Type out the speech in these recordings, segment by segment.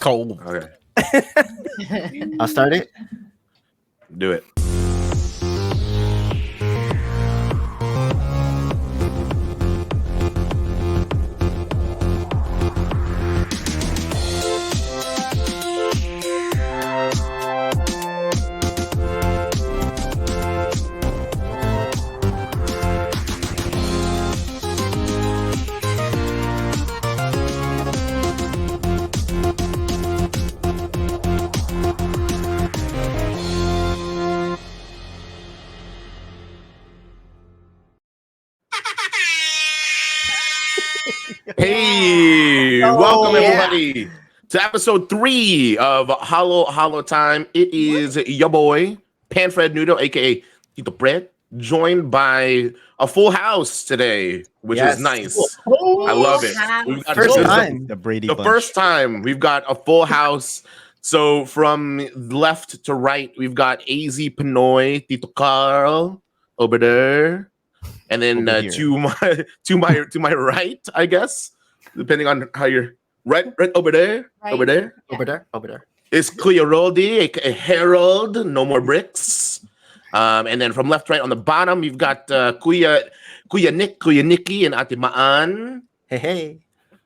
Cold. Okay, I'll start it. do it. Hey, welcome everybody to episode 3 of Hollow Time. It is your boy Panfred Nudo, aka Tito Bread, joined by a full house today, which is nice. I love it. We've got First time. the Brady the bunch. first time we've got a full house. So from left to right, we've got AZ Pinoy, Tito Carl over there, and then Over here. to my right, I guess, depending on how you're right over there, Right. over there. Over there. It's Kuya Roldi, aka Harold, no more bricks. And then from left to right on the bottom, you've got Kuya Nick, Kuya Nikki, and Ate Maan, Hey.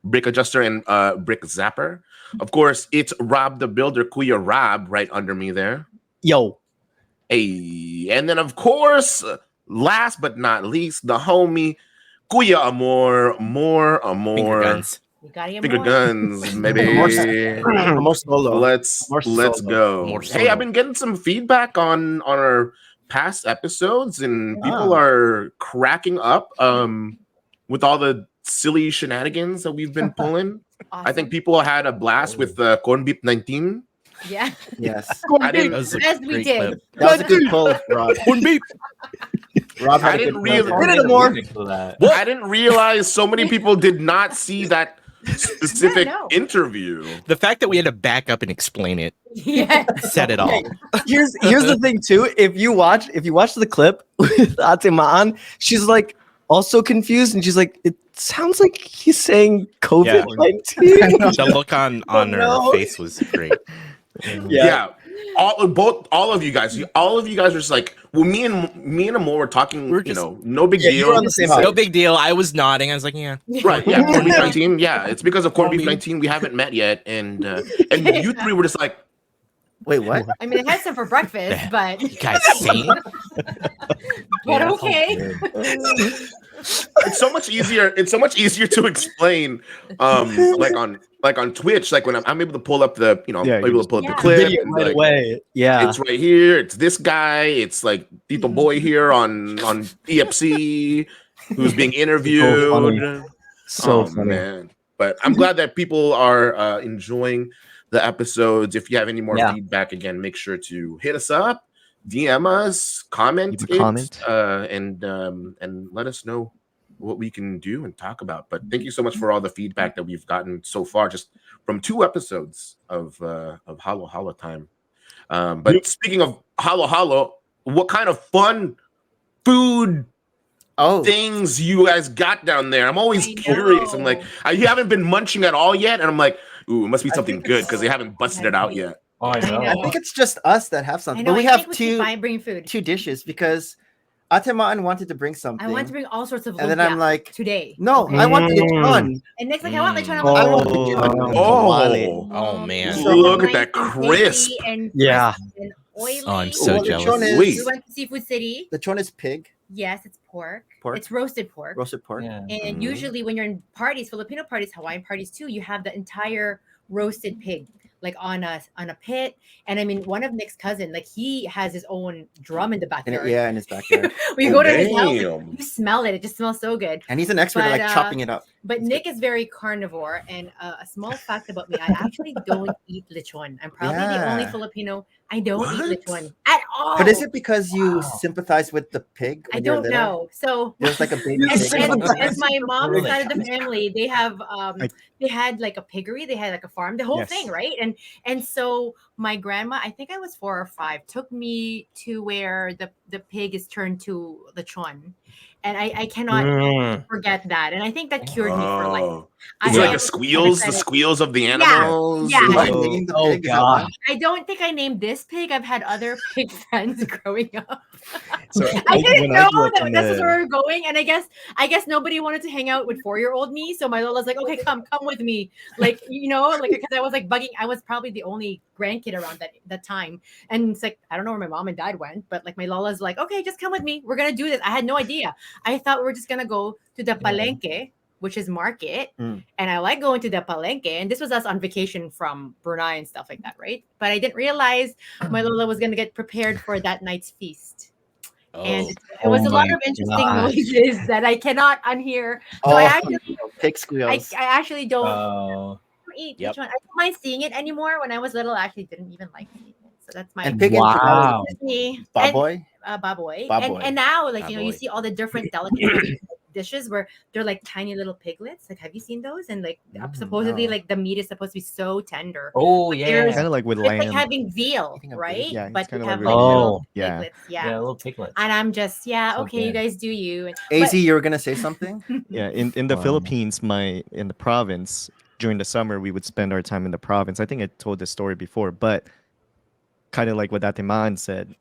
Brick Adjuster and Brick Zapper. Of course, it's Rob the Builder, Kuya Rob, right under me there. Yo. Hey, and then of course, last but not least, the homie Kuya Amor, Finger guns. You got him Finger more. guns, maybe. More solo. Let's More go. More Hey, solo. I've been getting some feedback on our past episodes, and people are cracking up with all the silly shenanigans that we've been pulling. Awesome. I think people had a blast with Corn Beef 19. Yeah. Yes. I didn't That was a As we great did. clip. That was a good pull, Rob. Corn beef. Rob had I a didn't good really- pull. Get it, Amor. I didn't realize so many people did not see that specific Yeah, no. interview. The fact that we had to back up and explain it Yes. said it all. Here's the thing too. If you watch the clip with Ate Maan, she's like also confused, and she's like, "It sounds like he's saying COVID-19." The look on her no. face was great. Yeah. All of you guys are just like, well, me and Amor were talking, We're just- no big Yeah, you deal. were on the same No house. big deal. I was nodding. I was like, yeah. Right, yeah, Corn Beef 19. Yeah, it's because of Corn Beef 19 we haven't met yet, and you three were just like, Wait, what? I mean, I had some for breakfast, but You guys sane? okay. it's so much easier. It's so much easier to explain, like on Twitch, like when I'm able to pull up the, I'm able to pull up the Yeah. clip. Video and, right like, away. Yeah. It's right here. It's this guy. It's like Tito Boy here on EFC, who's being interviewed. funny. So Oh, funny. man. But I'm glad that people are enjoying the episodes. If you have any more Yeah. feedback, again, make sure to hit us up, DM us, comment, Leave a comment. and let us know what we can do and talk about. But thank you so much for all the feedback that we've gotten so far, just from 2 episodes of Hollow Time. But speaking of Hollow, what kind of fun food things you guys got down there? I'm always I curious. know. I'm like, you haven't been munching at all yet, and I'm like, ooh, it must be something good because they haven't busted it out yet. Oh, I know. I think it's just us that have I something. know. But we I have think we should find bring food. two dishes because Ate Maan wanted to bring something. I want to bring all sorts of and then I'm lumpia like, today. no, Okay? I want lechon. And next, like, I want lechon. I want Oh, lechon. Oh. Oh, man. Look at nice that and crisp. crispy and Yeah. crisp and oily. Oh, I'm so Well, jealous. lechon is- Sweet. We went to Seafood City. Lechon is pig, Yes, it's pork. Pork. It's roasted pork. roasted pork. And Mhm. usually when you're in parties, Filipino parties, Hawaiian parties too, you have the entire roasted pig like on a pit. And I mean, one of Nick's cousin, like he has his own drum in the backyard. In his backyard. When you go to his house, Damn. you smell it. It just smells so good. And he's an expert at But, like chopping it up. But Nick is very carnivore. And a small fact about me, I actually don't eat lechon. I'm probably the only Yeah. Filipino I don't What? eat lechon at all. But is it because you sympathize with the pig? I when you're don't little? know. So There's like a baby as, pig. as my mom's side of the family, they have they had like a piggery, they had like a farm, the whole Yes. thing, right? And so my grandma, I think I was 4 or 5, took me to where the pig is turned to lechon. and I cannot forget that. And I think that cured me for life. Oh. I- Is it like I a was squeals? The excited. squeals of the animals? Yeah. Did Or- you name the Oh, pig? Is that God. why? I don't think I named this pig. I've had other pig friends growing up. So I didn't when I know grew up that in this is the- where we're going, and I guess nobody wanted to hang out with 4-year-old me. So my Lola's like, okay, come with me, like because I was like bugging. I was probably the only grandkid around that time, and it's like I don't know where my mom and dad went, but like my Lola's like, okay, just come with me. We're gonna do this. I had no idea. I thought we were just gonna go to the palenque, which is market, and I like going to the palenque. And this was us on vacation from Brunei and stuff like that, right? But I didn't realize my Lola was gonna get prepared for that night's feast. And it was a lot of interesting noises that I cannot unhear. So I actually, pig I squeals. actually don't eat Yep. which one. I don't mind seeing it anymore. When I was little, I actually didn't even like seeing it. So that's my And pig in Wow. Tagalog, me. baboy. Baboy. Baboy. And now, like you Baboy. see all the different delicacies dishes where they're like tiny little piglets. Like, have you seen those? And like supposedly, no. like the meat is supposed to be so tender. Oh But yeah. there's- Kind of like with It's like lamb. having veal, Eating a right? baby. Yeah, it's But you kinda have like like with little yeah. piglets. Yeah, little piglets. And I'm just, So okay, you good. guys do you. AZ, you were gonna say something? Yeah, in the Wow. Philippines, in the province, during the summer, we would spend our time in the province. I think I told this story before, but kind of like what Ate Man said,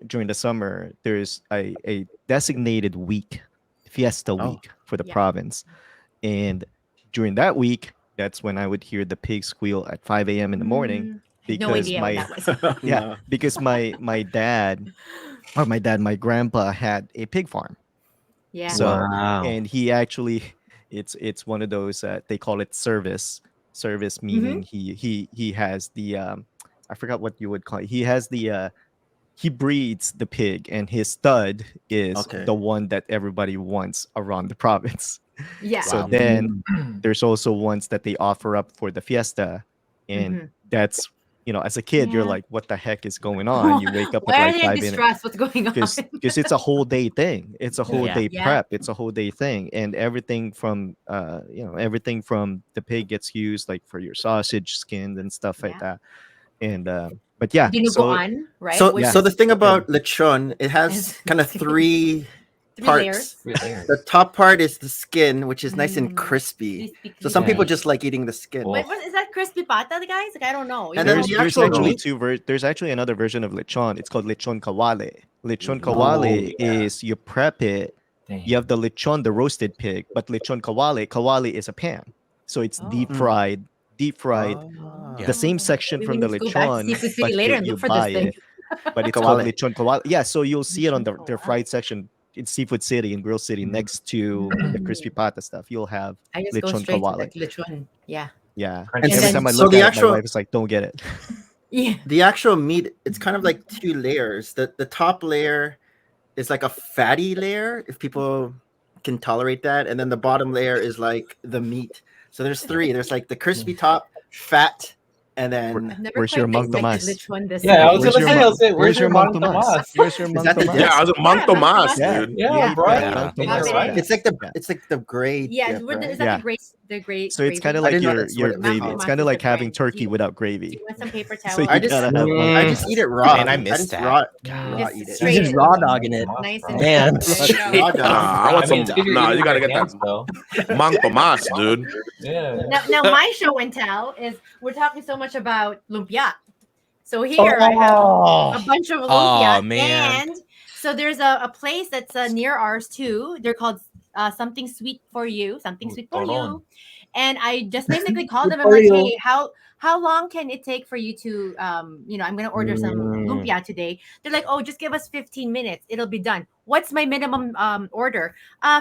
during the summer, there's a designated week, fiesta Oh. week for the Yeah. province. And during that week, that's when I would hear the pig squeal at 5 a.m. in the morning. Had no Because idea my what that was. yeah, because my grandpa had a pig farm. Yeah. So Wow. and he actually, it's one of those they call it service meaning he has the I forgot what you would call it. He has the he breeds the pig, and his stud is Okay. the one that everybody wants around the province. Yeah. So Wow. then there's also ones that they offer up for the fiesta, and that's as a kid you're Yeah. like, what the heck is going on? You wake up Why at are like they in 5 a.m. distress? What's going on? because it's a whole day thing. It's a whole Yeah. day Yeah. prep. It's a whole day thing, and everything from everything from the pig gets used, like for your sausage skins and stuff like Yeah. that. And but yeah, so Dinuguan, right? So, Which Yeah. so the thing So- about lechon, it has Is- kind of three three parts. layers. Three layers. The top part is the skin, which is nice and Mm. crispy. Crispy, So some Yeah. people just like eating the skin. Well, Wait, is that crispy pata, guys? Like I don't know. And You then know, the there's actual actually meat- there's actually another version of lechon. It's called lechon kawale. Lechon Oh, kawale yeah. is you prep it. Dang. You have the lechon, the roasted pig, but lechon kawale is a pan, so it's Oh. deep fried. Ah. Yeah. The same section Maybe from we the need to go back to lechon, Seafood City but later and you look for buy this thing. it. But it's called Kawale. lechon kawale. Yeah, so you'll see it on Lechon their kawale. fried section in Seafood City and Grill City next to the crispy pata stuff. You'll have I just go lechon straight kawale. to like lechon. Yeah. Yeah, And and every then- time I so look the at actual- it, my wife is like, "Don't get it." Yeah. The actual meat, it's kind of like two layers. The top layer is like a fatty layer, if people can tolerate that, and then the bottom layer is like the meat. So there's three. There's like the crispy top, fat, and then I've never Where's quite your Mang dissected Tomas? lechon this Yeah, I way. was Where's gonna your say, Mang- I'll say, where's your Mang Tomas? Where's your Is Mang that the Tomas? Yeah, I was a Mang Yeah, Tomas, Yeah. dude. Yeah, bro. Yeah. You're Yeah. right. it's like the Yeah. it's like the grade. Yeah, dip, is right? that Yeah. the great? So it's kind of I like didn't know your that's what it was gravy. called. It's kind of like Mang Tomas is having the turkey brand. without Do gravy. you want some paper So towel? you I just gotta have Mm. I just eat it raw. Man, I I missed just that. raw Just eat it. straight- You're just raw dogging it. Nice and Man. Raw dog. Nah, I want some. Nah, you gotta get hands, that though. Mang Tomas, dude. Yeah. Now my show and tell is we're talking so much about lumpia. So here I have a bunch of lumpia, Oh, man. and so there's a place that's near ours too. They're called something sweet for you, something sweet for you. Toron. And I just basically called them and For like, you. hey, how long can it take for you to I'm gonna order some lumpia today. They're like, oh, just give us 15 minutes, it'll be done. What's my minimum order?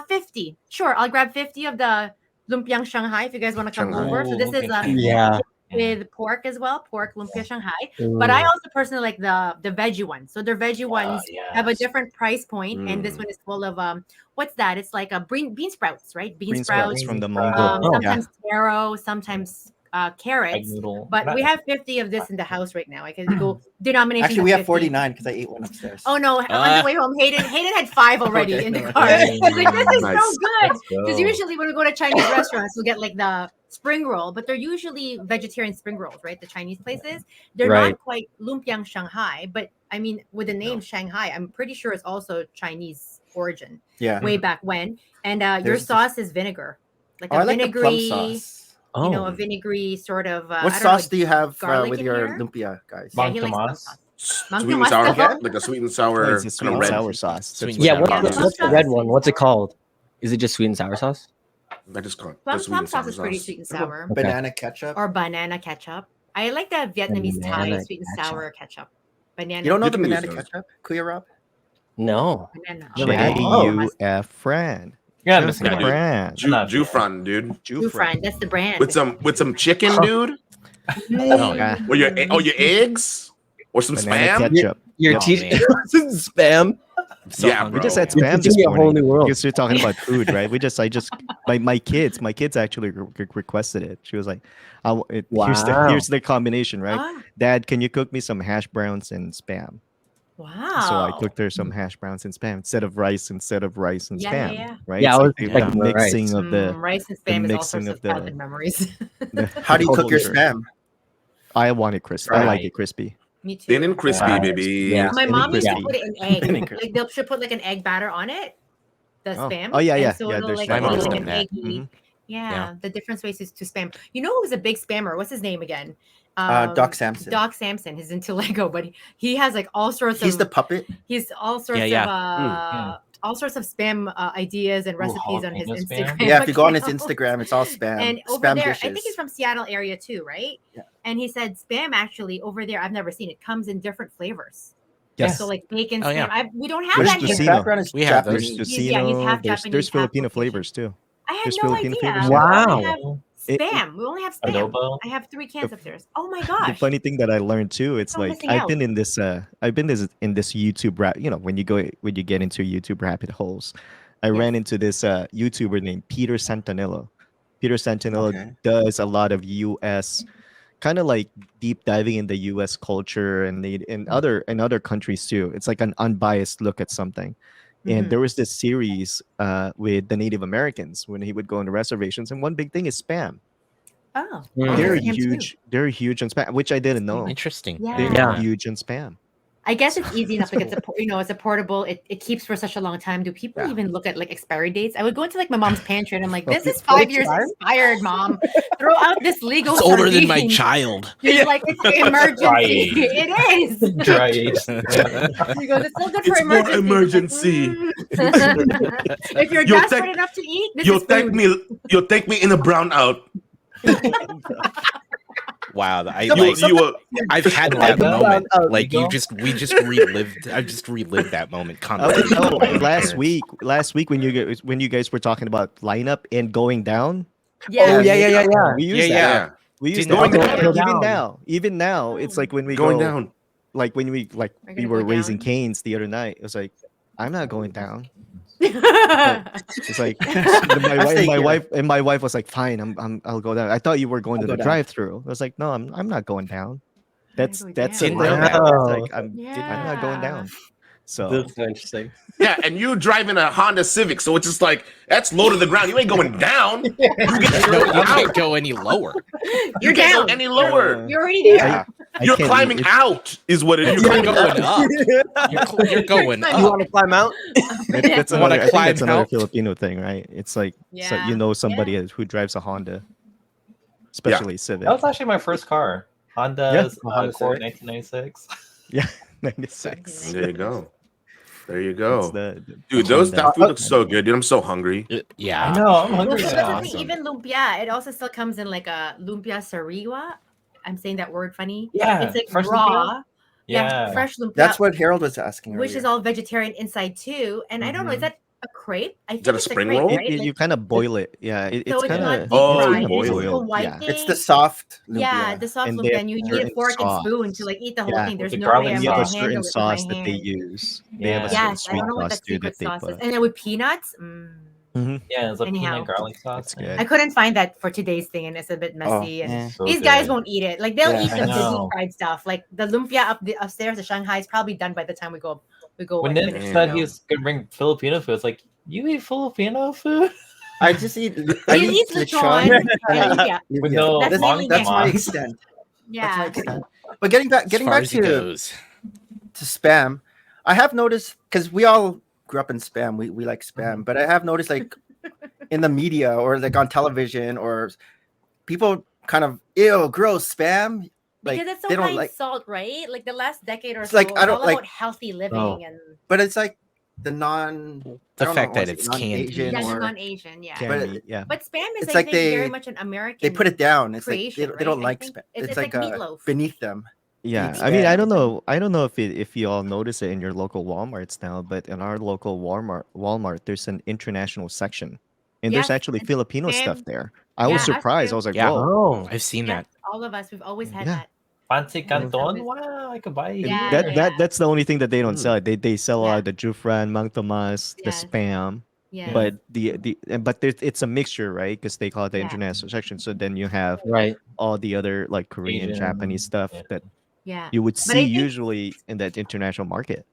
50. Sure, I'll grab 50 of the lumpiang Shanghai if you guys want to come Shanghai. over. So this is Yeah. with pork as well, pork lumpia Shanghai. But I also personally like the veggie ones. So their veggie ones have a different price point, and this one is full of what's that? It's like a bean sprouts, right? Bean sprouts. from the Oh, Mongol. Yeah. Sometimes taro, sometimes Egg carrots. noodle. But we have 50 of this in the house right now. I can go denomination. Actually, we have 50. 49 because I ate one upstairs. Oh no! On the way home, Hayden had 5 already Okay, in the no car. worries. He's like, this is Nice. so good. Let's go. Because usually when we go to Chinese restaurants, we'll get like the spring roll, but they're usually vegetarian spring rolls, right? The Chinese places. They're Right. not quite lumpiang Shanghai, but I mean, with the name Shanghai, I'm pretty sure it's also Chinese origin, Yeah. way back when. And your There's this- sauce is vinegar, like Oh, a I like the plum vinegary, sauce. Oh, you know, a vinegary sort of. What I don't sauce know, do you have garlic with in your here? lumpia, guys? Yeah, Bang he likes plum Tomas. sauce. Sweet and sour, Again? like a sweet and Oh, sour it's a sweet kind of and red. sour sauce. Sweet That's and Yeah, sour. what's, Yeah, the, plum what's the sauce red is one? sweet What's and it sour. called? Is it just sweet and sour sauce? I just call it Plum, the sweet plum and sour sauce is pretty sauce. sweet and sour. Okay. Banana ketchup. Or banana ketchup. I like the Vietnamese Thai Banana sweet and ketchup. sour ketchup. Banana. You don't know You the can use banana those. ketchup, Kuya Rob? No. Banana. Never Okay. had it. J-U-F Fran. Yeah, I'm Just missing Yeah, a out. dude. Fran. Jufran, dude. Jufran, that's the brand. With some chicken, dude. Oh, yeah. Or your eggs or some Banana spam. ketchup. You're Yep. teaching man. spam. I'm so Yeah, hungry. We just had You're spam teaching this me a whole morning new world. because you're talking about food, right? My kids actually requested it. She was like, Wow. here's the combination, right? Ah, Dad, can you cook me some hash browns and spam?" wow. So I cooked her some hash browns and spam instead of rice and Yeah, spam, yeah. right? Yeah, It's I was like the expecting more rice. mixing of the, Rice and spam is all mixing sorts of of the- childhood memories. How do you cook your culture. spam? I want it crispy. I like Right. it crispy. Me too. Thin and crispy, Right. baby. Yeah. My Thin and mom used to crispy. put it in Thin and egg. crispy. Like they'll she'll put like an egg batter on it. The Oh. spam. Oh, yeah, And yeah, so yeah, it'll there's like that. be My mom's like done an that. eggy. Mhm. Yeah, the different ways to spam. You know who's a big spammer? What's his name again? Doc Samson. Doc Samson. He's into Lego, but he has like all sorts He's of the puppet. he's all sorts Yeah, of all sorts of spam ideas and recipes on his jalapeno spam? Instagram. Yeah, if you go on his account. Instagram, it's all spam. And over spam there, dishes. I think he's from Seattle area too, right? Yeah. And he said spam actually over there, I've never seen it, comes in different flavors. Yes. So like bacon Oh, spam. yeah. We don't have There's that His tocino. here. background is We have those. Japanese. There's He's half tocino. Japanese, There's half Filipino Caucasian. flavors too. I had There's no Filipino idea. flavors. We only have Wow. spam. We only have spam. Adobo. I have 3 cans The- upstairs. Oh my The gosh. funny thing that I learned too, it's I'm like missing I've out. been in this YouTube rap, when you get into YouTube rabbit holes. I ran into this YouTuber named Peter Santanello. Peter Santanello Okay. does a lot of US kind of like deep diving in the US culture and other countries too. It's like an unbiased look at something. And Mhm. there was this series with the Native Americans when he would go on the reservations, and one big thing is spam. Oh, Mm. I'll They're visit him too. huge. They're huge on spam, which I didn't know. Interesting. Yeah. They're Yeah. huge on spam. I guess it's easy enough. Like it's a portable. It keeps for such a long time. Do people Yeah. even look at like expiry dates? I would go into like my mom's pantry and I'm like, Oh, this is people 5 years expire? expired, mom. Throw out this legal. It's older than my sardine." child. She's like, it's an emergency. Right. It is. Dry age. She goes, it's still good for It's more emergency. If you're You'll desperate take- enough to eat, this You'll is thank food. me. You'll thank me in a brownout. Wow, I've had Like that that? moment. There Like you we go. just relived. I just relived that moment Oh, constantly. oh, with my last parents. week when you guys were talking about lineup and going down, Yeah. Oh, yeah. we use Yeah, that. Yeah, We use Didn't that. going Like, down. even now, it's like when we going go, down. like when we We're we gonna were go raising down. canes the other night. It was like, I'm not going down. Yeah. It's like I stay here. my wife was like, fine, I'll go down. I thought you were going I'll to go the down. drive-through. I was like, no, I'm not going down. That's go that's down. it. Didn't know It's that. like I'm not going Yeah. down. So That's so interesting. Yeah, and you driving a Honda Civic, so it's just like that's low to the ground. You ain't going down. You get No, straight you out. can't go any lower. You're You can't down. go any lower. You're already there. Yeah, I you're can't- climbing it's- out, is what it is. You're going up. You're going You up. want to climb out? That's Wanna another, I think climb that's another out? Filipino thing, right? It's like so Yeah. you know somebody who drives a Honda, especially Civic. That was actually my first car. Honda's Yeah, Honda Accord Civic. 1996. 96. There you go. There you It's go. the Dude, that Honda. food looks so good, dude. I'm so hungry. I Yeah. know, I'm Well, hungry so now. that's the thing, even lumpia, it also still comes in like a lumpia sariwa. I'm saying that word funny. Yeah, It's like fresh raw. lumpia? Yeah, fresh lumpia. That's what Harold was asking which earlier. is all vegetarian inside too. And I don't know, is Mhm. that a crepe? I think that a it's spring crepe, roll? right? You kind of boil it. Yeah, so it's it's kind not of deep Oh, fried. boil It's it. just the white Yeah. thing. It's the soft lumpia. Yeah, the soft And lumpia, they and you have need a certain fork and spoon to sauce. like eat the whole Yeah. thing. There's With the no way garlic I'm And you have gonna a sauce. handle certain it with my sauce that they hand. use. They have a Yeah. certain Yes, I sweet don't know what sauce that too secret that they sauce is. put. And then with peanuts, Yeah, it's a Anyhow. peanut garlic sauce. That's good. I couldn't find that for today's thing, and it's a bit Oh, messy. And yeah. So these guys good. won't eat it. Like they'll Yeah. eat I the know. deep fried stuff. Like the lumpia upstairs, the Shanghai is probably done by the time we go. When and Nick finish, said you he know. was gonna bring Filipino food, it's like, you eat Filipino food? I just eat. He eats lechon and lumpia. With no That's long mainly That's my tomas. extent. That's my Yeah. extent. But getting back As far as he to goes. spam, I have noticed because we all grew up in spam. We like spam, but I have noticed like in the media or like on television or people kind of ew, gross spam. Like Because it's they so don't high like, salt, right? Like the last decade or It's so, like, I it's don't all like- about healthy living Oh. and but it's like the non. The I don't fact know, that was it it's candy. non-Asian yeah, or non-Asian, yeah. Candy, But it- yeah. But spam is, It's I like think, very they- much an American. they put it down. It's creation, like they don't right? I like think spam. it's It's like like meatloaf. beneath them. Yeah, Eat I mean, I spam. don't know. I don't know if you all notice it in your local WalMarts now, but in our local Walmart, there's an international section, and there's Yes, actually and Filipino stuff spam- there. I Yeah, was us surprised. I too. was like, Yeah. whoa. Oh, I've seen Yes, that. all of us, we've always had Yeah. that. Fancy Canton. Always. Wow, I could buy it. And Yeah, that, yeah. that that's the only thing that they don't Mm. sell. They sell Yeah. the Jufran, Mang Tomas, the Yes. spam, Yeah. but it's a mixture, right? Because they call it the Yeah. international section. So then you have Right. all the other like Korean, Asian, Japanese stuff yeah. that yeah. you would But see I think- usually in that international market.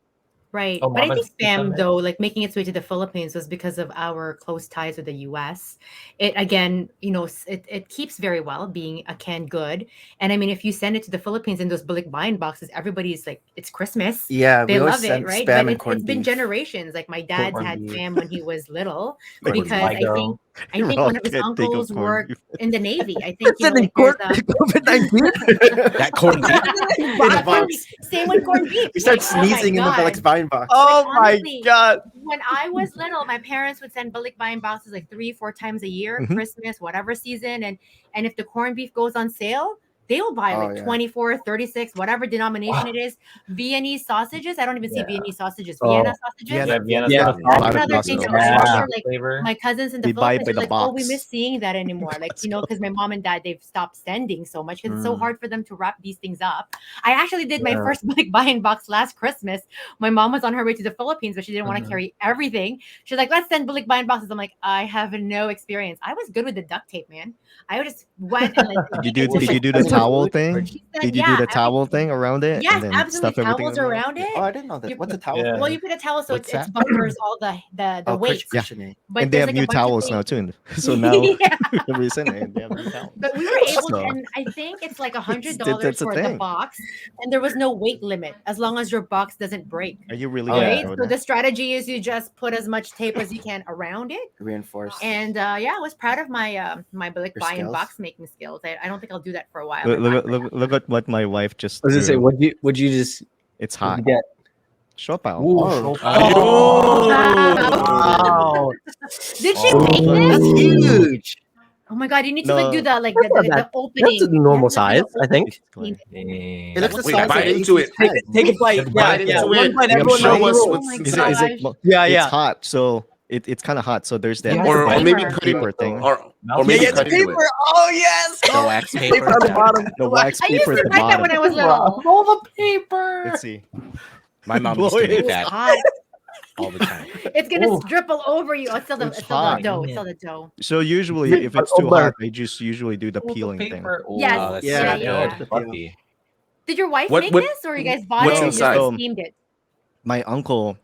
Right. Oh, But I Mama's think spam, Pizza, though, like making its way to the Philippines was because of our close ties with the US. It, again, it keeps very well being a canned good. And I mean, if you send it to the Philippines in those balikbayan boxes, everybody's like, it's Christmas. Yeah, They we always love it, send right? spam But and corned it's been beef. generations. Like my dad's Corned had beef. spam when he was little Corned because beef. I think You're one of his all can't think of uncles corned worked beef. in the Navy. I think like, there's That corned beef. In a box. same with corned beef. We start Like, oh my sneezing in the God. Bine box. Oh my god! When I was little, my parents would send balikbayan boxes like 3-4 times a year, Mhm. Christmas, whatever season. And if the corned beef goes on sale, they will buy Oh, like yeah. 24, 36, whatever denomination it is. Viennese sausages. I don't even see Yeah. Viennese sausages. Oh. Vienna sausages. Vienna- Vienna Yeah, sauce. a lot of Another thing sauces. that Yeah. like Flavor. my cousins in the They buy it Philippines by are the like, oh, we box. miss seeing that anymore. Like, because my mom and dad, they've stopped sending so much because it's so Mm. hard for them to wrap these things up. I actually did my Yeah. first balikbayan box last Christmas. My mom was on her way to the Philippines, but she didn't want to Mhm. carry everything. She's like, let's send balikbayan boxes. I'm like, I have no experience. I was good with the duct tape, man. I just went and like, Did you do Did did you do the Like, towel food? thing? she said, Did you yeah, do the towel thing around it? Yes, and then absolutely. stuff everything Towels in there? around it. Oh, I didn't know that. You- What's a towel? Yeah. Well, you put a towel so What's it that? buffers all the weight. Yeah. cushioning. But And they there's, have like, a new bunch of towels now things- too. So now Yeah. recently they have new towels. But we were able So- to, and I think it's like $100 that's a for the thing. box, and there was no weight limit as long as your box doesn't break. Are you really Oh, gonna Right. go So there? the strategy is you just put as much tape as you can around it, Reinforced. and yeah, I was proud of my my balikbayan skills? box making skills. I don't think I'll do that for a while. Look at what my wife just I was gonna say, threw. would you just It's what'd hot. you get? Shopao. Oh. Wow. Did she Oh. make That's this? huge. Oh my god, you need to like do No. the like That's not the bad. opening. That's a normal You have to size, do the I think. opening. It looks the Wait, size bite of into AC's it. head. Take a bite. Just Yeah, bite yeah. into One it. bite, Yeah, everyone show knows us the what's rules. Oh my Is God. it well, Yeah, it's yeah. hot, so it's kind of hot. So there's that Yeah. Or Paper. maybe Paper. cutting paper thing. or Yeah, maybe Yeah, the cut into it. paper. Oh yes. The wax paper. Paper on the Yeah. bottom. The wax I used paper to at the write that when bottom. I was little. Roll the paper. Let's see. My mom used to Boy, make it's that Hot. all the time. It's gonna Ooh. dribble over you. Oh, it's still the, It's it's still the hot. dough. It's still the dough. So usually, if it's too hot, I just usually do the Roll the peeling thing. paper. Ooh, Yes. Oh, that's Yeah, so yeah, good. yeah. Lucky. Did your wife What- make what- this, or you guys bought what's it and you inside? just steamed it? My uncle.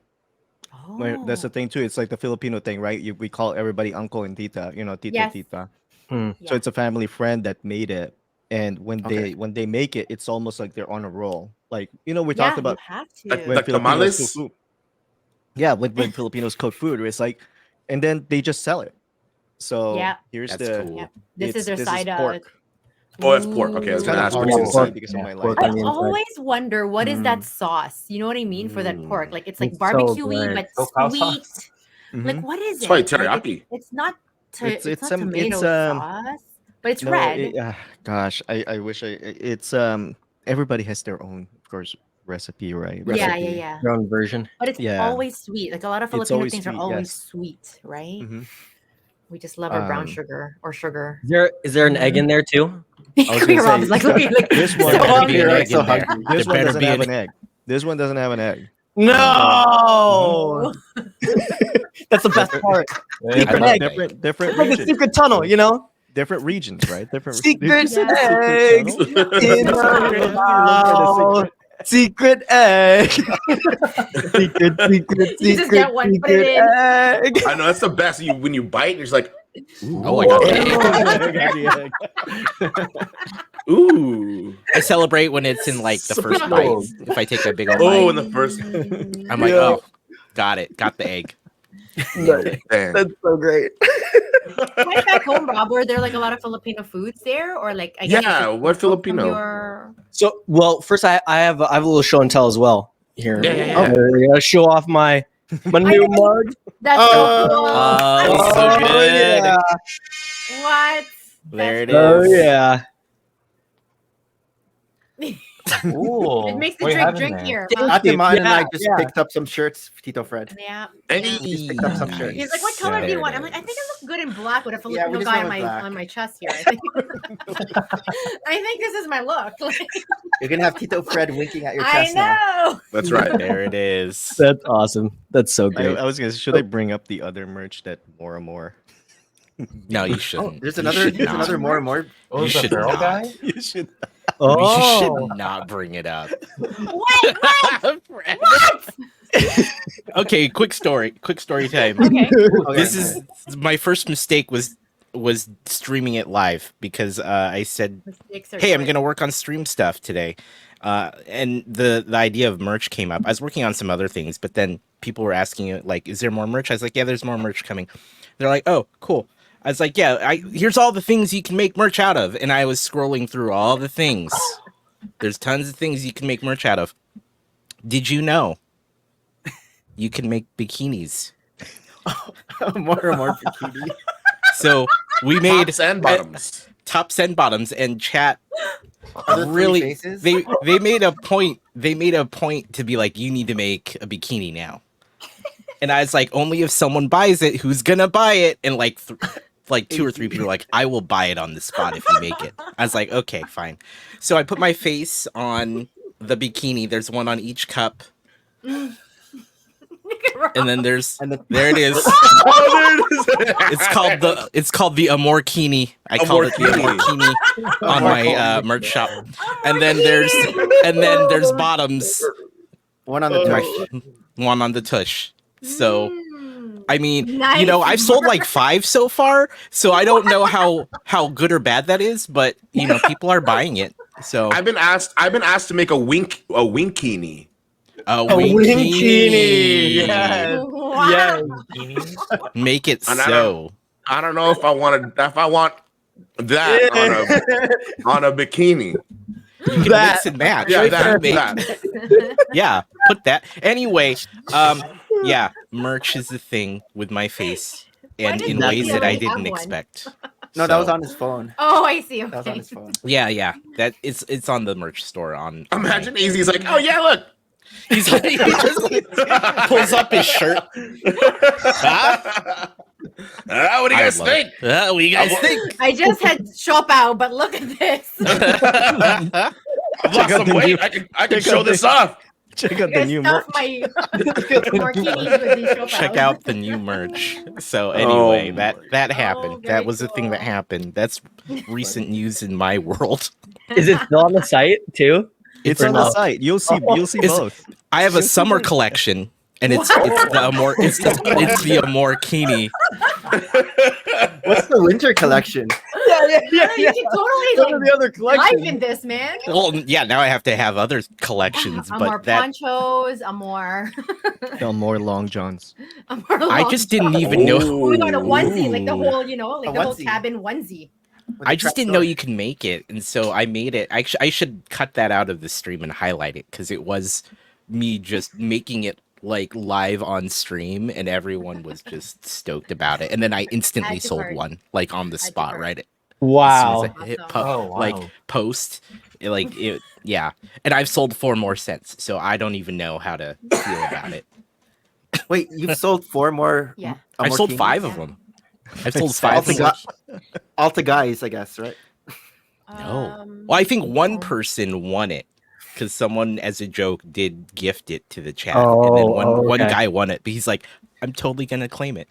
Oh, That's the thing too. It's like the Filipino thing, right? We call everybody uncle and tita. You know, tita, Yes. tita. Hmm. So it's a family friend that made it, and when Okay. they make it, it's almost like they're on a roll. Like we yeah, talked about you have to. Like- when like Filipinos tamales? cook food. Yeah, when Filipinos cook food, it's like, and then they just sell it. So Yeah. here's That's the. cool. Yeah. This is their side. pork. Oh, that's pork. Okay, I was It's gonna kind of ask hard what's to inside. say because of my Pork life. on I the inside. always wonder what is that Mm. sauce. You know what I mean for that pork? Like it's like It's so barbecuey, good. but Sopao sweet. sauce. Like Mhm. what is It's it? probably Like, teriyaki. it's not. It's- It's it's, not tomato sauce, but it's No, red. gosh, I wish it's everybody has their own, of course, recipe, right? Yeah, recipe. yeah. Your own version. But it's Yeah. always sweet. Like a lot of It's Filipino always things are sweet, always yes. sweet, right? Mhm. We just love our brown Um, sugar or sugar. Is there an egg in there too? was gonna Rob's say, like, looking like this one so better Better be an hungry. egg in there. hungry. This There one better doesn't be have an an egg. This one doesn't have an egg. No. That's the best part. I Secret love egg. egg. Different It's like a regions. secret tunnel, you know? Different regions, right? Different Secret Yeah. eggs tunnel? in the house. Secret egg. secret, secret, You just secret, get one, put it secret in. egg. I know that's the best. When you bite, you're just like, Oh, I got Oh, that. ooh. I celebrate when it's in like the first bite. Smoked. If I take a big old Oh, in bite, the first. I'm like, Yeah. oh, Got it. Got the egg. Nice. Dang. That's so great. Went back home, Rob. Were there like a lot of Filipino foods there, or like I guess it's Yeah, just what from Filipino? Your... So, well, first I have a little show and tell as well here. Yeah, yeah, yeah. I'm gonna show off my new mug. That's Oh. so cool. Oh, so good. yeah. What? There it That's Oh is. yeah. Ooh. It makes the What do you have drink in there? here. Thank Huh? you. Atiman and I Yeah, just yeah. picked up some shirts, Tito Fred. Yeah. Hey, Just picked up some shirts. He's like, what color do you want? I'm like, I think I look good in black with a Yeah, we Filipino just guy went with black. on my chest here. I think. I think this is my look. Like, You're gonna have Tito Fred winking at your I chest now. know. That's right. There it is. That's awesome. That's so I, great. I was gonna. Should I bring up the other merch that More? No, you Oh, shouldn't. there's You another. should There's not. another more and more. What You was the should feral not. guy? You should. Oh. You should not bring it up. Wait, what? Fred. What? Okay, quick story. Quick story time. Okay. Okay. This is my first mistake was streaming it live because I said, Mistakes are "Hey, I'm good. gonna work on stream stuff today," and the idea of merch came up. I was working on some other things, but then people were asking like, "Is there more merch?" I was like, "Yeah, there's more merch coming." They're like, "Oh, cool." I was like, "Yeah, here's all the things you can make merch out of," and I was scrolling through all the things. There's tons of things you can make merch out of. Did you know you can make bikinis? more and more bikini. So we made Tops and bottoms. tops and bottoms, and chat Are there three really faces? they made a point. They made a point to be like, you need to make a bikini now. And I was like, only if someone buys it. Who's gonna buy it? And like, like 2 or 3 people were like, I will buy it on the spot if you make it. I was like, okay, fine. So I put my face on the bikini. There's one on each cup, and then there's And the, there it is. Oh, there it is. It's called the Amor Kini. I call it the Amor Kini on my merch shop. And then there's bottoms, one on the my tush. one on the tush. So Mm. I mean, Nice. you know, I've sold like 5 so far, so I don't know how good or bad that is, but you know, people are buying it. So I've been asked to make a winkini. a winkini. winkini. Yes. Wow. Yes. Bikinis? Make it And I so. I don't know if I want that on a bikini. You can That- mix and match. Yeah, You that, make- that. Yeah, put that. Anyway, yeah, merch is the thing with my face, and did in that ways that I already have didn't one? expect. No, that was So, on his phone. Oh, I see. That was on Okay. his phone. Yeah, that it's on the merch store. On Imagine Easy's like, oh yeah, look. he's like, he just pulls up his shirt. What do you I guys would love think? What do you guys think? I just had shop out, but look at this. I've lost Check out some the weight. new- I can check show out this the- off. Check out the I new stuff merch. my martinis with these shop Check outs. out the new merch. So anyway, Oh that happened. very That was the thing that cool. happened. That's recent news in my world. Is it still on the site too? It's Or on the no? site. You'll see. You'll see It's- both. I have a summer collection, and it's the Amor. It's the Amor Kini. What's the winter collection? Yeah. You can totally What are like the other live collections? in this, man. Well, yeah. Now I have to have other collections, Amor but that ponchos, Amor. The more long johns. Amor I long just didn't johns. even know. Oh my god, a onesie, like the whole, like A the whole onesie. cabin onesie. With I the just trap didn't know door. you can make it, and so I made it. I should cut that out of the stream and highlight it because it was me just making it like live on stream, and everyone was just stoked about it. And then I instantly Add to sold cart. one, like on the Add to spot, cart. right? Wow. As soon as I hit Awesome. Oh, wow. like post, yeah. And I've sold 4 more since, so I don't even know how to feel about it. Wait, you've sold 4 more. Yeah. Amor I've sold Kinis? 5 of them. I've sold 5 of them. All to guys, I guess, right? No. Well, I think one no. person won it because someone, as a joke, did gift it to the chat, and then one okay. guy won it. But he's like, "I'm totally gonna claim it.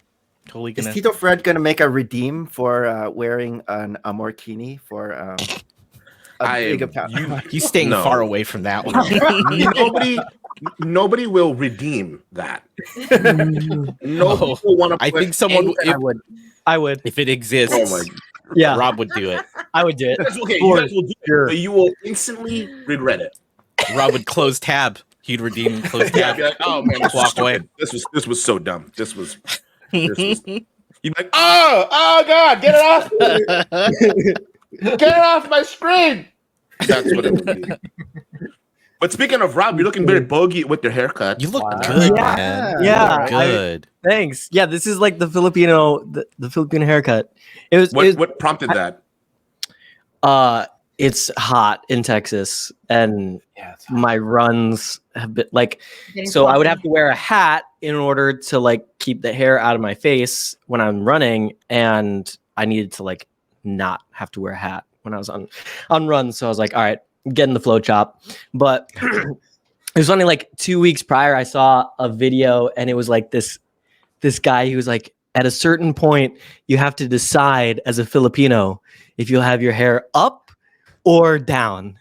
Totally Is gonna." Tito Fred gonna make a redeem for wearing an Amor Kini for a big account? He's staying No. far away from that one. Nobody will redeem that. No Oh, people want to. I think someone, I would. if it exists, Oh my. Yeah, Rob would do it. I would do it. Okay, For you guys will do it, sure. but you will instantly regret it. Rob would close tab. He'd redeem close Yeah, I'd tab. be like, oh man, this was Walk away. stupid. This was so dumb. This was. You'd be like, oh god, get it off, get it off my screen. That's what it would be. But speaking of Rob, you're looking very bogey with your haircut. You look Wow. good, Yeah. man. Yeah, You look good. Thanks. Yeah, this is like the Filipino haircut. It was. What prompted that? It's hot in Texas, and Yeah, it's my runs have been like. Getting So I would fluffy. have to wear a hat in order to like keep the hair out of my face when I'm running, and I needed to like not have to wear a hat when I was on runs. So I was like, all right, get in the flow chop. But it was only like 2 weeks prior I saw a video, and it was like this guy. He was like, at a certain point, you have to decide as a Filipino if you'll have your hair up or down.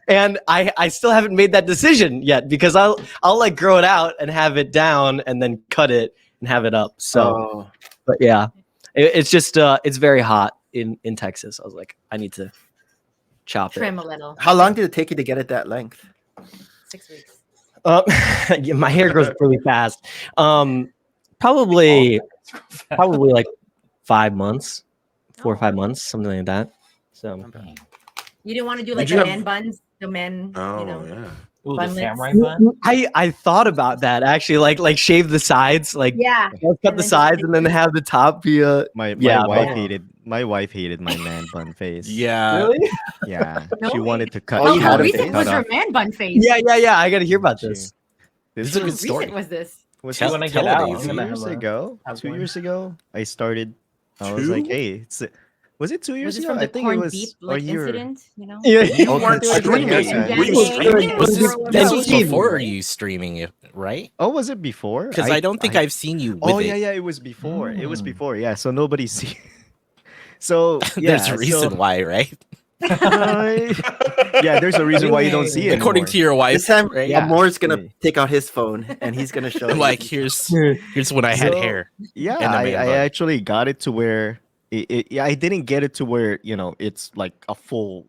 And I still haven't made that decision yet, because I'll like grow it out and have it down and then cut it and have it up. So, but yeah, it's just it's very hot in Texas. I was like, I need to chop Trim it. a little. How long did it take you to get it that length? 6 weeks. Yeah, my hair grows really fast. Probably like 5 months, 4 or 5 months, something like that. So You didn't want to do Did like you the have- man buns, the men. Oh You know. yeah. Ooh, the Bunlets. samurai bun. I thought about that actually, like shave the sides, like Yeah. cut And the then just sides like- and then have the top be a My Yeah, wife but- hated my man bun face. Yeah. Really? Yeah. No She way. wanted to cut. Oh, How you she had a wanted to recent face? was cut her off. man bun face? yeah. I gotta hear about She- this. This is How a good story. recent was this? Was Tell- this when I tell get it out, easy. I'm 2 gonna years have ago? have 2 one. years ago, I started. I was like, Two? hey, was it 2 Was years this ago? from I the think it corned was beef a like year. incident? You know. You Okay, weren't it's like streaming. haircut. Were you Pandemic, streaming? Was this, Or this was Pandemic. before you streaming it, right? Oh, was it before? Because I don't think I've seen you with Oh it. yeah, it was before. It was Mm. before. Yeah, so nobody see. So yeah, There's a reason why, right? yeah, there's a reason why you don't see it. According to your wife, This time, right? Yeah. Amor's gonna Me. take out his phone and he's gonna show you. Like here's when I had So- hair. Yeah, and a I man bun. actually got it to where I didn't get it to where it's like a full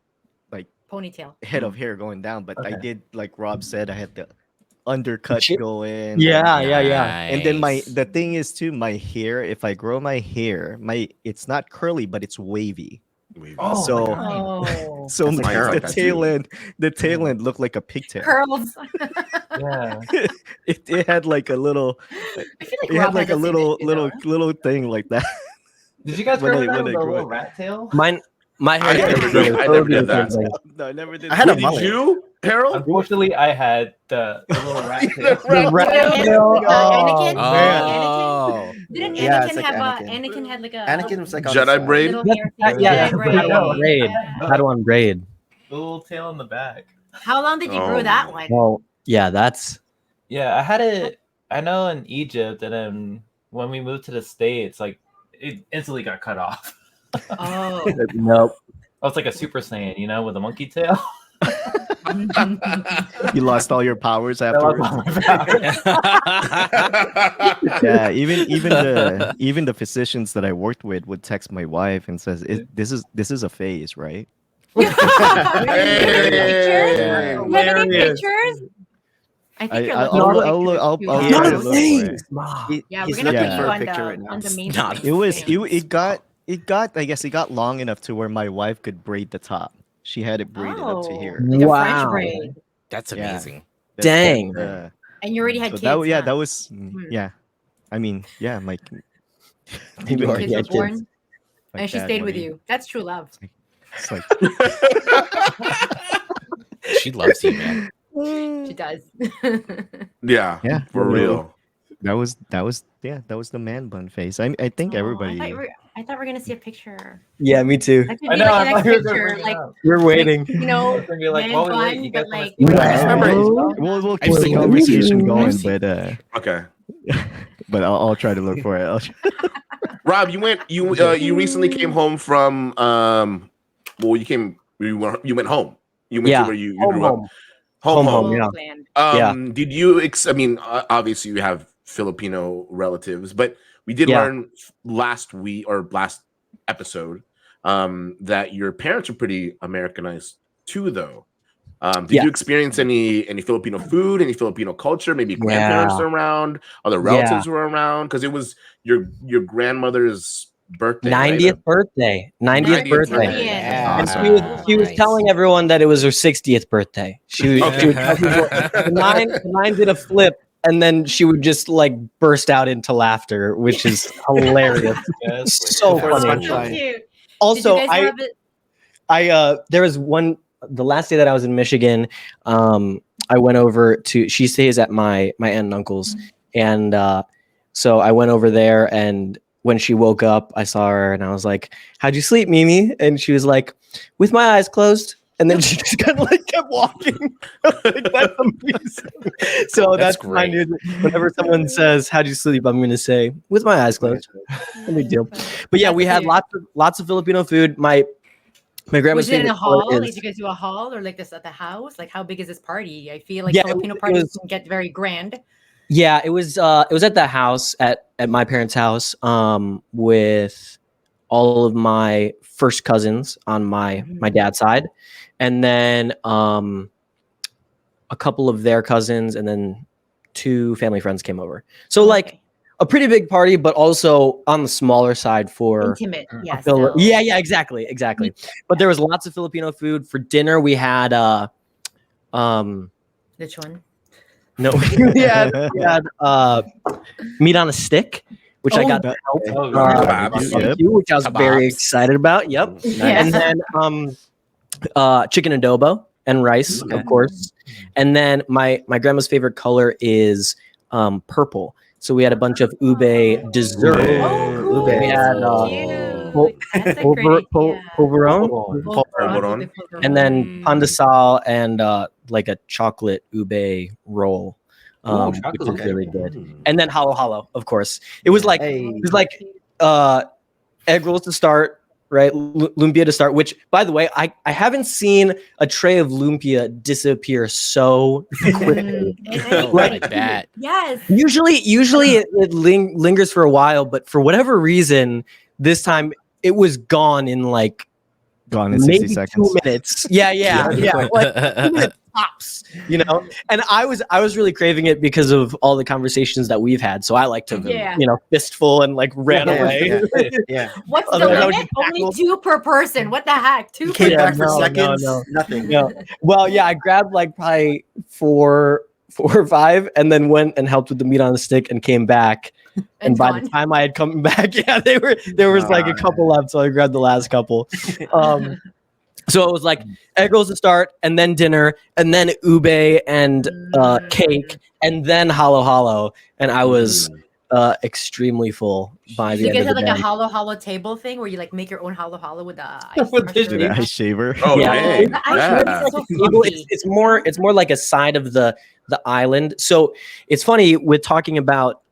Ponytail. head of hair going down, but I Okay. did, like Rob said, I had the undercut Chip- going. Yeah, and, yeah. and then Nice. the thing is too, my hair, if I grow my hair, it's not curly, but it's wavy. Oh, So- my So That's like my, hair the like that tail too. end, looked like a pigtail. Curls. yeah. It had like a little, I feel like it had Rob like a has the same little issue, though. little thing like that. Did you guys When grow I- that when with I a grew little it. rat tail? My hair. I never did- I never did that. No, I never did. I had a Did mullet. you, Harold? Unfortunately, I had the little rat tail. The rat Anakin? tail. Anakin? Oh, man. Oh, Didn't Yeah, Anakin it's like have Anakin. Anakin had like a Anakin was like on Jedi the side. braid? little hair Yeah, thing. yeah, Jedi braid. had one braid. Yeah. Had one braid. The little tail in the back. How long did you grow Oh, that man. one? Well, yeah, that's Yeah, I had it. I know in Egypt, and then when we moved to the States, like it instantly got cut off. Oh. nope. I was like a Super Saiyan, with a monkey tail. You lost all your powers I lost afterwards. all my powers. Yeah, even the physicians that I worked with would text my wife and says, "This is a phase, right?" Hey. You have any Hilarious. pictures? I think you're I'll looking look- for I'll pictures. try Not to a look for phase. it. He- Yeah, he's we're gonna looking put for you a on picture the right now. on the main. Not- thing. It got I guess it got long enough to where my wife could braid the top. She had it braided up to Oh, here. like a French Wow. braid. that's Yeah. amazing. Dang. And you already had So kids. that huh? that was Hmm. yeah. I mean, yeah, my You my Kids were had born, kids. my and she dad stayed with wanted- you. That's true love. It's like She loves you, man. She does. Yeah, Yeah, for real. that was the man bun face. I think Oh, everybody. I thought we were gonna see a picture. Yeah, me too. That could I be know. like I the thought next you were gonna picture, bring it like up. We're waiting. you know, It's gonna be like, man oh, wait, bun, you but guys wanna like see Wow. my Remember, face? We'll I've keep the seen it. conversation I've going, seen it. but Okay, but I'll try to look for it. Rob, you recently came home from well, you went home. You went Yeah. to where you Home, grew up. home. Home. Home, yeah. land. Yeah. Did you? I mean, obviously you have Filipino relatives, but we did Yeah. learn last week or last episode that your parents are pretty Americanized too, though. Did you Yes. experience any Filipino food, any Filipino culture? Maybe grandparents Yeah. were around, other Yeah. relatives were around, because it was your grandmother's birthday, right? 90th birthday. 90th 90th birthday. birthday. Yeah. And Awesome. she was Nice. telling everyone that it was her 60th birthday. She would tell people the nine did a flip, and then she would just like burst out into laughter, which is hilarious. Yes, So Before the funny. So punchline. cute. Also, Did you guys have it? there was the last day that I was in Michigan, I went over to, she stays at my aunt and uncle's, and so I went over there, and when she woke up, I saw her and I was like, "How'd you sleep, Mimi?" And she was like, "With my eyes closed." And then she just kind of like kept walking. Like, that's amazing. So that's my great. new. Whenever someone says, "How'd you sleep?" I'm gonna say, "With my eyes closed." No big deal. But yeah, we had lots of Filipino food. My grandma's Was it in favorite a color hall? Like, is did you guys do a hall or like this at the house? Like, how big is this party? I feel like Yeah, Filipino it parties was- can get very grand. yeah, it was at the house at my parents' house with all of my first cousins on my dad's side, and then a couple of their cousins, and then 2 family friends came over. So like Okay. a pretty big party, but also on the smaller side for Intimate. Yeah. yeah, exactly. But there was lots of Filipino food. For dinner we had Which one? no, we had meat on a stick, which I Oh, got to help Oh, Kebabs. barbecue, which I was very Kebabs. excited about. Yep. Yeah. And then chicken adobo and rice, Okay. of course. And then my grandma's favorite color is purple. So we had a bunch of ube dessert. Oh, cool. Ube. We had Cute. That's a great. Yeah. polvoron, Polvoron. and then pandesal and like a chocolate ube roll, Ooh, which chocolate is ube. really good. Mm. And then halo halo, of course. It was like Hey. it was like egg rolls to start, right? Lumpia to start. Which, by the way, I haven't seen a tray of lumpia disappear so quickly. Like that. Yes. Usually it lingers for a while, but for whatever reason, this time it was gone in like Gone in 60 maybe seconds. 2 minutes. Yeah. Like 2 minutes tops, you know. And I was really craving it because of all the conversations that we've had. So I like to, Yeah. fistful and like ran Yeah, away. Yeah. What's the Otherwise I would limit? get Only tackled. 2 per person. What the heck? 2 per Came back person. for no, seconds. no. Nothing. Yeah. Well, yeah, I grabbed like probably 4 or 5, and then went and helped with the meat on the stick and came back. And It's by gone. the time I had come back, yeah, there was like a couple left, so I grabbed the last couple. So it was like egg rolls to start, and then dinner, and then ube and cake, and then halo halo, and I was extremely full by Do the you end guys of have the like a day. halo halo table thing where you like make your own halo halo with the ice? With the Do the ice shaver. Oh, Yeah. dang. The ice Yeah. cream is so Table, fluffy. it's more like a side of the island. So it's funny with talking about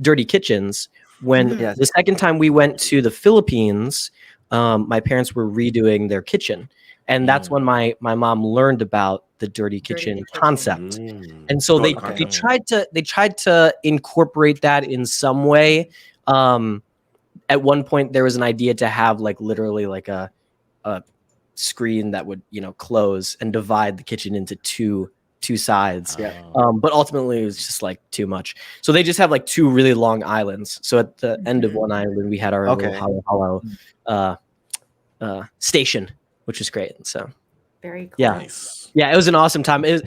dirty kitchens. When Yes. the second time we went to the Philippines, my parents were redoing their kitchen, and that's when my mom learned about the dirty kitchen kitchen. concept. Mm. And so they Okay. tried to incorporate that in some way. At one point, there was an idea to have like literally like a screen that would close and divide the kitchen into two sides. Yeah. But ultimately, it was just like too much. So they just have like 2 really long islands. So at the end of one island, we had our Okay. little hollow station, which was great. So Very cool. yeah. Nice. yeah, it was an awesome time. It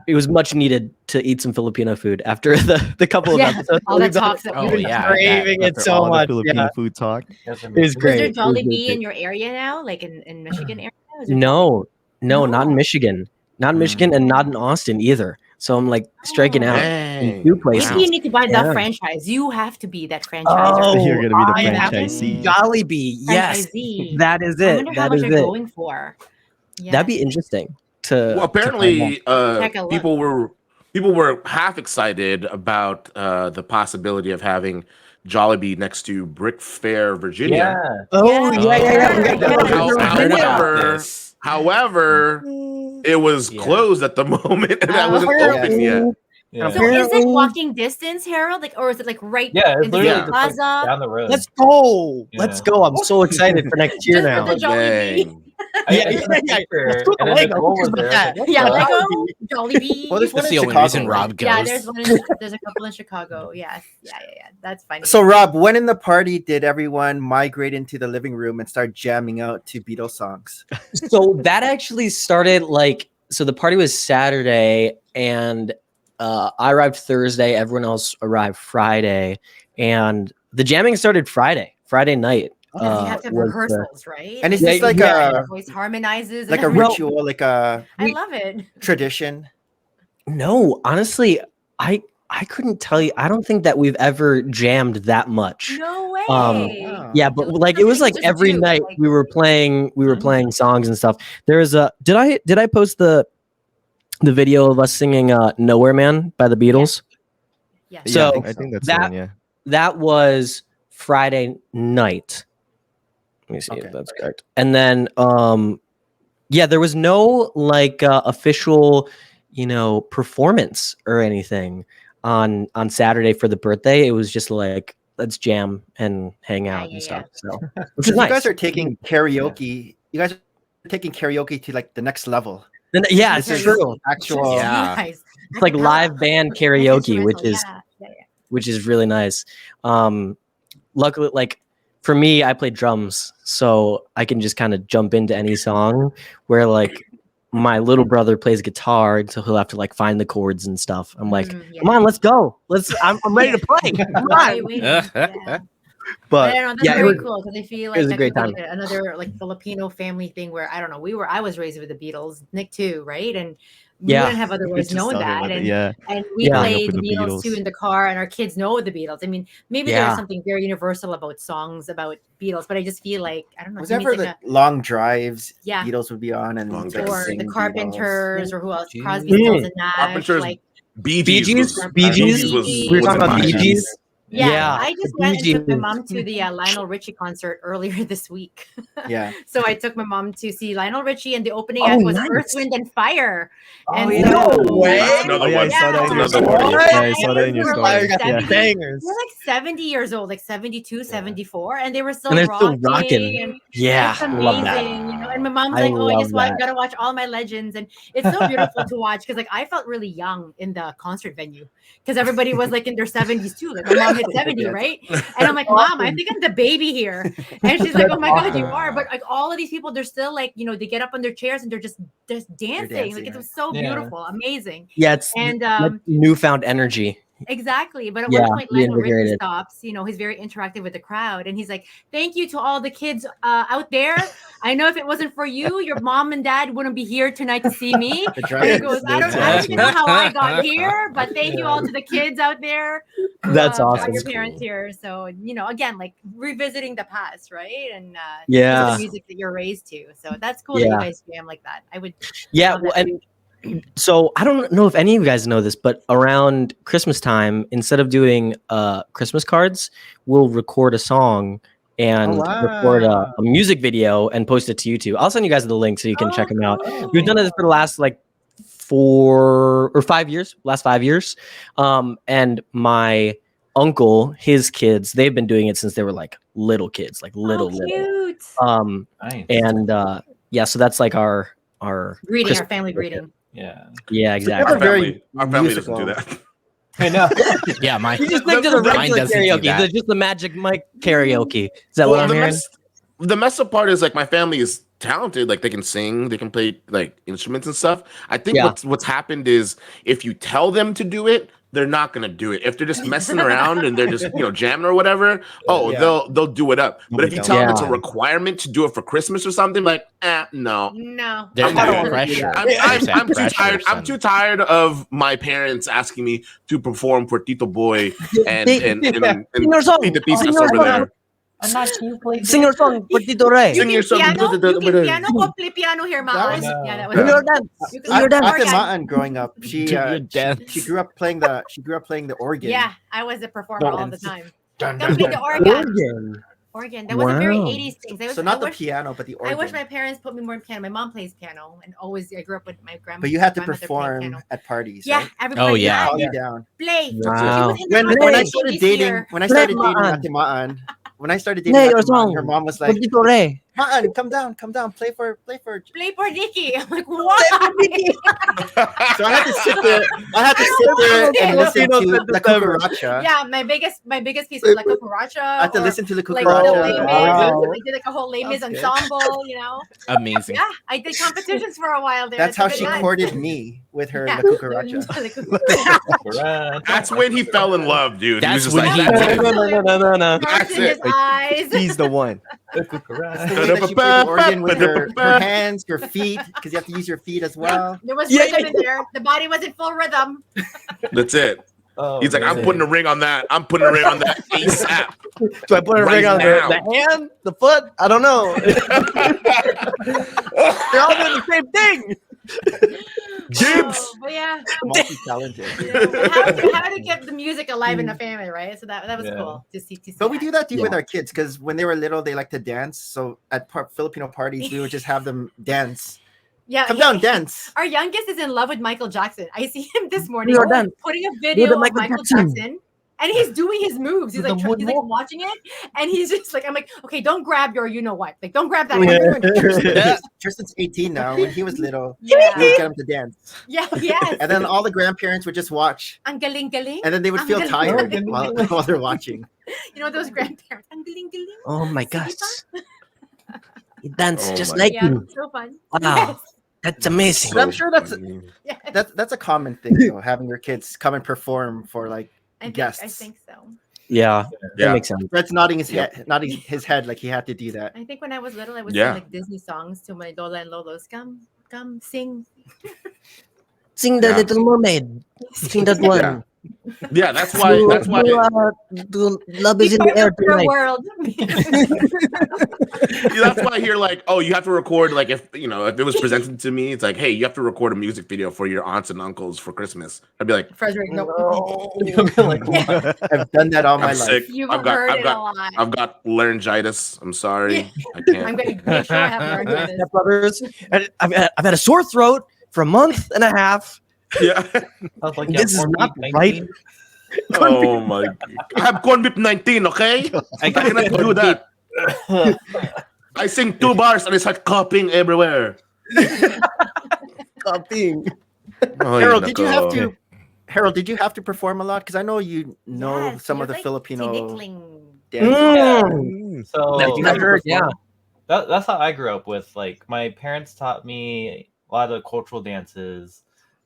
was much needed to eat some Filipino food after the couple of Yeah, episodes. all the we've done. talks that Oh, we've been yeah, having. Craving it After so all the much. Filipino Yeah, food talk. it was Was great. there It was really Jollibee great. in your area now, like in Michigan area? Is there No, not in No. Michigan. Not in Michigan, and not in Austin either. So I'm like striking out in 2 Dang. places. Maybe you need to buy Yeah. the franchise. You have to be that franchise. You're gonna be the I have to franchisee. be Jollibee. Yes, Franchisee. that is I it. wonder how That much is they're it. going for. That'd be interesting to. Well, apparently, Take a look. people were half excited about the possibility of having Jollibee next to Brick Fair, Virginia. Yeah. Oh Yeah. yeah. We got Yeah. that. However, it was Yeah. closed at the moment, and that Oh. wasn't open yet. Yeah. So is it walking distance, Harold? Like, or is it like right Yeah, it's in the literally same just like plaza? down the road. Let's go. Yeah. Let's go. I'm so excited for next year Just now. for the Jollibee. Dang. I took a picture, Let's go to and then Lego. Nicole Who was cares there. about I was that? like, Yeah, "What the Lego, Jollibee. Well, there's one That's in the only Chicago, reason right? Rob goes. Yeah, there's a couple in Chicago. Yes. Yeah. That's funny. So, Rob, when in the party did everyone migrate into the living room and start jamming out to Beatles songs? So that actually started so the party was Saturday and I arrived Thursday, everyone else arrived Friday, and the jamming started Friday night. Because you have to have was the- rehearsals, right? And is Yeah, this like yeah. a your voice harmonizes, like and a everything. ritual, like a I love it. tradition? No, honestly, I couldn't tell you. I don't think that we've ever jammed that much. No way. Wow. Yeah, but It was like it was something like you just every do, night like- we were playing songs and stuff. There is a did I post the video of us singing Nowhere Man by the Beatles? Yeah. So- Yeah, I think that's the that- one. Yeah. That was Friday night. Let me see Okay. if that's correct. And then yeah, there was no like official, performance or anything on Saturday for the birthday. It was just like let's jam and hang out Yeah, and yeah, stuff. So which is You nice. guys are taking karaoke. You guys are taking karaoke to like the next level. And yeah, This it's is true. Actual. Yeah. Nice. It's like live band karaoke, which is Yeah. which is really nice. Luckily, like for me, I play drums, so I can just kind of jump into any song. Where like my little brother plays guitar, so he'll have to like find the chords and stuff. I'm like, come on, let's go. I'm ready to play. Come on. Yeah. But I don't know. That's yeah, it very was, cool because I feel it was like a that great could be time. like another like Filipino family thing where I don't know. I was raised with the Beatles, Nick too, right? And we Yeah. wouldn't have otherwise Just known talking that. about it, And yeah. and we Yeah. played Growing up the with the Beatles too Beatles. in the car, and our kids know the Beatles. I mean, maybe Yeah. there's something very universal about songs about Beatles, but I just feel like I don't know. Was to me, ever it's like the long drives? Yeah. Beatles would be on and Long like, drives. or sing the Beatles. Carpenters or who else? Jeez. Crosby, Stills, and Nash. Carpenters, Like Bee Bee Gees. Gees? was- Bee Bee Gees? Gees was- We were was talking a about vibe. Bee Gees. yeah, Yeah. I just The went and Bee took my Gees. mom to the Lionel Richie concert earlier this week. Yeah. So I took my mom to see Lionel Richie, and the opening Oh, act was nice. Earth, Wind, and Fire. And yeah. No so- way. That's another Oh, yeah, I one. saw that That's in your another story. one. Yeah, I saw that in your They were story. like Yeah. 70 Bangers. They're like 70 years old, like 72, 74, and they were still And they're still rocking. rocking. And Yeah, it's love amazing, that. And my mom's I like, "Oh, I love just that. gotta watch all my legends," and it's so beautiful to watch because, like, I felt really young in the concert venue because everybody was like in their 70s too. Like my mom hit 70, right? And I'm like, "Mom, I think I'm the baby here," and she's like, "Oh my God, you are!" But like all of these people, they're still like, they get up on their chairs and they're just dancing. dancing, Like it right. was so Yeah. beautiful, amazing, Yeah, it's and like newfound energy. Exactly. But at Yeah, one point, Lionel Richie reinvigorated. stops. He's very interactive with the crowd. And he's like, "Thank you to all the kids out there. I know if it wasn't for you, your mom and dad wouldn't be here tonight to see me." The And he drivers. goes, I don't even know how I got here, but thank you all to the kids out there. Who, That's brought awesome. Your That's parents here. So, again, like revisiting the past, right? And Yeah. the music that you're raised to. So that's cool that Yeah. you guys jam like that. I would Yeah, love well, that. and so I don't know if any of you guys know this, but around Christmas time, instead of doing Christmas cards, we'll record a song and record wow. a music video and post it to YouTube. I'll send you guys the link so you can check them out. We've done it for the last like 4 or 5 years, last 5 years. And my uncle, his kids, they've been doing it since they were like little kids, like little. Cute. Nice. And yeah, so that's like our Greeting, Christmas our family greeting. Yeah. Yeah, exactly. Our very family doesn't do musical. that. I know. Yeah, mine. You just stick to the Mine regular doesn't do karaoke, that. just the Magic Mike karaoke. Is that what Well, I'm hearing? the messed up part is like my family is talented, like they can sing, they can play like instruments and stuff. I think Yeah. what's happened is if you tell them to do it, they're not gonna do it. If they're just messing around and they're just jamming or whatever, Yeah. they'll do it up. But if you tell them it's a Yeah. requirement to do it for Christmas or something, like no. No. There's I'm that good. pressure. I'm There's that too pressure, tired. I'm son. too tired of my parents asking me to perform for Tito Boy and Sing your song. Tita Sing Pisas your over song. there. I'm not can you play Sing your song, Tito Ray. Sing your song. Piano, you Over can there. piano, go play piano here, That Maan. was- Yeah, that was Sing Yeah. your dance. You can Sing your play dance. Ate organ. Maan growing up, she Do your dance. she grew up playing the organ. Yeah, I was a performer all the time. Dun, Come dun, play the dun. organ. Organ. That was a very Wow. 80s thing. I So not the wish, piano, but the I organ. wish my parents put me more in piano. My mom plays piano, and always I grew up with my grandma. But you had to grandmother playing perform piano. at parties. Yeah, right? everybody. Oh, yeah. Call yeah. you down. Play. Wow. She was in the When I competition started this dating, year. when I started Maan. dating Ate Maan, when I started dating Hey, Ate what's Man, wrong? her mom was like, Poquito Ray. "Man, come down, play for." Play for Nikki. I'm like, why? So I had to sit there. I had to sit there and listen to La Cucaracha. Yeah, my biggest piece was like a cucaracha. I had to listen to La like the Les Cucaracha. Mis. Wow. I did like a whole Les Mis That's good. ensemble, Amazing. Yeah, I did competitions for a while there. That's It's a how good she time. courted me with her Yeah. La Cucaracha. La Cucaracha. Right. That's when he fell in love, dude. That's he was just when like, he that's did. it. No. Stars in his eyes. He's the one. It's the way that she played the organ with her hands, her feet, because you have to use your feet as well. There was Yeah. rhythm in there. The body was in full rhythm. That's it. Oh, He's like, I'm man. putting a ring on that. I'm putting a ring on that ASAP. Do I put a Right ring on now. the hand, the foot? I don't know. They're all doing the same thing. Gibbs. Oh, but yeah, Multi-talented. how to keep the music alive in the family, right? So that was Yeah. cool to see. But we do that too Yeah. with our kids because when they were little, they like to dance. So at Filipino parties, we would just have them dance. Yeah, Come down, dance. Our youngest is in love with Michael Jackson. I see him this morning You're done. putting a video the of Michael Michael Jackson. Jackson. And he's doing his moves. He's With like, the he's like moonwalk. watching it, and he's just like, I'm like, okay, don't grab your, what? Like, don't grab that. Yeah. Tristan's 18 now. When he was little, we Yeah, would get him to dance. yes. And then all the grandparents would just watch. Ang galing. And then they would feel Ang tired galing. while they're watching. You know those grandparents. Ang galing. Oh my Sige gosh. pa. He danced Oh just my like Yeah, you. so fun. Wow. That's amazing. But I'm sure that's Yes. that's a common thing, though, having your kids come and perform for like I guests. think so. Yeah, Yeah. that makes sense. Fred's nodding his head, nodding his head like he had to do that. I think when I was little, I would Yeah. sing like Disney songs to my Lola and Lolos. Come, sing. Sing the Yeah. Little Mermaid. Sing that one. Yeah, that's why. That's why. Love is in the air Your tonight. world. That's why I hear like, oh, you have to record. Like, if if it was presented to me, it's like, hey, you have to record a music video for your aunts and uncles for Christmas. I'd be like, Frederick, no. You'll be like, what? I've done that all my I'm life. sick. You've I've heard got, it a lot. I've got laryngitis. I'm sorry. I I'm can't. going to make sure I have learned this. Yeah, brothers. And I've had a sore throat for a month and a half. Yeah. I was like, This is corned not beef right. 19. Oh my. I have corned beef 19. Okay. I cannot do that. I sing 2 bars and it's like coughing everywhere. Copying. Oh, Harold, did you have nako. to? Harold, did you have to perform a lot? Because I know you know Yes, some of you're the like Filipino tinikling. dances. Mm. So Did you have to heard, perform? yeah. that's how I grew up with. Like, my parents taught me a lot of cultural dances.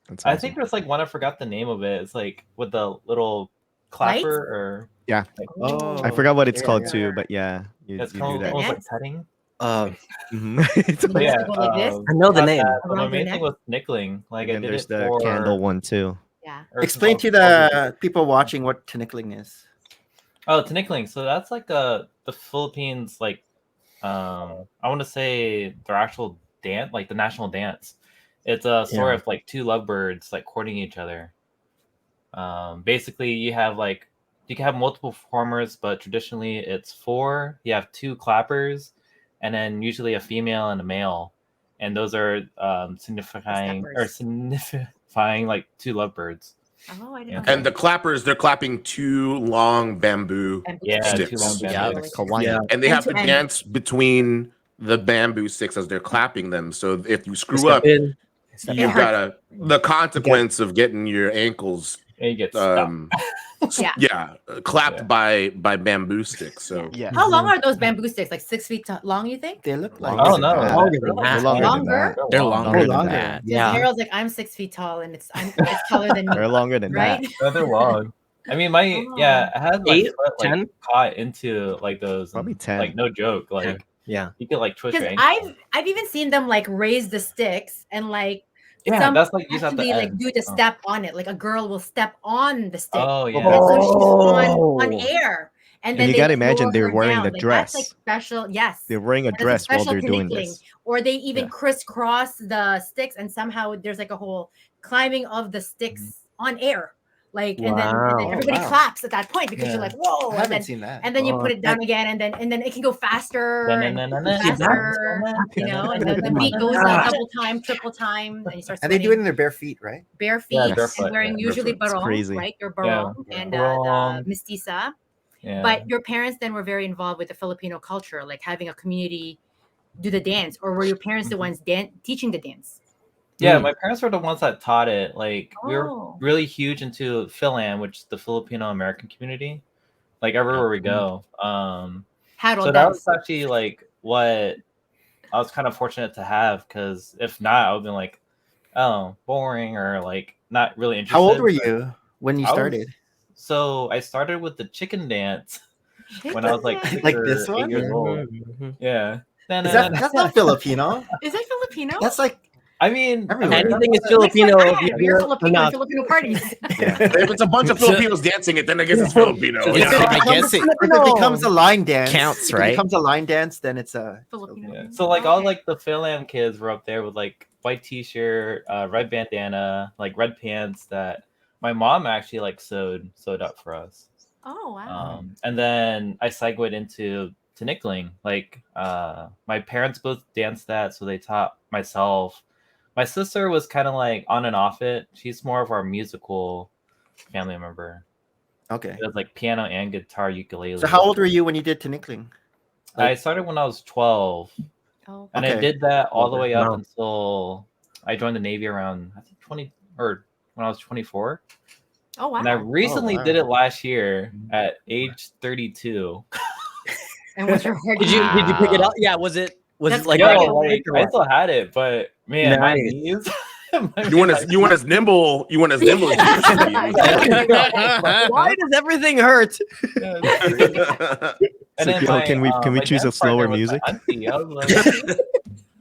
That's I awesome. think there's like one, I forgot the name of it. It's like with the little clapper Lights? or Yeah. like, Oh, I forgot what it's yeah, called yeah. too, but yeah, you it's do called that. almost like Dance? petting. Mhm. But yeah, Go like this? I know the got name. that, but my Around your main thing neck? was nickling. Like, I And did there's it the for candle one too. Yeah. or Explain to called- the people watching what tinikling is. Oh, tinikling. So that's like the Philippines, like I want to say their actual dance, like the national dance. It's a story of like 2 lovebirds like courting each other. Basically, you can have multiple performers, but traditionally it's 4. You have 2 clappers, and then usually a female and a male, and those are signifying like 2 lovebirds. Oh, I didn't Yeah. know. And the clappers, they're clapping 2 long bamboo, Yeah, Sticks. 2 long Yeah, bamboos. like Hawaiian. Yeah. and they have to End-to-end. dance between the bamboo sticks as they're clapping them. So if you screw Step up, in, step you've out. got the consequence of getting your ankles And you get stuck. Yeah. clapped Yeah. by bamboo sticks. So Yeah. How long are those bamboo sticks? Like 6 feet long, you think? They look like Longer Oh than no, that. Longer than Really? that. They're longer than Longer? that. They're long. longer than longer. that. Yeah. Yeah. Harold's like, I'm 6 feet tall and it's taller than They're me. longer than Right? that. No, they're long. I mean, I had my 8, foot like 10? caught into like those, Probably and, 10. like no joke, like 10. Yeah. you could like twist your Because ankle. I've even seen them like raise the sticks and like Yeah, some that's like you have to actually like do the step on it. Like a girl will step on the stick. Oh yeah. And so she's on Oh. air. And And you they gotta imagine lower they're her wearing down. the Like, dress. That's like special. Yes. They're wearing a That's dress while special they're doing tinikling. this. Or they even Yeah. crisscross the sticks and somehow there's like a whole climbing of the sticks on air. Like and then Wow. everybody Wow. claps at that point because you're Yeah. like, whoa, I haven't seen that. and then you Oh, put it down again, and then it can go faster, and Na-na-na-na-na. faster, you know, and the beat goes double time, triple time, and you start. And they do it sweating. in their bare feet, right? Bare feet, Yeah, and barefoot, wearing yeah, usually barefoot. It's barong, crazy. right? Your Yeah. barong and Barong. the mestiza, Yeah. But your parents then were very involved with the Filipino culture, like having a community do the dance, or were your parents the ones teaching the dance? Yeah, my parents were the ones that taught it. Like we were Oh. really huge into Philan, which is the Filipino American community. Like everywhere we go. Harold So that dance. was actually like what I was kind of fortunate to have, because if not, I would have been like, oh, boring, or like not really interested. How old were but you when you I was- started? So I started with the chicken dance when I was like Chicken 6 Like or this 8 one? years old. Yeah. That's not Filipino. Is that Filipino? That's like I mean, everywhere. Anything is Like Filipino. what? if you Yeah, do you're it Filipino. enough. Filipino parties. yeah. If it's a bunch of Filipinos dancing it, then I guess it's Filipino. So Yeah. I guess it If it becomes a line dance, counts, if it right? becomes a line dance, then it's a Filipino. Yeah. So like all Okay. like the Philam kids were up there with like white t-shirt, red bandana, like red pants that my mom actually like sewed up for us. Oh wow. And then I segued into nickling. Like my parents both danced that, so they taught myself. My sister was kind of like on and off it. She's more of our musical family member. okay. She does like piano and guitar, ukulele. So how old were you when you did Tinikling? I started when I was 12. Oh, And I Okay. did that all the way up Wow. until I joined the Navy around, I think 20, or when I was 24. oh wow. And I recently wow. did it last year at age 32. And what's your heart? Did you pick it Wow. up? Yeah. Was it That's like Yo, great. like, I still had it, but man, my Nice. knees. You want as nimble as you used to be. why does everything hurt? And So, then yo, my, can we my choose a dance partner slower was my music? auntie. I was like,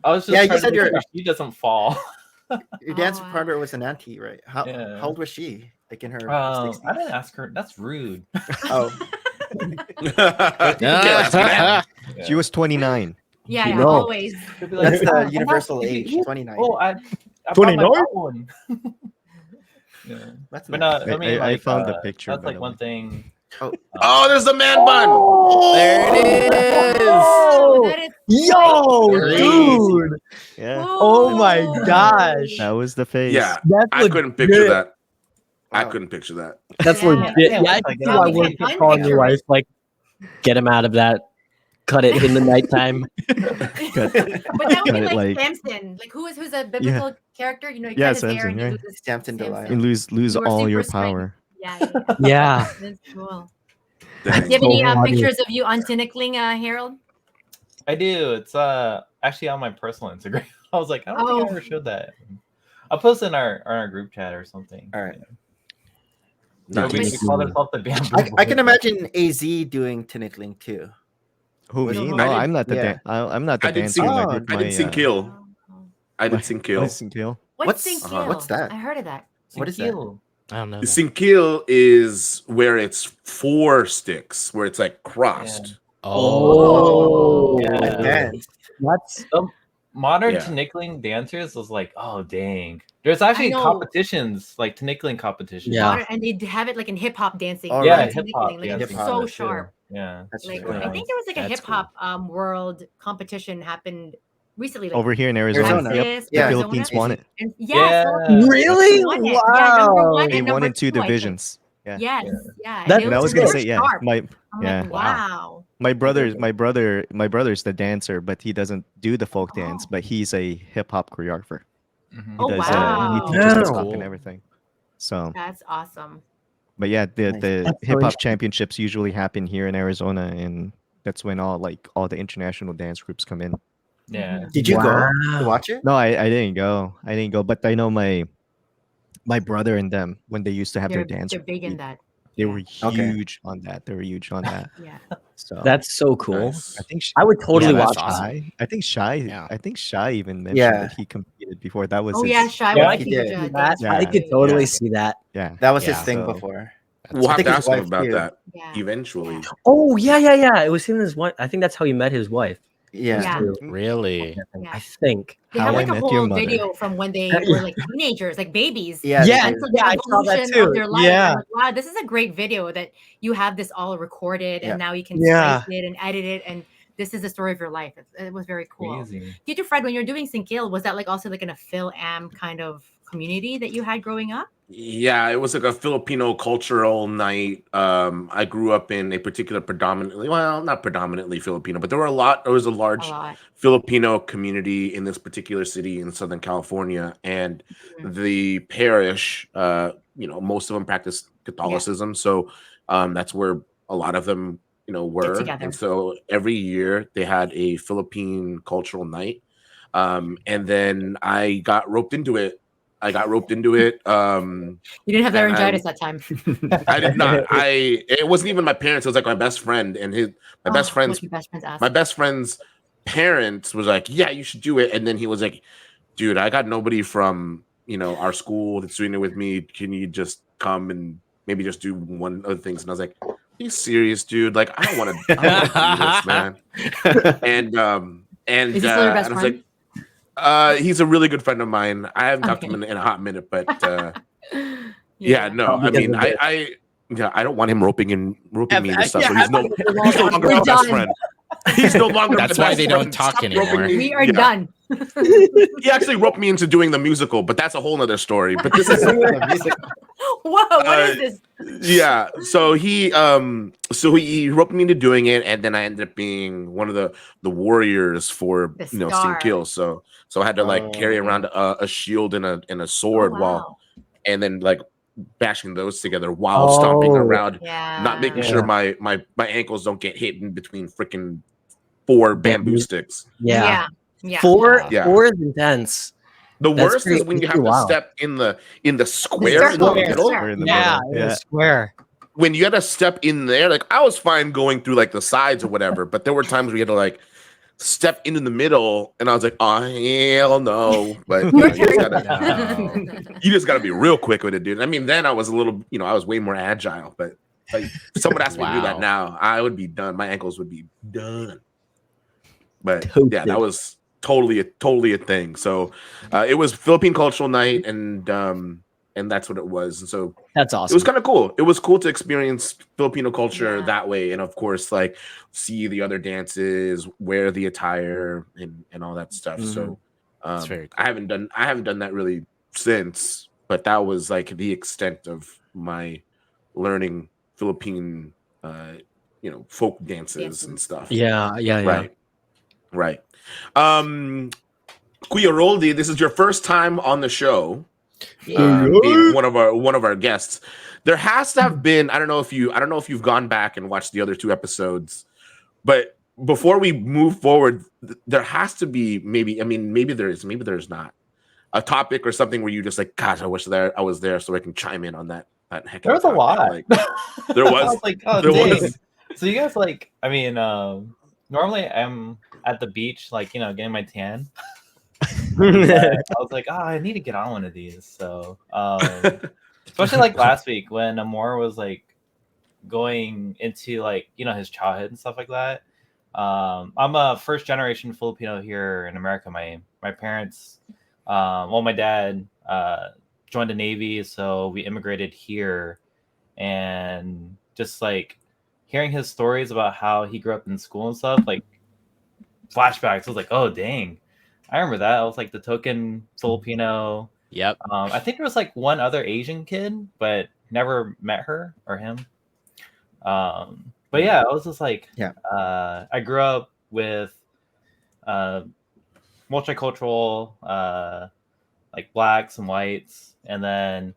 I was just Yeah, you trying said to make you're- sure she doesn't fall. Your dance Oh, wow. partner was an auntie, right? How Yeah. how old was she? Like in her I 60s? didn't ask her. That's rude. Oh, Yeah. She was 29. Yeah, yeah, No. always. She'd be like, that's "Oh, the I'm universal not- age, 29. Oh, I bought my 29? that one. Yeah. That's But nice. no, I mean, I like, found the picture, That's by like the one way. thing. Oh, there's the man bun. There it is. Oh, that is Yo, Crazy. dude! Yeah, Oh my Whoa. gosh! that was the face. Yeah, That's I couldn't picture legit. that. I Wow. couldn't picture that. That's Yeah. legit. Yeah, Yeah, I like, can see yeah, why we we're can calling your unpicture it. wife like, get him out of that. Cut it in the nighttime. But that would Got be it, like like- Samson. Like who's a biblical character? You know, he Yeah, cut his hair Samson, and he right. loses Samson Delilah. You lose You were all super your strength. power. Yeah. Yeah. That's cool. Dang. Do you have any So funny. pictures of you on Tinikling, Harold? I do. It's actually on my personal Instagram. I was like, I don't think I ever showed that. I'll post it in our group chat or something. All right. Nice. We call ourselves the bamboo. I can boys. imagine AZ doing Tinikling too. Who Was- me? I No, did- I'm not the yeah. I'm not the I did dancer. sing- in my Oh, group. I did sing Kill. I did sing Kill. Sing Kill. What's What's- Sing what's that? I heard of that. What is that? Sinkil. I don't know. that. Sing Kill is where it's 4 sticks, where it's like crossed. Oh, Yeah. advanced. That's Modern Yeah. Tinikling dancers was like, oh dang. There's actually know. competitions, like Tinikling competitions. Yeah. And they have it like in hip hop dancing. All Yeah, right. hip hop. Like, Yeah, it's hip-hop, so too. sharp. Yeah. That's Like true. I think there was like a That's hip hop world competition happened recently. Like Over here in Arizona. Arizona. Yep. Texas, The Yeah. Philippines won it. And, Yeah. really Won it. Yeah, number wow. one They and won number in 2 2, I think. divisions. Yeah. Yes, Yeah. yeah. That- it And I was they gonna were say, yeah, sharp. my I'm yeah. like, wow. my brother's the dancer, but he doesn't do the folk dance, Oh. but he's a hip hop choreographer. Mhm. He Oh, does wow. he teaches hip Wow. hop and Cool. everything. So, That's awesome. but yeah, the Nice. the That's so hip hop interesting. championships usually happen here in Arizona, and that's when all the international dance groups come in. Yeah. Did you go Wow. to watch it? No, I didn't go. But I know my brother and them, when they used to have They're, their dance, they're big in that. they Yeah. were Okay. huge on that. They were huge on that. Yeah. So That's so cool. Nice. I think I would totally Yeah, watch that's that. awesome. I think Shy. Yeah. I think Shy even mentioned Yeah. that he competed before. That was Oh his, yeah, Shy Yeah, was he a did. huge That, dance Yeah. I could too. totally Yeah. see that. Yeah. That was his Yeah. thing So- before. We'll have think to his ask him wife about too. that Yeah. eventually. Oh yeah. It was him and his wife. I think that's how he met his wife. Yeah. Yeah. Really? Yeah. I think. They How have I like a Met Your whole Mother. video from when they Yeah. were like teenagers, like babies. Yeah. Yeah. they do. Until the I saw that evolution too. of their life. Yeah. I'm like, wow, this is a great video that you have this all recorded Yeah. and now you can Yeah. slice it and edit it and this is the story of your life. It was very cool. Crazy. Did you, Fred, when you're doing Sinkil, was that like also like in a Phil Am kind of community that you had growing up? Yeah, it was like a Filipino cultural night. I grew up in a particular not predominantly Filipino, but there was a A large lot. Filipino community in this particular city in Southern California, and Mhm. the parish, most of them practice Catholicism, so that's where a lot of them, were. together. And so every year they had a Philippine cultural night, and then I got roped into it. You didn't have And laryngitis that time. I did not. It wasn't even my parents. It was like my best friend and my best Oh, friend's what your best friends asked. my best friend's parents was like, "Yeah, you should do it." And then he was like, "Dude, I got nobody from our school that's doing it with me. Can you just come and maybe just do one of the things?" And I was like, "Are you serious, dude? Like, I don't want to do this, man." And Is he still your best and I was friend? like, he's a really good friend of mine. I haven't talked to him Okay. in a hot minute, but yeah, no, All I because mean, of it. I don't want him roping me into stuff. yeah, So he's no longer We're my best done. friend. He's no longer. That's my why best they don't friend. talk Stop roping anymore. me- We are yeah. done. He actually roped me into doing the musical, but that's a whole nother story. But this is Whoa, what is this? yeah. So he roped me into doing it, and then I ended up being one of the warriors for The Sing star. Kill. So I had to like carry around a shield and a Oh, sword wow. and then like bashing those together while stomping Oh. around, Yeah. not making Yeah. sure my ankles don't get hit in between freaking 4 bamboo sticks. Yeah. Yeah. Four Yeah. is intense. The That's worst pretty- is when you that's have to pretty wild. step in the square in circle, the the middle. square. in the Yeah, middle. in Yeah. a square. When you had to step in there, like I was fine going through like the sides or whatever, but there were times where you had to like step into the middle, and I was like, oh hell no. But Your you just turn. gotta you just gotta be real quick with it, dude. I mean, then I was a little, I was way more agile, but like if someone asked me to do that Wow. now, I would be done. My ankles would be done. But yeah, Toasted. that was totally a thing. So it was Philippine cultural night, and that's what it was. And so That's it was awesome. kind of cool. It was cool to experience Filipino culture Yeah. that way, and of course, like see the other dances, wear the attire, and all that stuff. So That's very cool. I haven't done that really since, but that was like the extent of my learning Philippine, folk dances and stuff. Yeah. Right. Kuya Roldi, this is your first time on the show. Being one of our guests. There has to have been, I don't know if you've gone back and watched the other 2 episodes, but before we move forward, there has to be maybe there's not a topic or something where you just like, gosh, I wish I was there so I can chime in on that heck of There was a topic. lot. Like, there was. I was like, oh, There dang. was. So you guys like, I mean, normally I'm at the beach, like, getting my tan. But I was like, oh, I need to get on one of these. So, especially like last week when Amor was like going into like, his childhood and stuff like that. I'm a first generation Filipino here in America. My parents, my dad joined the Navy, so we immigrated here, and just like hearing his stories about how he grew up in school and stuff, like flashbacks. I was like, oh dang, I remember that. I was like the token Filipino. Yep. I think there was like one other Asian kid, but never met her or him. But yeah, I was just like, Yeah. I grew up with multicultural, like blacks and whites, and then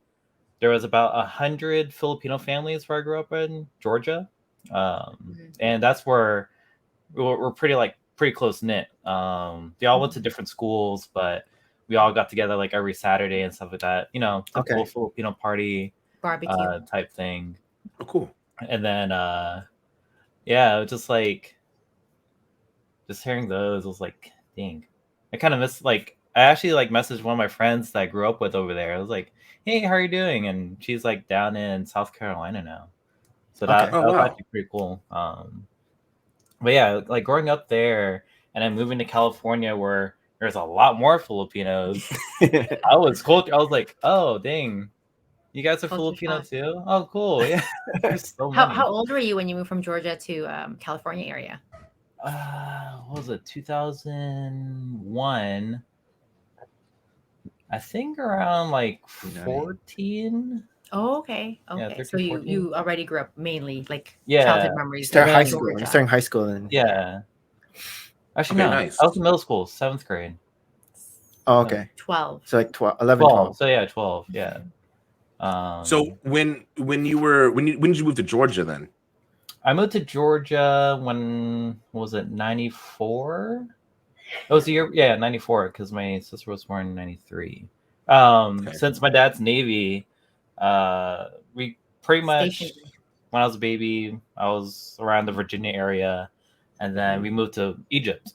there was about 100 Filipino families where I grew up in Georgia, and that's where we're pretty close knit. They all went to different schools, but we all got together like every Saturday and stuff like that. Typical Filipino party Barbecue. type thing. Oh, cool. And then yeah, it was just like just hearing those was like, dang. I kind of miss, like, I actually like messaged one of my friends that I grew up with over there. I was like, hey, how are you doing? And she's like down in South Carolina now. So that, Okay. Oh, that was wow. actually pretty cool. But yeah, like growing up there and then moving to California where there's a lot more Filipinos. I was like, oh dang, you guys are Culture Filipino shock. too? Oh cool. Yeah. There's so How many. old were you when you moved from Georgia to California area? What was it, 2001? I think around like Nice. 14. Oh, okay. Yeah, Okay. 13, So you 14. already grew up mainly like Yeah. childhood You memories. start in high then- school. Georgia. You're starting high school, and Yeah. Actually, Okay, no. nice. I was in middle school, 7th grade. oh, okay. 12. So like 12, 11, 12. 12. So yeah, 12. Yeah. So when did you move to Georgia then? I moved to Georgia when what was it 94? It was the year, yeah, 94, because my sister was born in 93. Okay. Since my dad's Navy, we pretty much Stationed. when I was a baby, I was around the Virginia area, and then we moved to Egypt.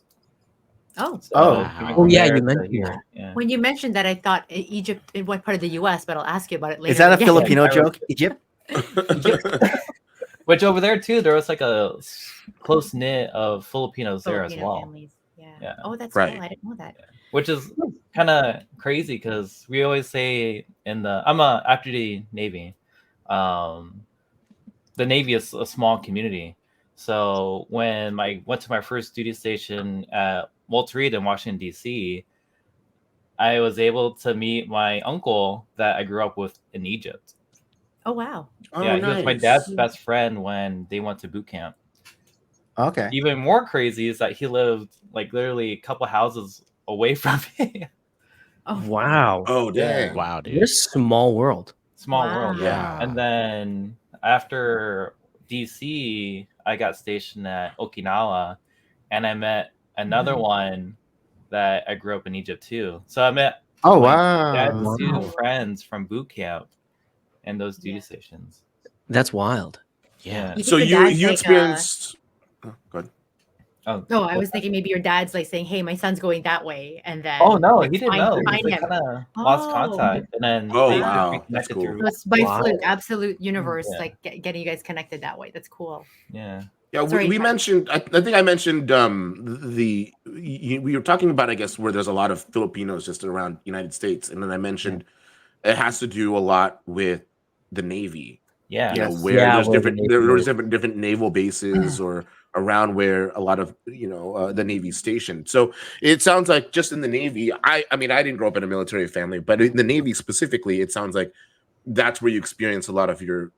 Oh. So Oh. coming Oh, from yeah, there you to mentioned here, that. yeah. When you mentioned that, I thought Egypt in what part of the U.S., but I'll ask you about it later. Is that a again. Filipino I was- joke? Egypt? Which over there too, there was like a close knit of Filipinos there as Filipino well. families. Yeah. Yeah. Oh, that's Right. cool. I didn't know that. Which is kind of crazy because we always say I'm a active duty Navy. The Navy is a small community, so when I went to my first duty station at Walter Reed in Washington D.C., I was able to meet my uncle that I grew up with in Egypt. Oh, wow. Oh, Yeah, he was my nice. dad's best friend when they went to boot camp. Okay. Even more crazy is that he lived like literally a couple houses away from me. Oh, Wow. Oh, Yeah. dang. Wow, dude. You're a small world. Small Wow. world, Yeah. And then after DC, I got stationed at Okinawa, and I met another Mhm. one that I grew up in Egypt too. So I met Oh, my wow. dad's two Wow. friends from boot camp and those duty Yeah. stations. That's wild. Yeah. You think So your you dad's like, experienced. Oh, go ahead. Oh, No, I was thinking maybe your dad's like saying, "Hey, my son's going that way," and then Oh no, like, he didn't find, know. find They him. kind of lost Oh. contact, and then Oh, they wow. reconnected That's cool. through. So it's by Wow. fluke, absolute universe, Yeah. like getting you guys connected that way. That's cool. Yeah. Yeah, Sorry, we Ty. mentioned. I think I mentioned we were talking about, I guess, where there's a lot of Filipinos just around United States, and then I mentioned it has to do a lot with the Navy. Yeah. You know, Yes. where Yeah, there's where the different Navy there's is. different naval bases or around where a lot of the Navy's stationed. So it sounds like just in the Navy. I mean, I didn't grow up in a military family, but in the Navy specifically, it sounds like that's where you experience a lot of your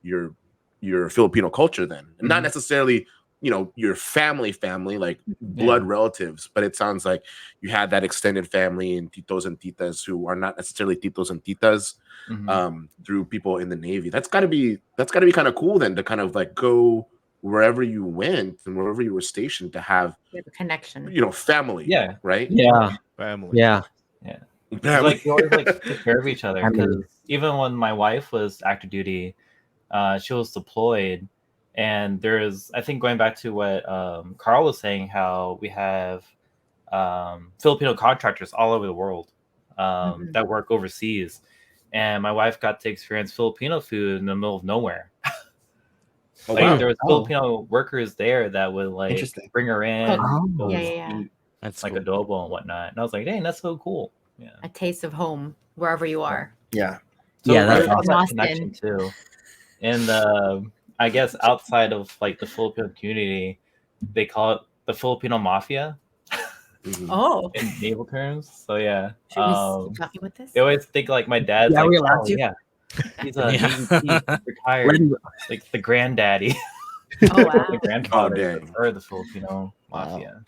Filipino culture then, and not Mhm. necessarily your family like blood relatives, but it sounds like you had that extended family and titos and titas who are not necessarily titos and titas Mhm. through people in the Navy. That's got to be kind of cool then to kind of like go wherever you went and wherever you were stationed to have You have a connection. family. Yeah. Right. Yeah. Family. Yeah. It's Family. like we always like take care of each other I mean- because even when my wife was active duty, she was deployed, and there's I think going back to what Carl was saying, how we have Filipino contractors all over the world Mhm. that work overseas, and my wife got to experience Filipino food in the middle of nowhere. Oh, Like wow. there was Oh. Filipino workers there that would like Interesting. bring her in, Oh. go Yeah, yeah. eat, That's like cool. adobo and whatnot, and I was like, dang, that's so cool. Yeah. A taste of home wherever you are. Yeah. So Yeah, there's that's also that awesome. connection too. And I guess outside of like the Filipino community, they call it the Filipino mafia Mhm. Oh, in naval terms. So yeah, should we keep talking with this? they always think like my dad's Yeah, like, we allowed oh, to? yeah, he's a Yeah. Navy chief, retired, Let him- like the granddaddy, Oh, wow. the grandfather Oh, dang. or the Filipino Wow. mafia.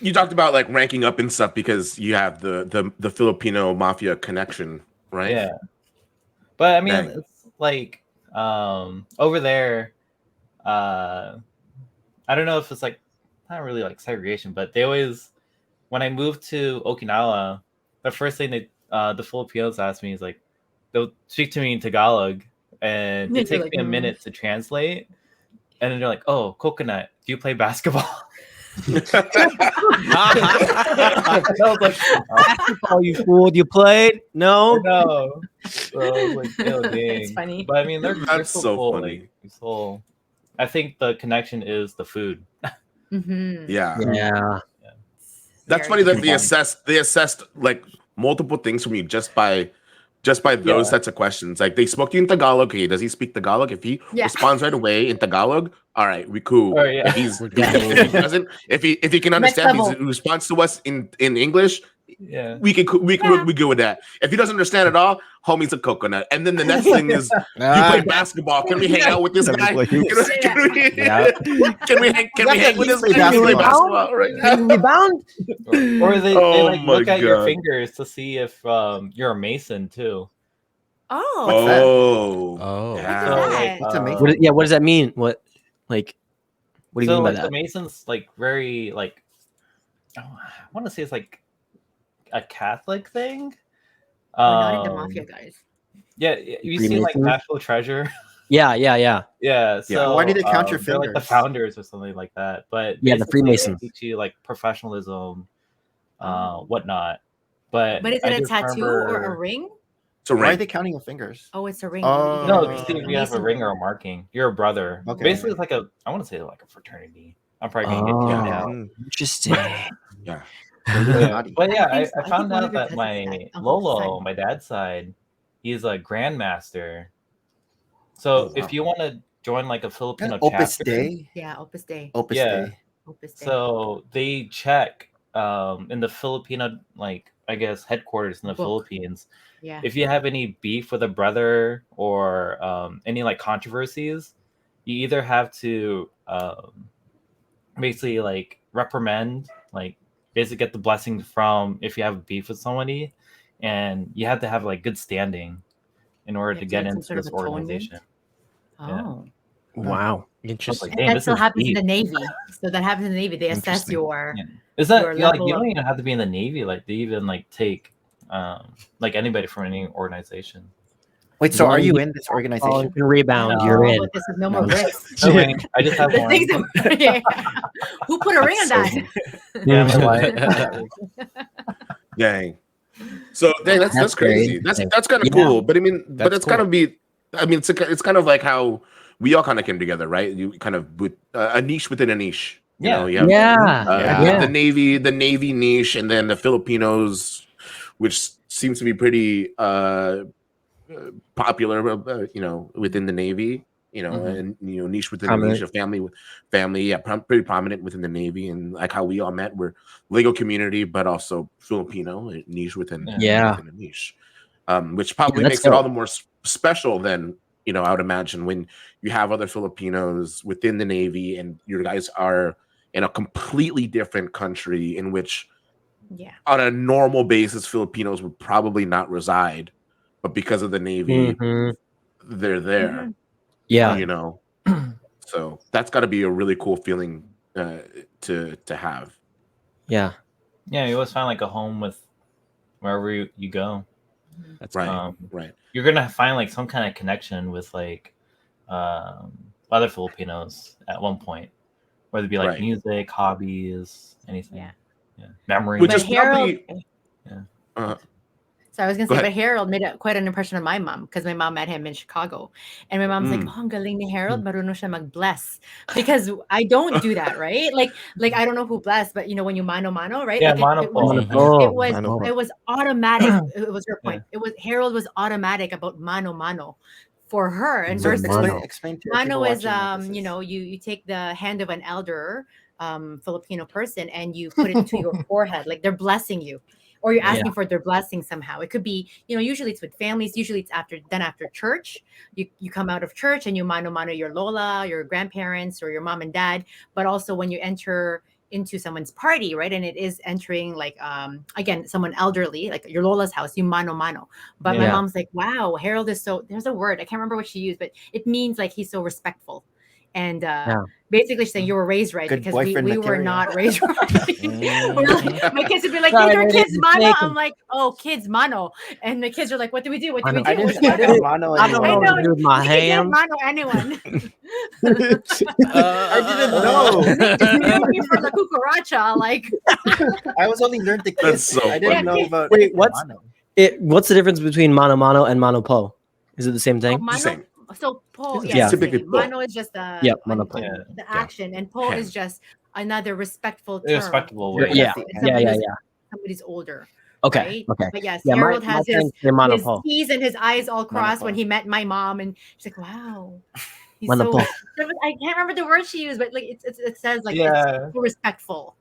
You talked about like ranking up and stuff because you have the Filipino mafia connection, right? Yeah, but I mean, Dang. it's like over there. I don't know if it's like not really like segregation, but they always when I moved to Okinawa, the first thing the Filipinos ask me is like they'll speak to me in Tagalog, and Yeah, it you're takes like, me a minute to translate, and then they're like, "Oh, coconut, do you play basketball?" I was like, Basketball, you fool. You played? No. no. So I was like, "Yo, dang." It's funny. But I mean, they're That's so so cool. funny. Like, so I think the connection is the food. Mm-hmm. Yeah. Yeah. That's funny that they assessed like multiple things from you just by those sets of questions. Like they spoke to you in Tagalog. Okay, does he speak Tagalog? If he Yeah. responds right away in Tagalog, all right, we cool. Oh, yeah. If he's We're good. if he doesn't, if he can understand, level. he responds to us in English. Yeah. we can we go with that. If he doesn't understand at all, homie's a coconut. And then the next thing is you play basketball. Can we hang out with this Let me guy? play hoops. Yeah. Can we hang with this play guy? Can we play basketball. basketball right Can you now? rebound? Or they Oh like my look at your God. fingers to see if you're a Mason too. Oh, What's that? Oh. yeah. So that? like What's amazing? What does that mean? What do you so mean by like the that? Masons like very like I want to say it's like a Catholic thing. we're not into mafia, guys. Yeah, you see like Freemason? National Treasure. Yeah. Yeah, so Why do they count your they're like the fingers? founders or something like that. But Yeah, the basically, they Freemasons. teach you like professionalism, Oh. whatnot. But But is I it a just tattoo or a remember- ring? So Why are right. they counting your fingers? Oh, it's a ring. Oh. No, Uh, to see if you have a Mason ring or a marking. You're a brother. Okay. Basically, it's like I want to say like a fraternity. I'm probably gonna get Oh. kicked out. Mm, Interesting. yeah. Illuminati. But yeah, I think so. I I think found one out of your that cousins my is that Uncle Lolo, Son. my dad's side, he's a grandmaster. So Oh, wow. if you want to join like a Filipino Opus chapter, Dei. Yeah, Opus Dei. Opus Yeah. Dei. Opus Dei. so they check in the Filipino like I guess headquarters in the Book. Philippines. Yeah. If you have any beef with a brother or any like controversies, you either have to basically like reprimand, like basically get the blessing from if you have beef with somebody, and you have to have like good standing in order You to have to get have some into sort of this atonement? organization. Oh. Wow. I was Interesting. like, And damn, that this still is happens in deep. the Navy. So that happens in the Navy. They assess Interesting. your Yeah. Is that your like level you of- don't even have to be in the Navy, like they even like take like anybody from any organization. Wait, so Long are as you you in this fall organization? and rebound, No. you're Oh, in. but this is no more No. bricks. No ring. I just have The one. things that- yeah. Who put a ring on That's that? so Yeah, my wife. Dang. So dang, that's That's crazy. very That's kind of Yeah. cool. But I mean, but That's it's kind cool. of be. I mean, it's kind of like how we all kind of came together, right? You kind of with a niche within a niche. You know, you have Yeah. Yeah. the Navy niche, and then the Filipinos, which seems to be pretty popular, you know, within the Navy. You know, Mhm. and you know, niche within Prominent. a niche, family, yeah, pretty prominent within the Navy, and like how we all met, we're Lego community, but also Filipino niche within Yeah. within a niche, which probably that's makes it all dope. the more special than you know. I would imagine when you have other Filipinos within the Navy, and your guys are in a completely different country in which, Yeah. on a normal basis, Filipinos would probably not reside, but because of the Navy, Mhm. they're there. Yeah. You know, so that's got to be a really cool feeling to have. Yeah. Yeah, you always find like a home with wherever you go. That's Right, cool. right. You're gonna find like some kind of connection with like other Filipinos at one point, whether it be like Right. music, hobbies, anything. Yeah. Memories. Which But is probably So I was gonna Go say, ahead. but Harold made quite an impression on my mom because my mom met him in Chicago, and my mom's like, Mm. "Oh, ang galing ni Harold, marunong siya mag-bless," because I don't do that, right? Like I don't know who bless, but you know when you mano mano, right? Yeah, Like mano it was, po. it was, Mano po. it was automatic. It was her point. It was Harold was automatic about mano mano for her, and So versus mano. Explain to mano people is watching what this you is. know you take the hand of an elder Filipino person and you put it to your forehead, like they're blessing you, or you're asking for their blessing somehow. It could be, you know, usually it's with families, usually it's after church. You come out of church and you mano mano your lola, your grandparents, or your mom and dad, but also when you enter into someone's party, right? And it is entering like again someone elderly, like your lola's house, you mano mano. But my Yeah. mom's like, wow, Harold is so, there's a word, I can't remember what she used, but it means like he's so respectful. And basically she's saying you were raised right, Good because we boyfriend were material. not raised right. We're like, my kids would be like, Sorry, these are I kids didn't mano. make I'm like, oh, kids mano. And the kids are like, what do we do? What do we Mano. do? I didn't mano I don't I know anyone. know. what to do with my You can get hand. mano anyone. I didn't know. Just knew me for the cucaracha. Like, I was only learned to That's kiss. so I didn't funny. know about Wait, what's mano. what's the difference between mano mano and mano po? Is it the same oh, thing? mano. Same. So po, Yeah. yeah, Typically same. po. Mano is just the Yeah, mano po. the action, and po Hand. is just another respectful term. Respectable for way. Yeah. somebody Yeah. somebody's older. Okay. Right? Okay. But yes, Yeah, Harold my has his friends say mano po. T's and his eyes all crossed when po. he met my mom, and she's like, "Wow, he's Mano so." po. I can't remember the word she used, but like it says like Yeah. it's so respectful.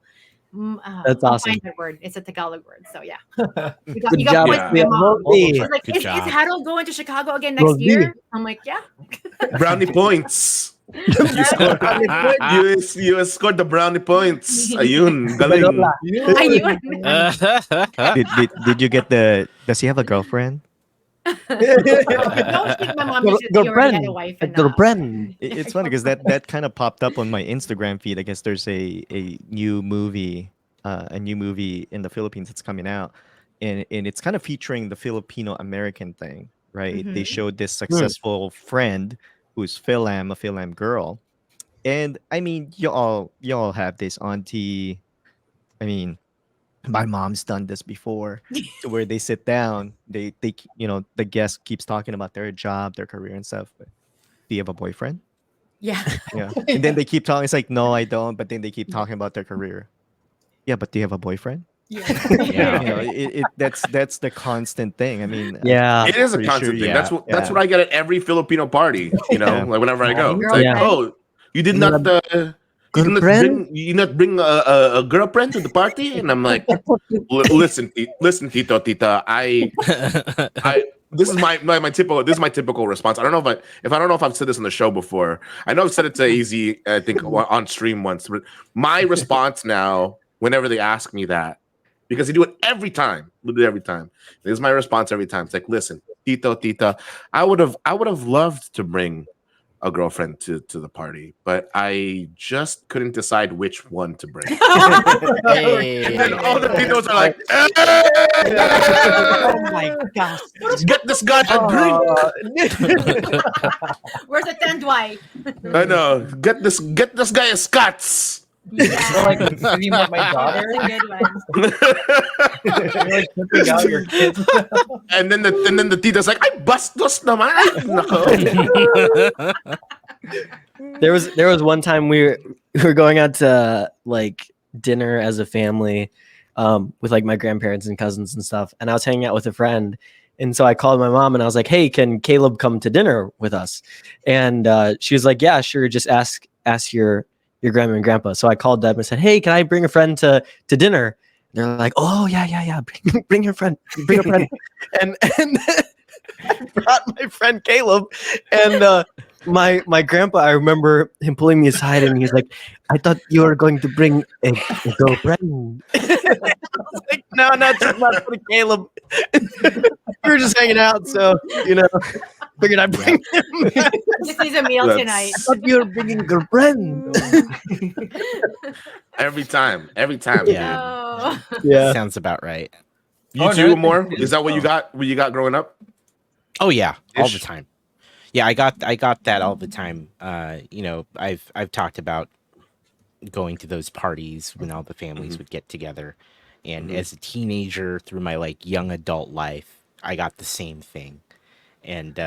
That's I'll awesome. find that word. It's a Tagalog word. So yeah, you Good got job. points Yeah. from my mom. Rosie. She's like, Good is job. Harold going to Chicago again next Rosie. year? I'm like, yeah. Brownie points. You scored. You scored the brownie points. Ayun, galing. Lola. Ayun. Did you get the? Does he have a girlfriend? Don't think my mom said you already had a wife and Girlfriend. It's funny because that kind of popped up on my Instagram feed. I guess there's a new movie, in the Philippines that's coming out, and it's kind of featuring the Filipino American thing, right? They Mhm. showed this successful friend who's a Philam girl, and I mean, you all have this auntie. I mean, my mom's done this before, to where they sit down, the guest keeps talking about their job, their career, and stuff. Do you have a boyfriend? Yeah. Yeah. And then they keep talking. It's like, no, I don't. But then they keep talking about their career. Yeah, but do you have a boyfriend? Yeah. That's the constant thing. I mean, Yeah. It is a pretty sure constant thing. yeah. That's what I get at every Filipino party. Yeah. Like whenever I go, it's Girlfriend. like, oh, you did not. Girlfriend? You did not bring a girlfriend to the party, and I'm like, listen, Tito, Tita, I this is my typical response. I don't know if I don't know if I've said this on the show before. I know I've said it to AZ, I think on stream once, but my response now, whenever they ask me that, because they do it every time, literally every time. This is my response every time. It's like, listen, Tito, Tita, I would have loved to bring a girlfriend to the party, but I just couldn't decide which one to bring. Hey. And then all the Titos are like, Oh my gosh. get this guy a drink. Where's the tendwai? I know. Get this guy a Scots. So, like, have you met my daughter? That's a good one. You're like tripping out your kids. and then the tita's like, ay bastos naman. Ay, nako. There was one time we were going out to like dinner as a family, with like my grandparents and cousins and stuff, and I was hanging out with a friend, and so I called my mom and I was like, "Hey, can Caleb come to dinner with us?" And she was like, "Yeah, sure. Just ask your grandma and grandpa." So I called them and said, "Hey, can I bring a friend to dinner?" They're like, "Oh yeah. Bring your friend. Bring a friend." and I brought my friend Caleb, and my grandpa, I remember him pulling me aside and he's like, "I thought you were going to bring a girlfriend." I was like, no, not for Caleb. We were just hanging out, so figured I'd bring him. Just needs a meal tonight. I thought you were bringing a girlfriend. Every time. Yeah. Oh. Yeah. Sounds about right. You Oh, too, no, Amor? it Is that what you is. got? What you got growing up? Oh yeah, all the Ish. time. Yeah, I got that all the time. I've talked about going to those parties when all the families would get together, and as a teenager through my like young adult life, I got the same thing. And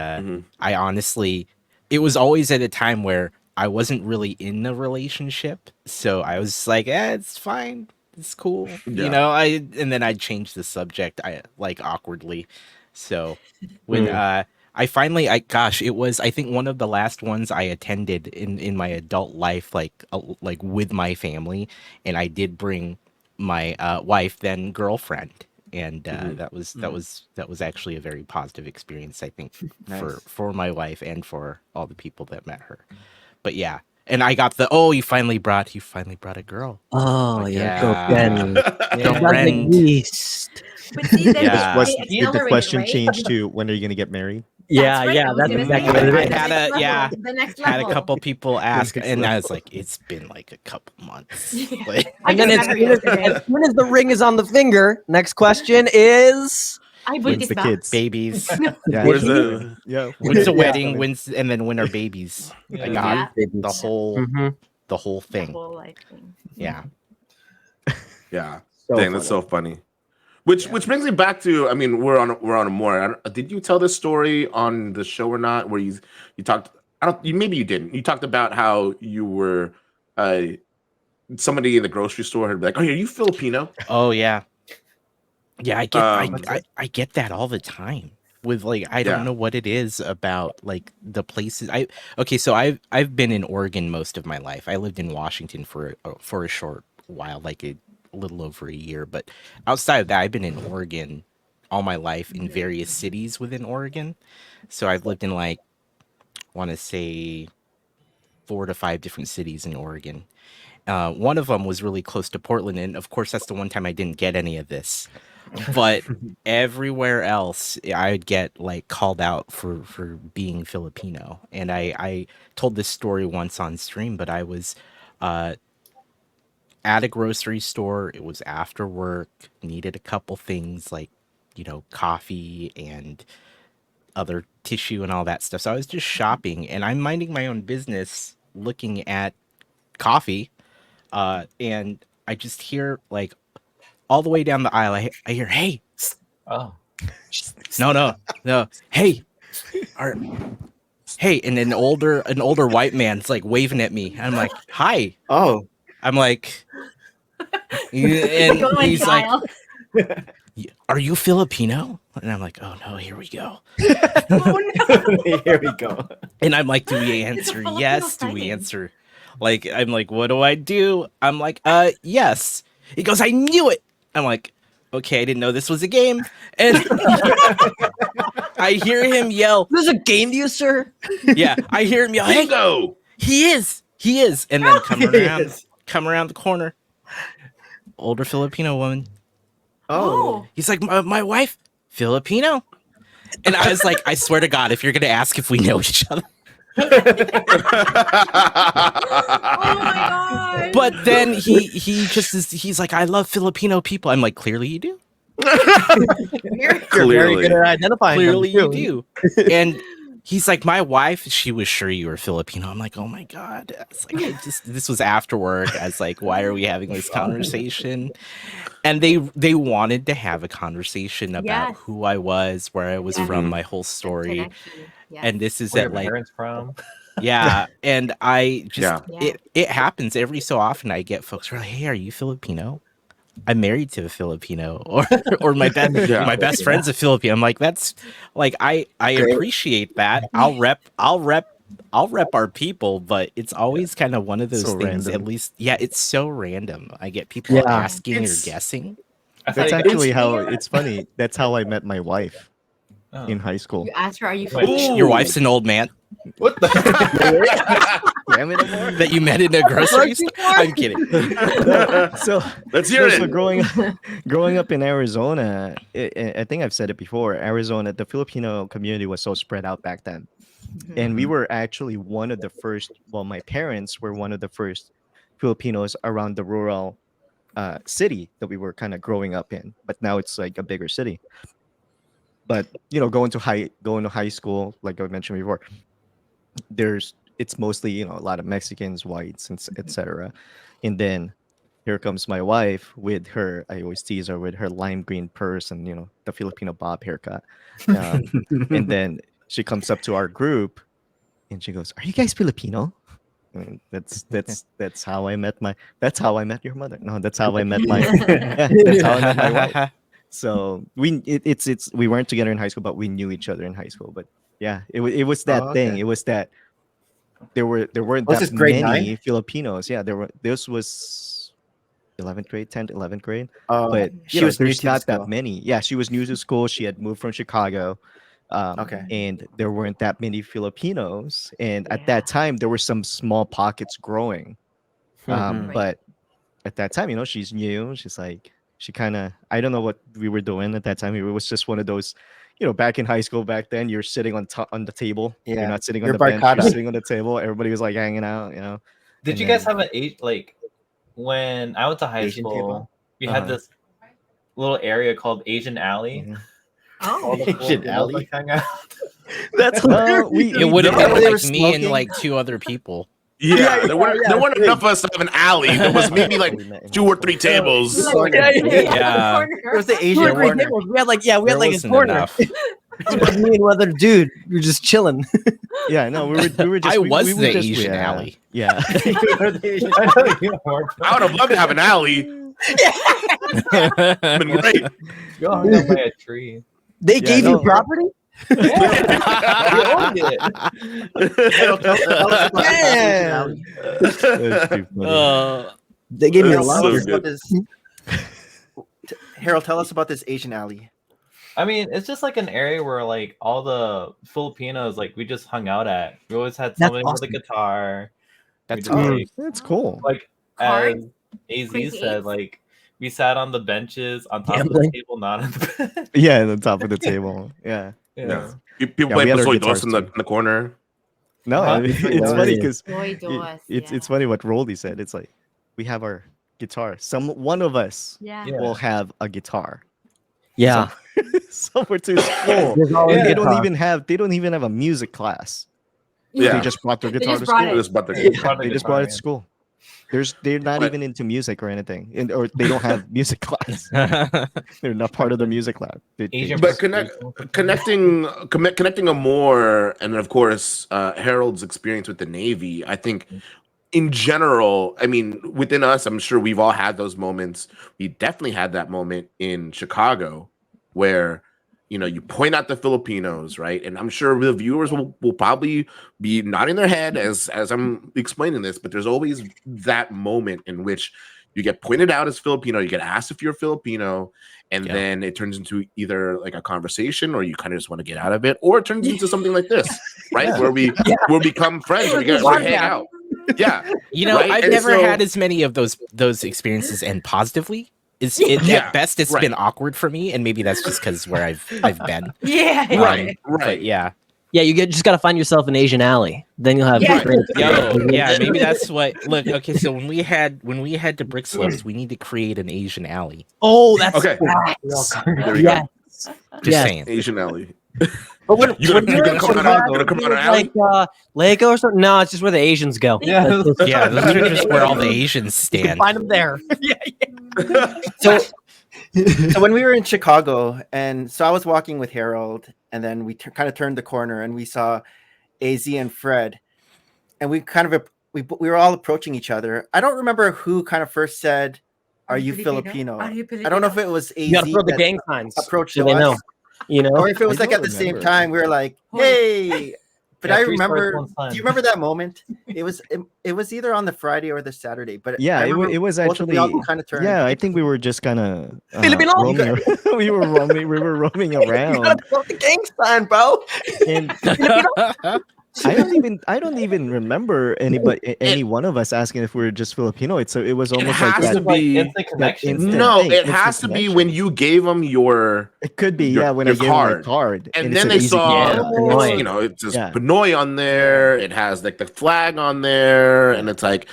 I honestly, it was always at a time where I wasn't really in a relationship, so I was like, it's fine, it's cool, Yeah. and then I'd change the subject, I like awkwardly. So when it was, I think, one of the last ones I attended in my adult life, like with my family, and I did bring my wife, then girlfriend, and that was actually a very positive experience, I think, for my wife and for all the people that met her. But yeah, and I got you finally brought a girl. Oh, Like, yeah, yeah. girlfriend. Girlfriend. But see, then Yeah. they Did the accelerate question it, right? change to when are you gonna get married? Yeah, That's right, yeah, I was that's gonna exactly say, what it I is. the had next a- level, yeah, the next Had a level. couple people ask, Next and I level. was like, it's been like a couple months. Yeah. Like, I And then just met her yesterday. as soon as the ring is on the finger, next question is Ay, When's buntis the ba? kids? babies. Yeah, Where's the yeah? When's the Yeah. wedding? And then when are babies? I Yeah. got Yeah. the whole Mhm. the whole The thing. whole life thing. Yeah. Yeah. So Dang, that's so funny. Which brings me back to, I mean, we're on Amor. Did you tell this story on the show or not? Where you talked, maybe you didn't. You talked about how you were somebody in the grocery store had been like, "Oh, are you Filipino?" Oh yeah. Yeah, I get Um, I get that all the time. With like, I don't Yeah. know what it is about like the places so I've been in Oregon most of my life. I lived in Washington for a short while, like a little over a year. But outside of that, I've been in Oregon all my life in various cities within Oregon. So I've lived in like, want to say 4 to 5 different cities in Oregon. One of them was really close to Portland, and of course, that's the one time I didn't get any of this. But everywhere else, I'd get like called out for being Filipino. And I told this story once on stream, but I was at a grocery store. It was after work, needed a couple things like, coffee and other tissue and all that stuff. So I was just shopping, and I'm minding my own business, looking at coffee, and I just hear like all the way down the aisle, I hear, "Hey, Oh, no, hey, are, hey," and an older white man's like waving at me. I'm like, "Hi." Oh, I'm like, and Go in he's the like, aisle. "Are you Filipino?" And I'm like, "Oh no, here we go." Oh, no. here we go. And I'm like, "Do we It's a answer Filipino yes? Do we sighting. answer?" Like, I'm like, "What do I do?" I'm like, yes." He goes, "I knew it." I'm like, "Okay, I didn't know this was a game." And I hear him yell, There's a game to you, sir. yeah, I hear him yell, "Hey, Bingo! he is. And then Yes. come around the corner, older Filipino woman. Oh, He's like, my wife, Filipino." And I was like, "I swear to God, if you're gonna ask if we know each other." Oh my god. But then he just is. He's like, "I love Filipino people." I'm like, "Clearly you do. You're very good at identifying. them, Clearly you too. do." And he's like, "My wife, she was sure you were Filipino." I'm like, "Oh my God." It's like, this was after work. I was like, "Why are we having this conversation?" And they wanted to have a conversation about Yes. who I was, where I was Yeah. from, my whole story. Connection. Yes. And this is where at your like, parents from? yeah. And I just, Yeah. it happens every so often. I get folks who are like, "Hey, are you Filipino?" "I'm married to a Filipino," or my Yeah. my best friend's a Filipino. I'm like, that's like, I Great. appreciate that. I'll rep our people, but it's always kind of one of those So things. random. At least, yeah, it's so random. I get people Yeah. asking or It's- guessing. I thought That's you actually guys- how it's funny. That's how I met my wife Oh. in high school. You asked her, "Are you Wait. Filipino?" Your wife's an old man What the? Damn it, Amor. that you met in a grocery store. I'm kidding. So Let's hear so it. growing up in Arizona, I think I've said it before. Arizona, the Filipino community was so spread out back then, and we were actually one of the first. Well, my parents were one of the first Filipinos around the rural city that we were kind of growing up in. But now it's like a bigger city. But going to high school, like I mentioned before, it's mostly a lot of Mexicans, whites, and etc. And then here comes my wife with her. I always tease her with her lime green purse and the Filipino bob haircut. And then she comes up to our group, and she goes, "Are you guys Filipino?" I mean, that's how I met your mother. No, that's how I met my that's how I met my wife. So we weren't together in high school, but we knew each other in high school. But yeah, it was that Oh, thing. okay. It was that there weren't Was that this grade many 9? Filipinos. Yeah, this was 11th grade, 10th, 11th grade. Oh, But she was new there's to the not that school. many. Yeah, she was new to school. She had moved from Chicago. Okay. And there weren't that many Filipinos. And at Yeah. that time, there were some small pockets growing. Mhm. But at that time, she's new. She's like, she kind of, I don't know what we were doing at that time. It was just one of those, back in high school back then, you're sitting on the table. Yeah. You're not sitting on You're the bench. You're barcada. sitting on the table. Everybody was like hanging out, Did And you guys then- have an age like when I went to high Asian school? table? We had Uh-huh. this little area called Asian Alley. Mhm. Oh. All the Asian Filipinos, Alley? like, hung out. That's No, It would have No, been they were like me and smoking. like 2 other people. Yeah, there weren't yeah. enough of us to have an alley. There was maybe like We met in 2 or high 3 school. tables. Corner. Yeah. It was the We Asian had great corner. tables. We had like There a wasn't corner. enough. Just me and one other dude. We were just chilling. Yeah, no, we were just. I we was were the just- Asian yeah, alley. Yeah. I know you are. I would have loved to have an alley. Been great. You all hung out by a tree. They Yeah, gave no. you property? You owned it. That's too funny. They gave me a That's lot. so This good. one is Harold, tell us about this Asian alley. I mean, it's just like an area where like all the Filipinos like we just hung out at. We always had That's somebody with awesome. a guitar. We That's just, cool. like, That's cool. like Cards? as Crazy said, eights? like we sat on the benches on top Gambling. of the table, not on the bed. Yeah, on the top of the table. Yeah. Yeah. People Yeah, play we had our Soy guitars Dos in the, too. in the corner. No, Huh? it's Yeah. funny because Boy, Dos, it's funny what Roldy said. It's like we have our guitar. One of us Yeah. Yeah. will have a guitar. Yeah. Somewhere to school. There's always Yeah. They a don't guitar. even have a music class. Yeah. They just brought their They guitar just to brought school. it. Just about the They just brought it to school. They're not But- even into music or anything, or they don't have music class. They're not part of the music lab. Asian But persuasion. connecting Amor and of course Harold's experience with the Navy, I think in general, I mean, within us, I'm sure we've all had those moments. We definitely had that moment in Chicago where you point out the Filipinos, right? And I'm sure the viewers will probably be nodding their head as I'm explaining this, but there's always that moment in which you get pointed out as Filipino, you get asked if you're Filipino, and Yeah. then it turns into either like a conversation or you kind of just want to get out of it, or it turns into something like this, right? Yeah. Where we will become friends and we hang out. Yeah. You know, Right? I've And never so- had as many of those experiences end positively. Yeah, At best, it's right. been awkward for me, and maybe that's just because where I've been. Yeah. Right. But yeah, Yeah, just got to find yourself an Asian alley. Then you'll have Yeah. great- yeah, maybe that's what. Look, okay, so when we head to Brick Slopes, we need to create an Asian alley. Oh, that's Okay. There we yeah. go. Just Yeah. saying. Asian alley. But when, You when gonna we were in come on Chicago, you gonna come on it our was alley? like Lego or something. No, it's just where the Asians go. Yeah. That's just- Yeah, those are just where all the Asians you can stand. find them there. So, so when we were in Chicago, and so I was walking with Harold, and then we kind of turned the corner, and we saw Az and Fred, and we kind of we were all approaching each other. I don't remember who kind of first said, "Are you Filipino?" Are you I don't know if it was Az You gotta throw the that gang signs. approached so they us, know. You know? or if it was I like don't at the same remember. time. We were like, Holy- "Hey!" But Yeah, I 3 stars, remember. 1 sign. Do you remember that moment? It was either on the Friday or the Saturday. But Yeah, I it remember was both of we all actually. kind of turned. Yeah, I think we were just kind of Filipino? roaming. We were roaming You gotta around, throw the gang sign, bro. and I don't even remember any one of us asking if we were just Filipino. It was almost like has that. to be- It's the connection. instant- No, thing. it It's the has to be connection. when you gave them your It could be, your- yeah, when your I gave them my card. card, and it then said they easy saw Canada. Pinoy. it says Yeah. Pinoy on there. It has like the flag on there, and it's like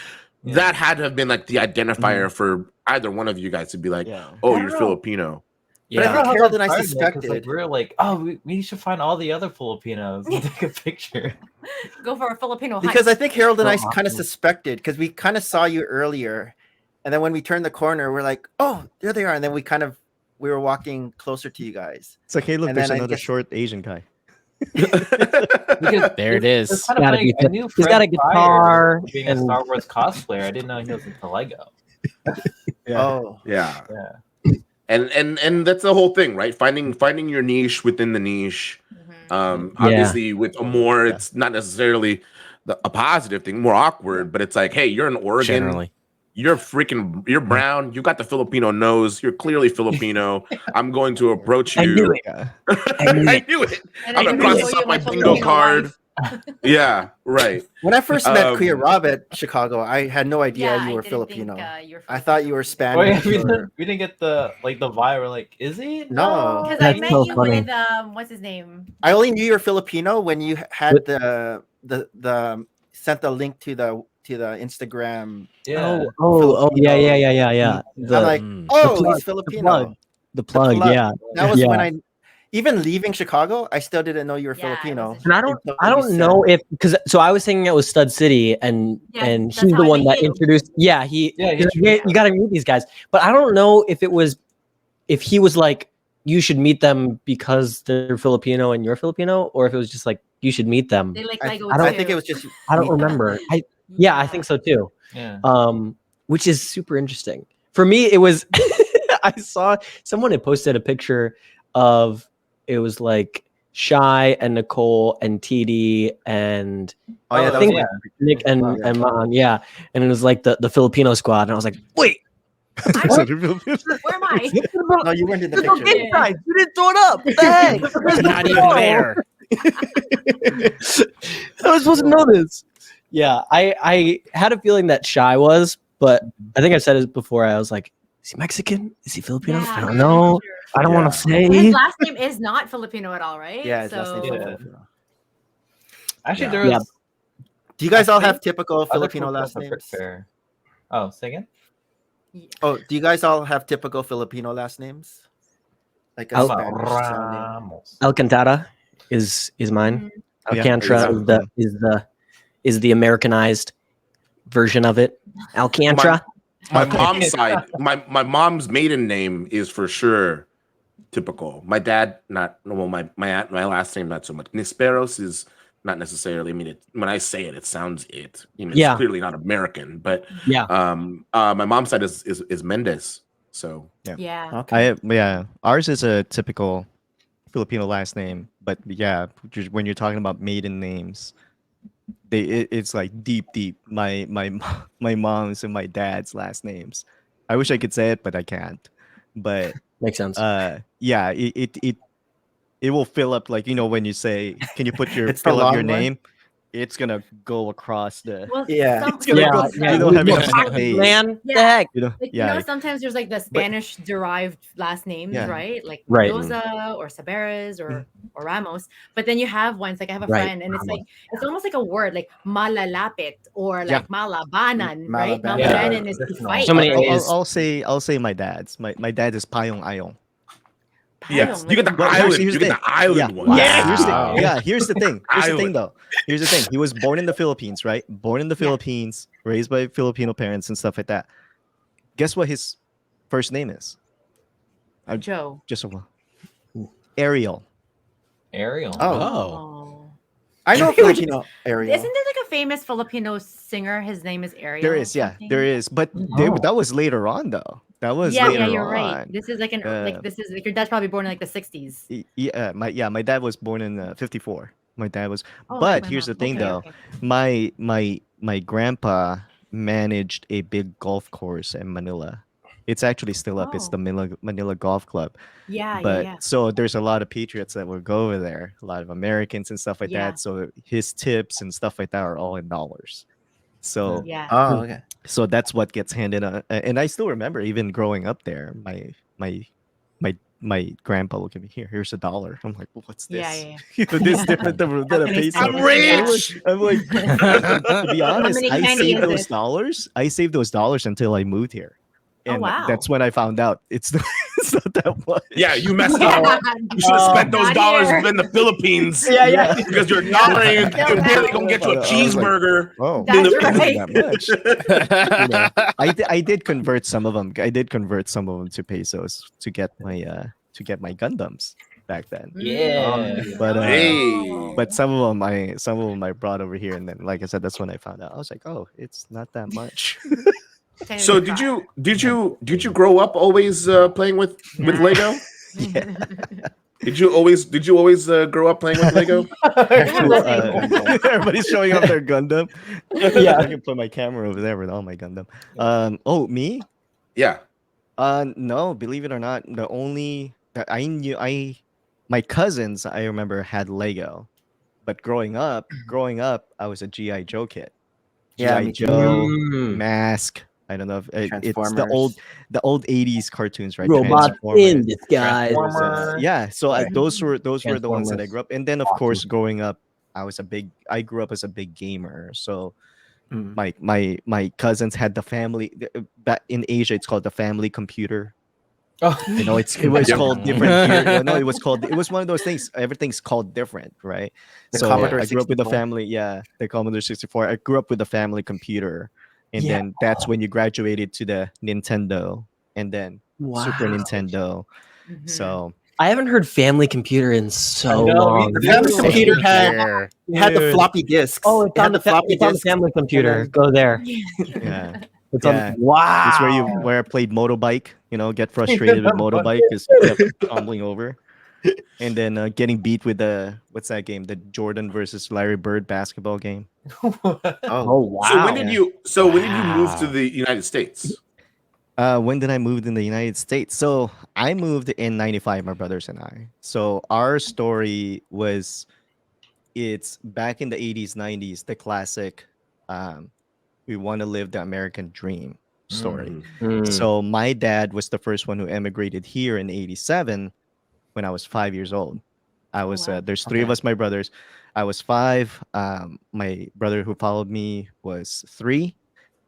Yeah. that had to have been like the identifier for either one of you guys to be like, Yeah. oh, I you're don't know. Filipino. But I Yeah. think How Harold that and I started, though, 'cause, suspected. like, we were like, oh, we should find all the other Filipinos and take a picture. Go for a Filipino hunt. Because I think Harold and I So kind of awesome. suspected because we kind of saw you earlier, and then when we turned the corner, we're like, "Oh, there they are!" And then we were walking closer to you guys. It's like, hey, look, And there's then I another guess- short Asian guy. Because There it it's is. kind of Gotta funny. be- I knew he's got a Fred prior guitar to being a and- Star Wars cosplayer. I didn't know he was into Lego. Oh, Yeah. Yeah. And that's the whole thing, right? Finding your niche within the niche. Mhm. Obviously with Amor, it's not necessarily a positive thing, more awkward, but it's like, hey, you're in Oregon, Generally, you're brown, you got the Filipino nose, you're clearly Filipino. I'm going to approach you. I knew it. Yeah. I knew it. And I'm then gonna you process show up you my my bingo Filipino card. wife. Yeah, right. when I first met Um, Kuya Rob at Chicago, I had no idea Yeah, you I were didn't Filipino. think, you were I thought you were Oh, yeah, Spanish. we, or- didn't get the vibe. We're like, is he? No. Because I That's met so you funny. with what's his name? I only knew you were Filipino when you had the sent the link to the Instagram. Yeah. Oh, yeah. I'm like, Mm. oh, plug, he's Filipino. plug. The plug, plug. yeah. That was Yeah. when I, even leaving Chicago, I still didn't know you were Yeah, I Filipino. wasn't And I until don't you know said- if because so I was hanging out with Stud City and Yeah, and that's he's how the I one met that you. introduced. Yeah, he. Yeah, he he's like, you got to meet these guys. But I don't know if it was if he was like you should meet them because they're Filipino and you're Filipino, or if it was just like you should meet them. They like I, Lego I too. think it was just. I don't meet them. remember. Yeah, I think so too. Yeah. Which is super interesting. For me, it was I saw someone had posted a picture of it was like Shy and Nicole and TD and Oh yeah, Oh, that think- was yeah. Nick and Yeah. Maan, yeah. And it was like the Filipino squad. And I was like, wait, I- There's other Filipinos. Where am I? No, you weren't in the There's no picture. game signs. You didn't throw it up. What the heck? It's not even there. I was supposed to know this. Yeah, I had a feeling that Shy was, but I think I said it before. I was like, is he Mexican? Is he Filipino? Yeah, I don't know. I don't want to His say. last name is not Filipino at all, right? Yeah, his last name's Yeah. Filipino. Actually, Yeah. there was Yeah. Do you guys all have Actually, typical other Filipino Filipinos last are pretty names? fair. Oh, say again? Oh, do you guys all have typical Filipino last names? Like a Al- Spanish sounding. Ramos. Alcantara is mine. Yeah, Alcantara exactly. is the Americanized version of it. Alcantara. My mom's side, my mom's maiden name is for sure typical. My dad, not well. My last name, not so much. Nisperos is not necessarily. I mean, when I say it, it sounds it. You know, it's Yeah. clearly not American, but Yeah. my mom's side is Mendez. So Yeah. Okay. Ours is a typical Filipino last name, but yeah, when you're talking about maiden names, it's like deep. My mom's and my dad's last names. I wish I could say it, but I can't. But Makes sense. yeah, it will fill up, like, when you say, can you put your It's the fill up your long one? name, it's gonna go across the Well, Yeah. some, it's gonna Yeah, go, yeah, you don't have you enough know, space, man, Yeah. the heck. like, yeah, sometimes there's like the Spanish derived last names, Yeah. right? Like Right. Mendoza or Saberes or Ramos. But then you have ones like I have a Right. friend, and it's like it's almost like a word like malalapit or like malabanan, right? Malabanan. Yeah. Malabanan is to fight. So many right? A's. I'll say my dad's. My dad is Payong Ayong. yes, Payong, you get the like- But island. here's You the get the island one. Yeah. Here's the, Wow. here's the thing. Here's the thing Island. though. Here's the thing. He was born in the Philippines, right? Born in the Philippines, raised by Filipino parents and stuff like that. Guess what his first name is? Joe. Just a Ariel. Ariel. Oh. I know Filipino Ariel. Isn't there like a famous Filipino singer? His name is Ariel. There is, yeah, there is. But that was later on though. That was Yeah, later you're on. right. This is like this is like your dad's probably born in like the 60s. My dad was born in 54. My dad was, Oh, but my here's the mom. thing Okay, though. okay. My grandpa managed a big golf course in Manila. It's actually still up. It's Oh. the Manila Golf Club. Yeah, But yeah. so there's a lot of patriots that would go over there, a lot of Americans and stuff like Yeah. that. So his tips and stuff like that are all in dollars. So Yeah. Oh, okay. so that's what gets handed on. And I still remember even growing up there, my grandpa would give me, here's $1. I'm like, well, what's this? Yeah. This different than a can I peso. say I'm this? rich. I'm like, to be honest, many I candy saved is those it? dollars. I saved those dollars until I moved here. Oh, And wow. that's when I found out it's not that much. Yeah, you messed Yeah. up. You should have spent those Not dollars here. in the Philippines. Yeah. Because your dollar ain't Still barely now. gonna get you a I was like, cheeseburger. Oh, That's it wasn't right. that much. I did convert some of them. I did convert some of them to pesos to get my Gundams back then. Yeah. But Hey. but some of them I brought over here, and then, like I said, that's when I found out. I was like, oh, it's not that much. So did you grow up always playing with Lego? Yeah. Did you always grow up playing with Lego? Everybody's showing off their Gundam. Yeah. I can put my camera over there with all my Gundam. Oh, me? Yeah. No, believe it or not, the only that my cousins, I remember, had Lego, but growing up, I was a GI Joe kid. Yeah, GI me too. Joe, Mm. Mask. I don't know if it's the Transformers. old 80s cartoons, right? Robots in Transformers. disguise. Transformers. Yeah, so Right. those were the ones that I Transformers. grew up. And then, of Awesome. course, growing up, I grew up as a big gamer. So Mm. my cousins had the family back in Asia. It's called the family computer. Oh. You know, it was called different here. No, it was one of those things. Everything's called different, right? The So Commodore I grew up with the 64. family. Yeah, the Commodore 64. I grew up with the family computer, and Yeah. then that's when you graduated to the Nintendo, and then Super Wow. Nintendo. Mhm. So I haven't heard family computer in so I know, long. me The family too. computer had Here. it had the floppy disks. Oh, it's It had on the floppy it's on the disks. family computer. then- Go there. yeah, It's Yeah. on. Wow. it's where I played motorbike. You know, get frustrated with motorbike because you kept tumbling over, and then getting beat with what's that game? The Jordan versus Larry Bird basketball game. Oh Oh, wow. So when did you move to Wow. the United States? When did I move in the United States? So I moved in '95, my brothers and I. So our story was it's back in the '80s, '90s, the classic we want to live the American dream story. Mhm. So my dad was the first one who emigrated here in '87 when I was 5 years old. I was wow. there's three of Okay. us, my brothers. I was five. My brother who followed me was three,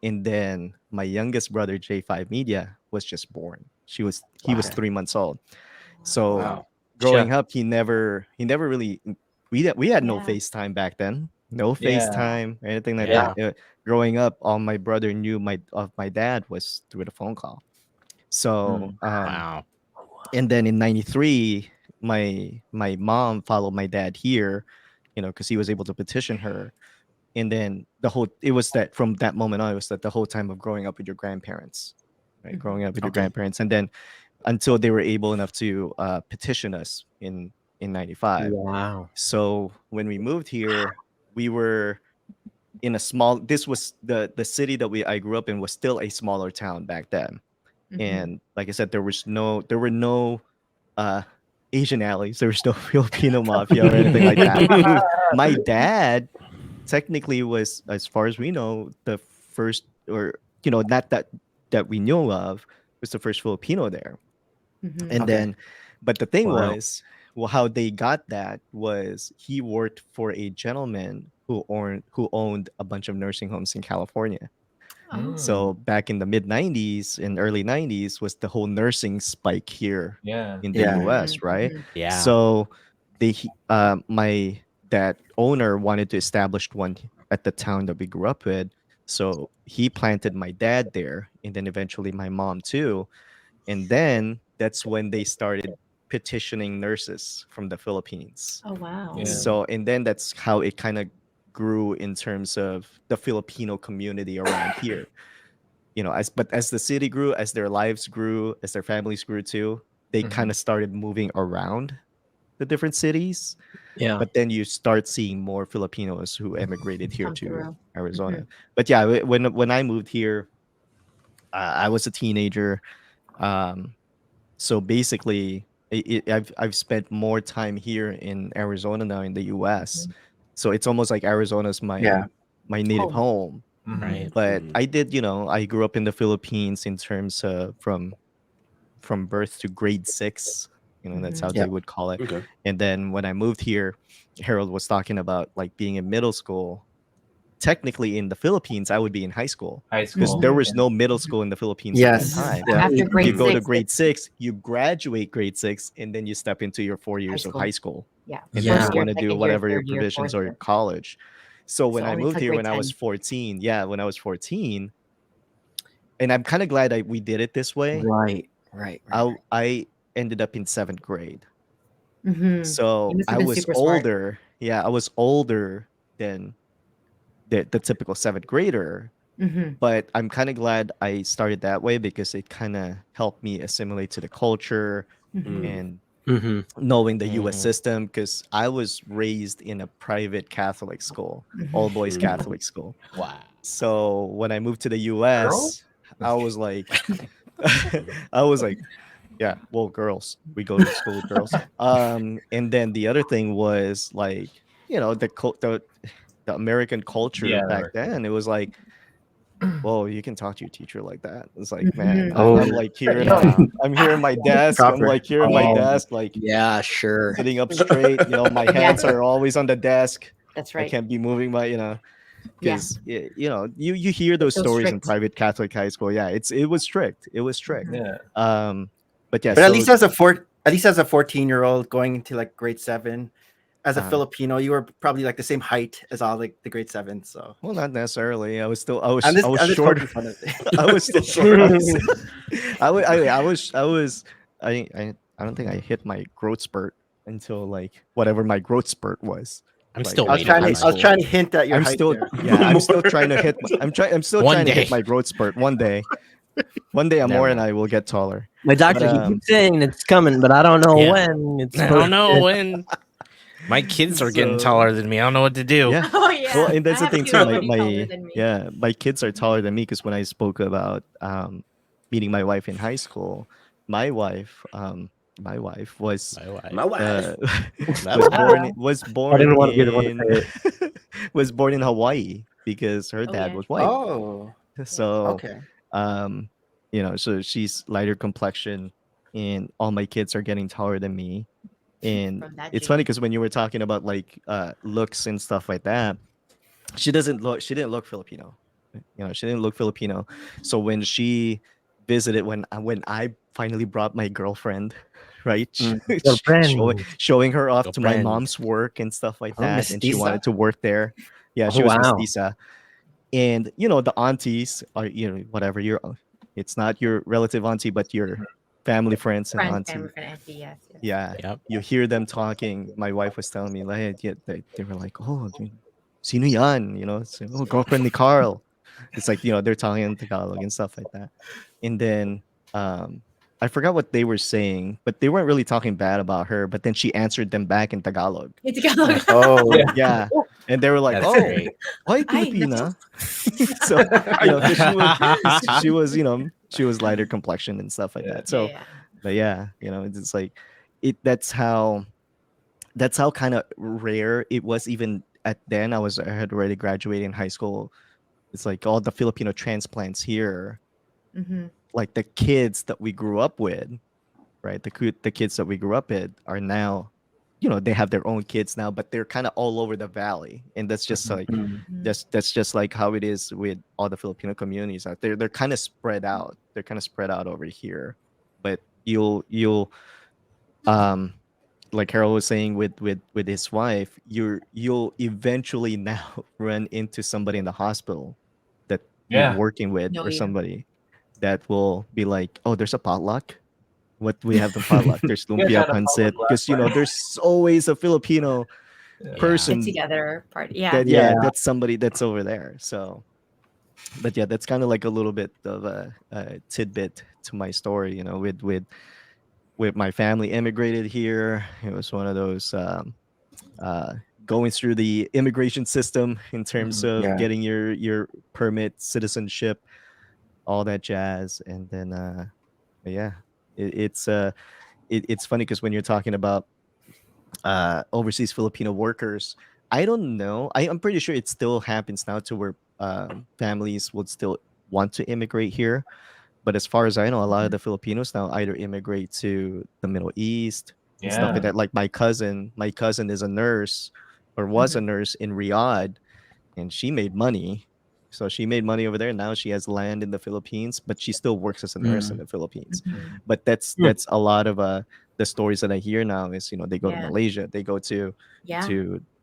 and then my youngest brother, J5 Media, was just born. He was Okay. 3 months old. So Wow. growing Sure. up, he never really we had no Yeah. FaceTime back then. No Yeah. FaceTime or anything like Yeah. that. Growing up, all my brother knew of my dad was through the phone call. So Wow. and then in '93, my mom followed my dad here, because he was able to petition her. And then it was that from that moment on, it was that the whole time of growing up with your grandparents, right? Mhm. Growing up with your Okay. grandparents, and then until they were able enough to petition us in '95. Wow. So when we moved here, we were in a small. This was the city that I grew up in was still a smaller town back then. Mhm. And like I said, there were no uh Asian alleys. There was no Filipino mafia or anything like that. My dad technically was, as far as we know, the first, or not that we knew of, was the first Filipino there. Mhm. And Okay. then, but the thing Wow. was, well, how they got that was he worked for a gentleman who owned a bunch of nursing homes in California. Oh. So back in the mid '90s and early '90s was the whole nursing spike here Yeah. in the Yeah. U.S., right? Mhm. Yeah. So my that owner wanted to establish one at the town that we grew up with. So he planted my dad there, and then eventually my mom too. And then that's when they started petitioning nurses from the Philippines. Oh wow. Yeah. So, and then that's how it kind of grew in terms of the Filipino community around here. But as the city grew, as their lives grew, as their families grew too, they kind of started moving around the different cities. Yeah. But then you start seeing more Filipinos who emigrated here Come to through. Arizona. But yeah, when I moved here, I was a teenager. Um, so basically, I've spent more time here in Arizona now in the U.S. So it's almost like Arizona's Yeah. my native Home. home. Right. But Mhm. I grew up in the Philippines in terms of from birth to grade 6. That's how Mhm. they Yep. would call it. Okay. And then when I moved here, Harold was talking about like being in middle school. Technically, in the Philippines, I would be in high school High because school. there Mhm. was no middle school in the Philippines at that Yes. time. Yeah. After You grade go to 6, grade it's 6, you graduate grade 6, and then you step into your 4 years of school. high school. Yeah. And Yeah. then First you year, want to do second year, whatever your third year, provisions fourth or year. college. So when So I only moved till here grade when I was 10. 14, when I was 14, and I'm kind of glad we did it this way. Right. Right. Right. Right. I ended up in 7th grade. Mhm. You So must have I been was super smart. older. Yeah, I was older than the typical 7th grader. Mhm. But I'm kind of glad I started that way because it kind of helped me assimilate to the culture Mhm. and Mm-hmm. knowing the US Mhm. system, because I was raised in a private Catholic school, all Mhm. boys Mhm. Catholic school. Wow. So when I moved to the Girls? US, I was like, I was like, yeah, well, girls, we go to school with girls. And then the other thing was like, the American culture Yeah. back then. It was like, well, you can talk to your teacher like that. It's like, man, Mhm. I'm Oh. like here in Yeah. I'm here in my desk. I'm Proper. like here in my Oh. desk, like Yeah. Sure. sitting up straight. My hands are always on the desk. That's I right. can't be moving my, Yeah. because you hear those So stories in strict. private Catholic high school. Yeah, it was strict. It was strict. Mhm. Yeah. But yeah, But so at least as a 14-year-old going into like grade 7, as a Uh-huh. Filipino, you were probably like the same height as all like the grade 7. So well, not necessarily. I was I'm just shorter. poking fun of it. I was still short. I don't think I hit my growth spurt until like whatever my growth spurt was. I'm Like, still I was waiting trying for to high I was mine. school. trying to hint at your I'm height still there. I'm still trying to hit I'm still One trying to day. hit my growth spurt. One day Amor and Never. I will get taller. My doctor, he But, keeps saying it's coming, but I don't know Yeah. when it's I supposed don't know to. when my kids are getting So- taller than me. I don't know what to do. Yeah. Oh yeah. Well, and that's I the have thing two too. My pretty taller than me. my kids are taller than me because when I spoke about meeting my wife in high school. My wife, my wife was My wife. My wife. My was wife. born I didn't want to be the one to in say it. was born in Hawaii because her Oh, dad yeah. was white. Oh, So okay. um, so she's lighter complexion, and all my kids are getting taller than me. And From that it's funny gene. because when you were talking about like looks and stuff like that, she didn't look Filipino. She didn't look Filipino. So when she visited, when I finally brought my girlfriend, right, Your friend. showing her off to my Girlfriend. mom's work and stuff like Oh, that, and she mestiza? wanted to work there. Yeah, Oh, she was wow. mestiza. And the aunties are, whatever, it's not your relative auntie, but your family friends and Friend, auntie. friend, auntie, yes. Yeah, Yep. you hear them talking. My wife was telling me, like, yeah, they were like, oh, sino yan? Oh, girlfriend ni Carl. It's like, they're talking in Tagalog and stuff like that. And then I forgot what they were saying, but they weren't really talking bad about her. But then she answered them back in Tagalog. It's Tagalog. Oh, Yeah. Yeah. And they were like, That's oh, great. why Ay, Filipina? So, because she was lighter complexion and stuff like Yeah. that. So, Yeah. but yeah, it's like that's how kind of rare it was. Even at then, I had already graduated in high school. It's like all the Filipino transplants here, Mm-hmm. like the kids that we grew up with, right? The kids that we grew up with are now, they have their own kids now, but they're kind of all over the valley, and that's just like that's just like how it is with all the Filipino communities out there. They're kind of spread out. They're kind of spread out over here, but you'll um like Harold was saying with his wife, you'll eventually now run into somebody in the hospital that you're Yeah. working with, Know or you. somebody that will be like, oh, there's a potluck. What we have the potluck? There's You guys lumpia had a pancit, potluck because last time. there's always a Filipino Yeah. Get person together party. Yeah. that, Yeah. that's somebody that's over there. So, but yeah, that's kind of like a little bit of a tidbit to my story. With my family immigrated here. It was one of those uh, going through the immigration system in terms of yeah. getting your permit, citizenship, all that jazz. And then yeah, it's funny because when you're talking about overseas Filipino workers, I don't know. I'm pretty sure it still happens now to where families would still want to immigrate here. But as far as I know, a lot of the Filipinos now either immigrate to the Middle East and stuff Yeah. like that. Like my cousin is a nurse, or was a Mhm. nurse in Riyadh, and she made money. So she made money over there. Now she has land in the Philippines, but she still works as a nurse in the Philippines. Mhm. But that's a lot of the stories that I hear now is, they go to Yeah. Malaysia, they go to Yeah.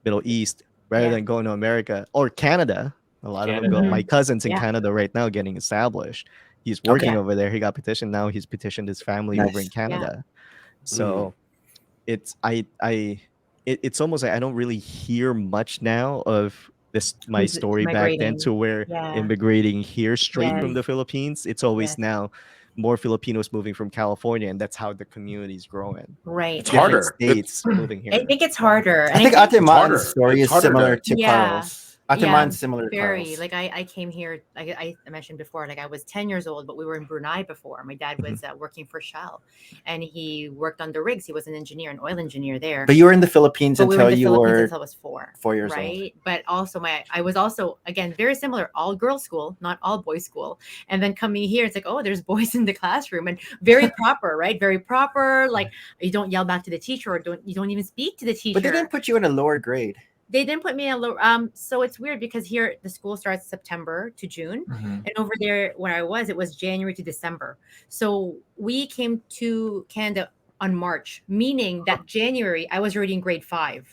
Middle East rather Yeah. than going to America or Canada. A lot of them go. Canada. My cousin's in Yeah. Canada right now getting established. He's working Okay. over there. He got petitioned. Now he's petitioned his family over in Nice. Canada. So it's it's almost like I don't really hear much now of this my Who's story back then, migrating? to where Yeah. immigrating here straight Yes. from the Philippines. It's always Yes. now more Filipinos moving from California, and that's how the community is growing. Right. It's Yeah. Different harder. states moving I here. think it's harder. I And think think Ate harder. Man's story It's is harder similar to- to Yeah. Carl's. Ate Yeah. Man's similar to very Carl's. like I came here I mentioned before, like I was 10 years old, but we were in Brunei before. My dad was working for Shell, and he worked on the rigs. He was an engineer, an oil engineer there. But you were in the Philippines But we were until in the you Philippines were until I was 4. 4 years old. right? But also I was also, again, very similar, all girls school, not all boys school. And then coming here, it's like, oh, there's boys in the classroom, and very proper, right? Very proper. Like you don't yell back to the teacher, or you don't even speak to the teacher. But they didn't put you in a lower grade. They didn't put me in a low. So it's weird because here the school starts September to June, Mhm. and over there where I was, it was January to December. So we came to Canada on March, meaning that January I was already in grade 5.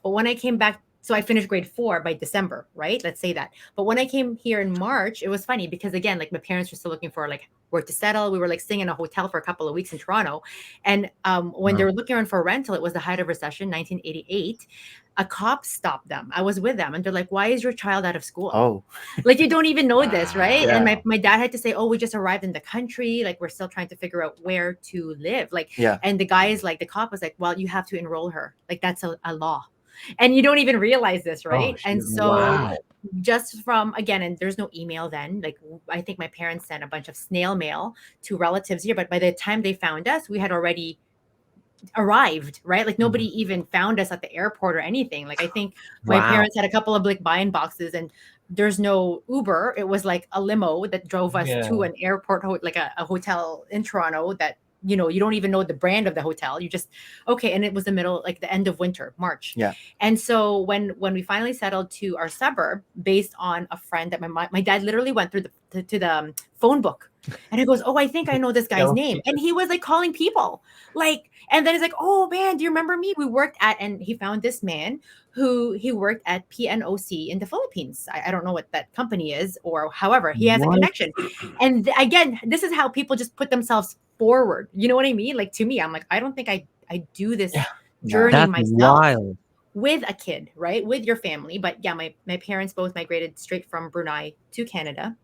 But when I came back, so I finished grade 4 by December, right? Let's say that. But when I came here in March, it was funny because again, like my parents were still looking for like work to settle. We were like staying in a hotel for a couple of weeks in Toronto, and when they were looking around for a rental, it was the height of recession, 1988. A cop stopped them. I was with them, and they're like, "Why is your child out of school?" Oh, Like you don't even know this, right? Yeah. And my dad had to say, "Oh, we just arrived in the country. Like we're still trying to figure out where to live." Like, yeah. and the guy is like, the cop was like, "Well, you have to enroll her. Like that's a law." And you don't even realize this, right? And shoot. so Wow. just from, again, and there's no email then. Like, I think my parents sent a bunch of snail mail to relatives here, but by the time they found us, we had already arrived, right? Like nobody even found us at the airport or anything. Like I think my Wow. parents had a couple of like buy-in boxes, and there's no Uber. It was like a limo that drove us to an airport, like a hotel in Toronto that, you know, you don't even know the brand of the hotel. You just, okay. And it was the middle, like the end of winter, March. Yeah. And so when we finally settled to our suburb, based on a friend that my dad literally went through to the phone book, and he goes, oh, I think I know this guy's name. And he was like calling people, like, and then he's like, oh man, do you remember me? We worked at, and he found this man who he worked at PNOC in the Philippines. I don't know what that company is, or however, he has a connection. And again, this is how people just put themselves forward. You know what I mean? Like to me, I'm like, I don't think I do this journey That's myself wild. with a kid, right? With your family. But yeah, my parents both migrated straight from Brunei to Canada.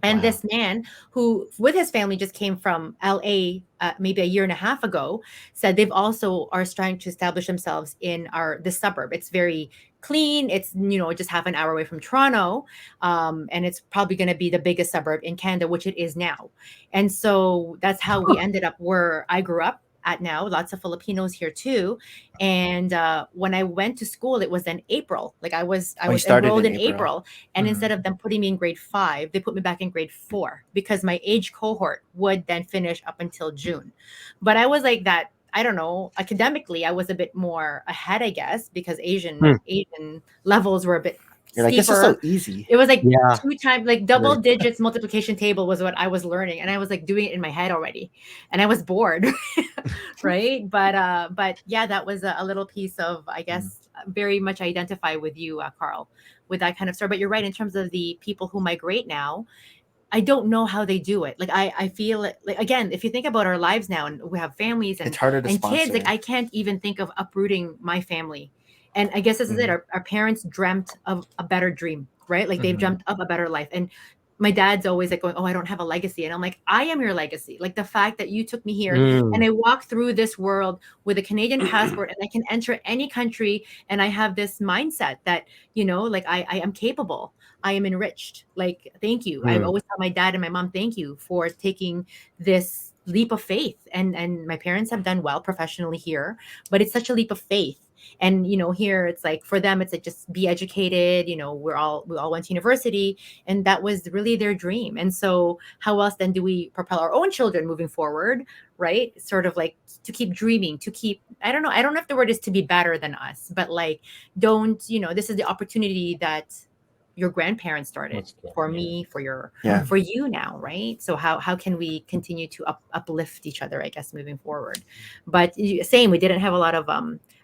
And this man who with his family just came from LA maybe a year and a half ago, said they've also are trying to establish themselves in this suburb. It's very clean. It's, you know, just half an hour away from Toronto. And it's probably going to be the biggest suburb in Canada, which it is now. And so that's how we ended up where I grew up at now. Lots of Filipinos here too. And when I went to school, it was in April. Like I was enrolled in April. And instead of them putting me in grade 5, they put me back in grade 4 because my age cohort would then finish up until June. But I was like that, I don't know, academically, I was a bit more ahead, I guess, because Asian levels were a bit You're like, this is so easy. It was like Yeah. 2 times, like double digits multiplication table was what I was learning. And I was like doing it in my head already. And I was bored. Right. But yeah, that was a little piece of, I guess, very much identify with you, Carl, with that kind of story. But you're right, in terms of the people who migrate now, I don't know how they do it. Like I feel it, like, again, if you think about our lives now and we have families and It's harder to sponsor. kids, like I can't even think of uprooting my family. And I guess this is it. Our parents dreamt of a better dream, right? Like they've dreamt of a better life. And my dad's always like going, oh, I don't have a legacy. And I'm like, I am your legacy. Like the fact that you took me here and I walk through this world with a Canadian passport and I can enter any country. And I have this mindset that, you know, like I am capable. I am enriched. Like, thank you. I always tell my dad and my mom, thank you for taking this leap of faith. And my parents have done well professionally here, but it's such a leap of faith. And, you know, here it's like, for them, it's like, just be educated. You know, we all went to university, and that was really their dream. And so how else then do we propel our own children moving forward? Right. Sort of like to keep dreaming, to keep, I don't know if the word is to be better than us, but like, don't, you know, this is the opportunity that your grandparents started for me, for for you now, right? So how can we continue to uplift each other, I guess, moving forward? But same, we didn't have a lot of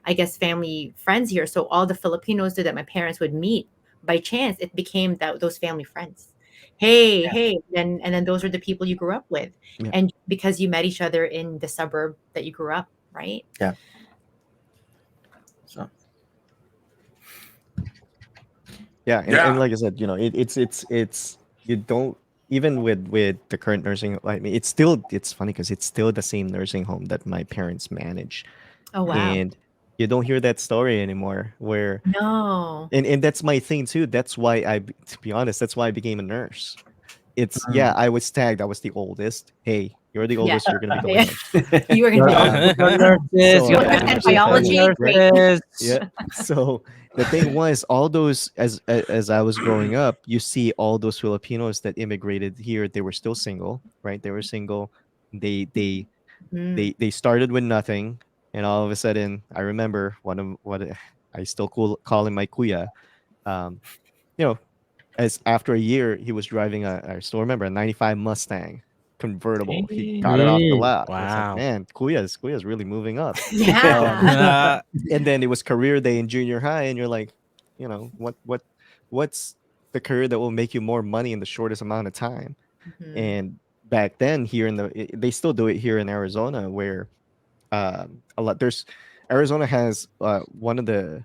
I guess family friends here, so all the Filipinos that my parents would meet by chance, it became those family friends. Hey, and then those are the people you grew up with, and because you met each other in the suburb that you grew up, right? Yeah. So. Yeah, and like I said, you know, it's you don't, even with the current nursing, I mean, it's funny because it's still the same nursing home that my parents manage. Oh wow. And you don't hear that story anymore, where No. and that's my thing too. That's why to be honest, that's why I became a nurse. It's I was tagged, I was the oldest. Hey, you're the oldest, you're gonna be the nurse. You were gonna be So, you understand biology. Yeah. So the thing was, all those, as I was growing up, you see all those Filipinos that immigrated here. They were still single, right? They were single. They started with nothing, and all of a sudden, I remember one of what I still call him my kuya. You know, as after a year, he was driving I still remember, a '95 Mustang convertible. He got it off the lot. I was like, Wow. man, Kuya's really moving up. Yeah. And then it was career day in junior high, and you're like, you know, what's the career that will make you more money in the shortest amount of time? And back then, here they still do it here in Arizona, where a lot there's Arizona has one of the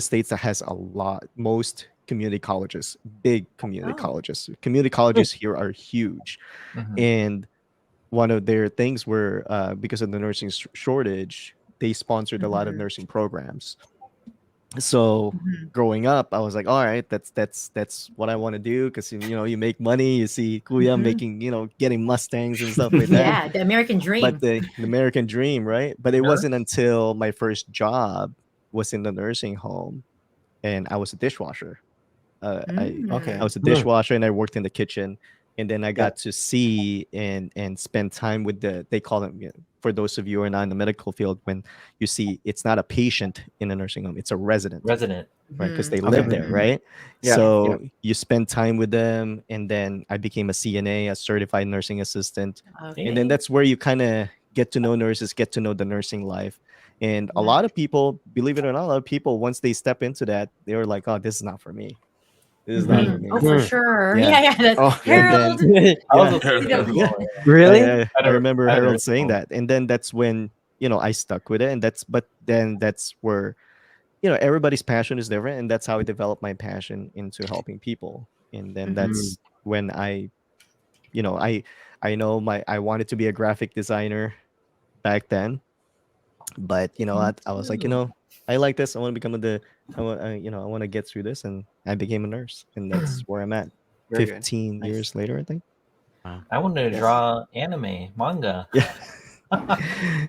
states that has most community colleges, big community colleges. Community colleges here are huge, and one of their things were, because of the nursing shortage, they sponsored a lot of nursing programs. So Mhm. growing up, I was like, all right, that's what I want to do, because you make money, you see Kuya Mhm. making, getting Mustangs and stuff like that. Yeah, the American But dream. the American dream, right? But it Nurse? wasn't until my first job was in the nursing home, and I was a dishwasher. I Okay. was a Mm. dishwasher, and I worked in the kitchen, and then I Yeah. got to see and spend time with they call them, for those of you who are not in the medical field, when you see it's not a patient in a nursing home, it's a resident, Resident. right? Because Mhm. they live Okay. there, right? Yeah. So you spend time with them, and then I became a CNA, a certified nursing assistant, Okay. and then that's where you kind of get to know nurses, get to know the nursing life. And a Yeah. lot of people, believe it or not, a lot of people, once they step into that, they were like, oh, this is not for me. This is not for Mhm. me. Oh, for Mhm. sure. Yeah. Yeah, yeah. That's Oh, And then Harold. I was yeah, a student Yeah. before. Really? I remember I had a Harold nursing saying home. that, and then that's when I stuck with it, and but then that's where everybody's passion is different, and that's how I developed my passion into helping people. And then Mhm. that's when you know I I know I wanted to be a graphic designer back then, but I was like, Ooh. I like this. I want to become I want to get through this, and I became a nurse, and that's where I'm at. very good. 15 Nice. years later, I think. I wanted to Yes. draw anime, manga. Yeah.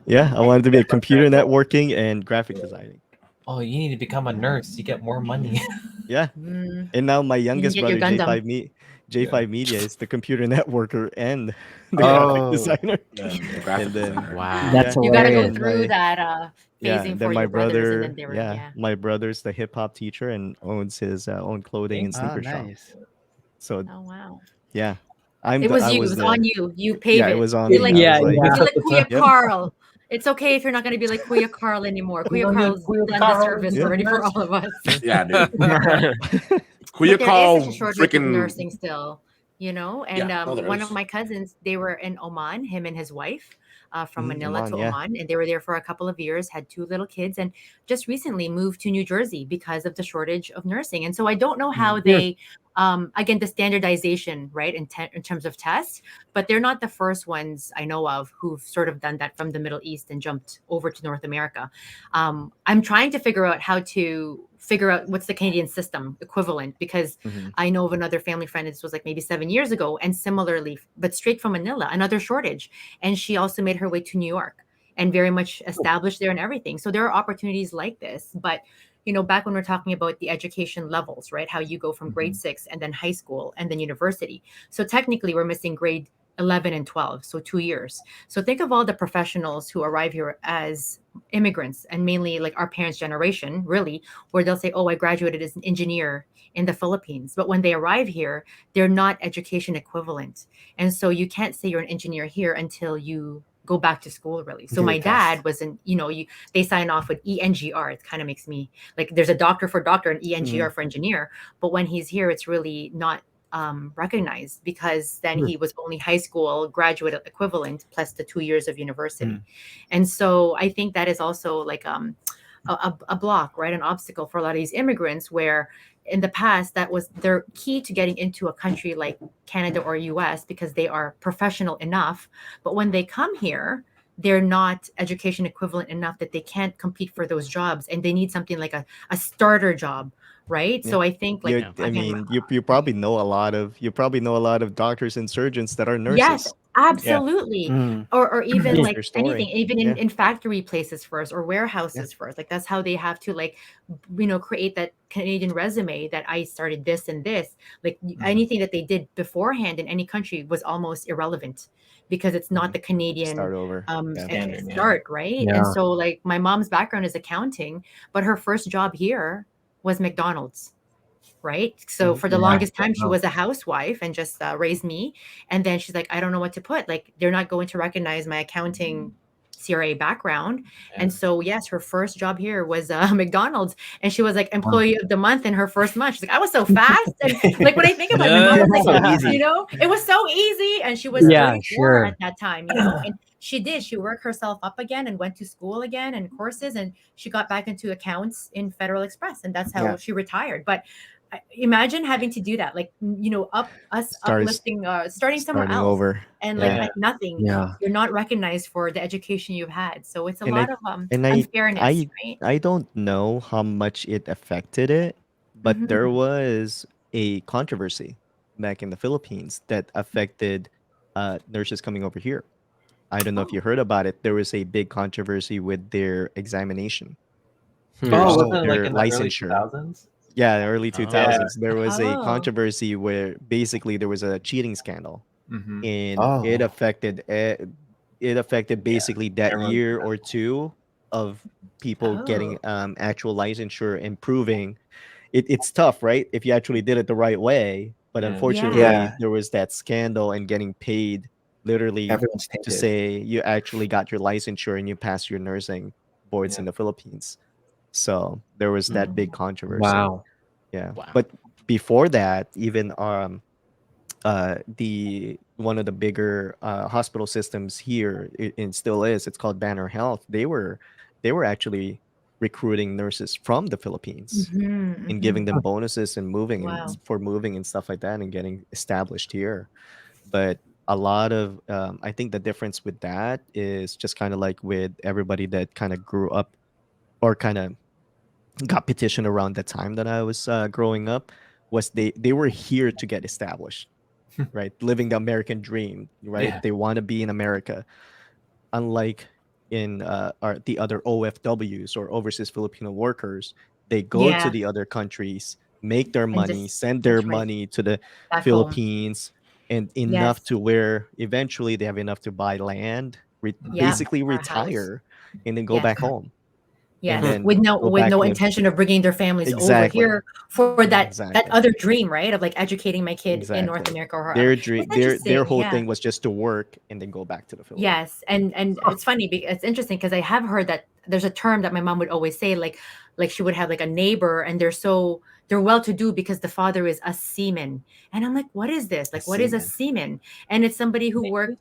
Yeah, I wanted to be a computer networking and graphic designing. Oh, you need to become a nurse. You get more money. Yeah. Mm. And now my You can youngest get your brother, Gundam. J5 Media, is the computer networker and the graphic Oh. designer. The graphic And then designer. Wow. That's You got to go hilarious. and through that phasing then for my your brothers, and then brother, they were my brother's the hip hop teacher and owns his own clothing and Thank Ah, sneaker shop. nice. So Oh wow. yeah, It was I you. It was was on the you. You pave yeah, it it. was on Be me. like I Yeah, was like, yeah. be like Kuya yep, Carl. It's okay if you're not going to be like Kuya Carl anymore. Kuya Carl's done the service yeah, already for all of us. Yeah, dude. Who you But there is such a call shortage of freaking? nursing still, and Yeah, no, there one of is. my cousins, they were in Oman, him and his wife, from Manila Oman, to yeah. Oman, and they were there for a couple of years, had two little kids, and just recently moved to New Jersey because of the shortage of nursing. And so I don't know how they again, the standardization, right, in terms of tests, but they're not the first ones I know of who've sort of done that from the Middle East and jumped over to North America. I'm trying to figure out how to figure out what's the Canadian system equivalent, because Mhm. I know of another family friend, this was like maybe 7 years ago, and similarly, but straight from Manila, another shortage. And she also made her way to New York and very much established there and everything. So there are opportunities like this. But back when we're talking about the education levels, right? How you go from grade 6 and then high school and then university. So technically we're missing grade 11 and 12, so 2 years. So think of all the professionals who arrive here as immigrants, and mainly like our parents' generation, really, where they'll say, oh, I graduated as an engineer in the Philippines. But when they arrive here, they're not education equivalent. And so you can't say you're an engineer here until you go back to school, really. So Do a my test. dad wasn't, they sign off with ENGR. It kind of makes me like, there's a doctor for doctor and ENGR for engineer. But when he's here, it's really not recognized, because then he was only high school graduate equivalent plus the 2 years of university. And so I think that is also like a block, right? An obstacle for a lot of these immigrants, where in the past that was their key to getting into a country like Canada or US, because they are professional enough. But when they come here, they're not education equivalent enough that they can't compete for those jobs, and they need something like a starter job, right? Yeah. So I think like I again, mean, you probably know a lot of doctors and surgeons that are yes, nurses. absolutely. Mm. Or even That's like their anything, story. even Yeah. in factory places first, or Yeah. warehouses first. Like that's how they have to like, create that Canadian resume that I started this and this. Like anything that they did beforehand in any country was almost irrelevant, because it's not the Canadian Start over. Yeah. Standard, yeah. start, right? Yeah. And so like my mom's background is accounting, but her first job here was McDonald's. Right. So for the Yeah. longest time, she Wow. was a housewife and just raised me. And then she's like, I don't know what to put. Like, they're not going to recognize my accounting CRA background. And so, yes, her first job here was McDonald's. And she was like employee of the month in her first month. She's like, I was so fast. And like, when I think about it, my mom was So like, easy. it was so easy. And she was Yeah, 34 sure. at that time, and she did. She worked herself up again and went to school again and courses. And she got back into accounts in Federal Express. And that's how Yeah. she retired. But imagine having to do that, like Stars uplifting, starting somewhere starting else, over. and like Yeah. at nothing, Yeah. you're not recognized for the education you've had. So it's a And lot I of and unfairness, right? I don't know how much it affected it, but there Mhm. was a controversy back in the Philippines that affected nurses coming over here. I don't know if Oh, you heard about it. There was a big controversy with their examination, Oh, Oh. wasn't it like their in the early licensure. 2000s? Yeah, early Oh. 2000s, there was a oh, controversy where basically there was a cheating scandal, Mm-hmm. and Oh. it affected Yeah. basically that Everyone's year or two of people getting oh, actual licensure and proving it's tough, right? If you actually did it the right way. But Yeah. yeah, unfortunately, Yeah. there was that scandal and getting paid literally Everyone's to tainted. say you actually got your licensure and you passed your nursing boards Yeah. in the Philippines. So there was that big controversy. Wow. Yeah. Wow. But before that, even the one of the bigger hospital systems here, it still is, it's called Banner Health. They were actually recruiting nurses from the Philippines hmm, and hmm, giving them bonuses and moving and wow, for moving and stuff like that and getting established here. But a lot of I think the difference with that is just kind of like with everybody that kind of grew up or kind of got petitioned around the time that I was growing up, was they were here to get established, right? Living the American dream, right? Yeah. They want to be in America, unlike in the other OFWs or overseas Filipino workers. They go to yeah, the other countries, make their and money, just send their that's right, money to the back home. Philippines, and enough Yes, to where eventually they have enough to buy land, yeah, basically our house. retire, and then go Yes. back home, and Yes, then go with back no live. intention of bringing their families over Exactly. here for that Exactly. other dream, right? Of like educating my kid in North Exactly. America or wherever. Their dream, It's their interesting, whole yeah. thing was just to work and then go back to the Philippines. Yes, and it's funny because it's interesting because I have heard that there's a term that my mom would always say, like she would have like a neighbor and they're well to do because the father is a seaman. And I'm like, what is this? A Like, what is a seaman. seaman? And it's somebody who worked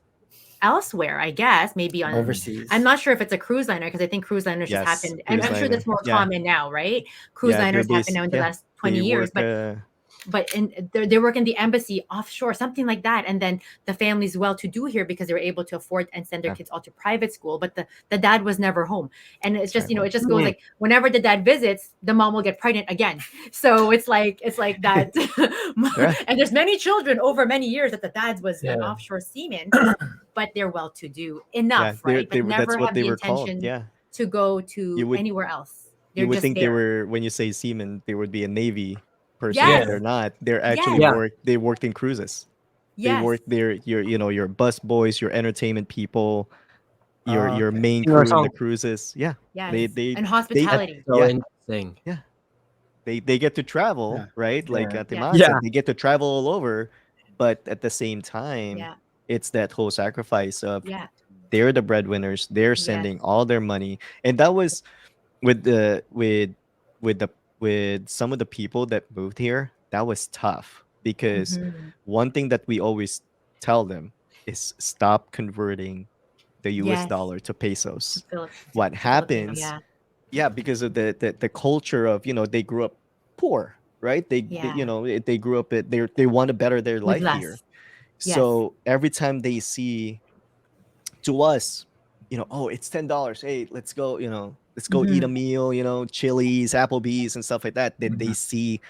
elsewhere, I guess, maybe on Mm. I'm Overseas. not sure if it's a cruise liner because I think cruise liners just Yes, happened. cruise I'm sure liner. that's more Yeah, common now, right? Cruise yeah. They're liners happen base. now in the Yeah, last 20 they years, work. but they work in the embassy offshore, something like that, and then the family's well to do here because they were able to afford and send their Yeah, kids all to private school, but the dad was never home. And it's just, exactly. it just goes like whenever the dad visits, the mom will get pregnant again. So it's like that. Yeah, And there's many children over many years that the dad was an Yeah. offshore seaman, but they're well to do yeah. enough, right? But That's never what have they the were called. intention Yeah, to go you to would anywhere else. you They're would just think they there. were, when you say seamen, they would be a navy person, but Yes. Yeah. they're not. They're actually Yes. Yeah. worked in cruises. They Yes. work there. Your bus boys, your entertainment people, your Oh, your okay. main Sing our crew in the song. cruises. Yeah, Yes. they they And they That's hospitality. so yeah, interesting. yeah. They get to travel, Yeah. right? Like Yeah. Yeah. Atiman Yeah. said, they get to travel all over, but at the same time, Yeah. it's that whole sacrifice of Yeah. they're the breadwinners, they're Yes. sending all their money. And that was with the with the with some of the people that moved here, that was tough because Mhm. one thing that we always tell them is stop converting the US Yes. dollar to To pesos. Philip What to Filipino. happens, Yeah. yeah, because of the culture of, they grew up poor, right? Yeah. They grew up they want to better their With life here. less. Yes. So every time they see to us, oh, it's $10, hey, let's go eat a Mhm. meal, Chili's, Applebee's and stuff like that, then they Mhm. see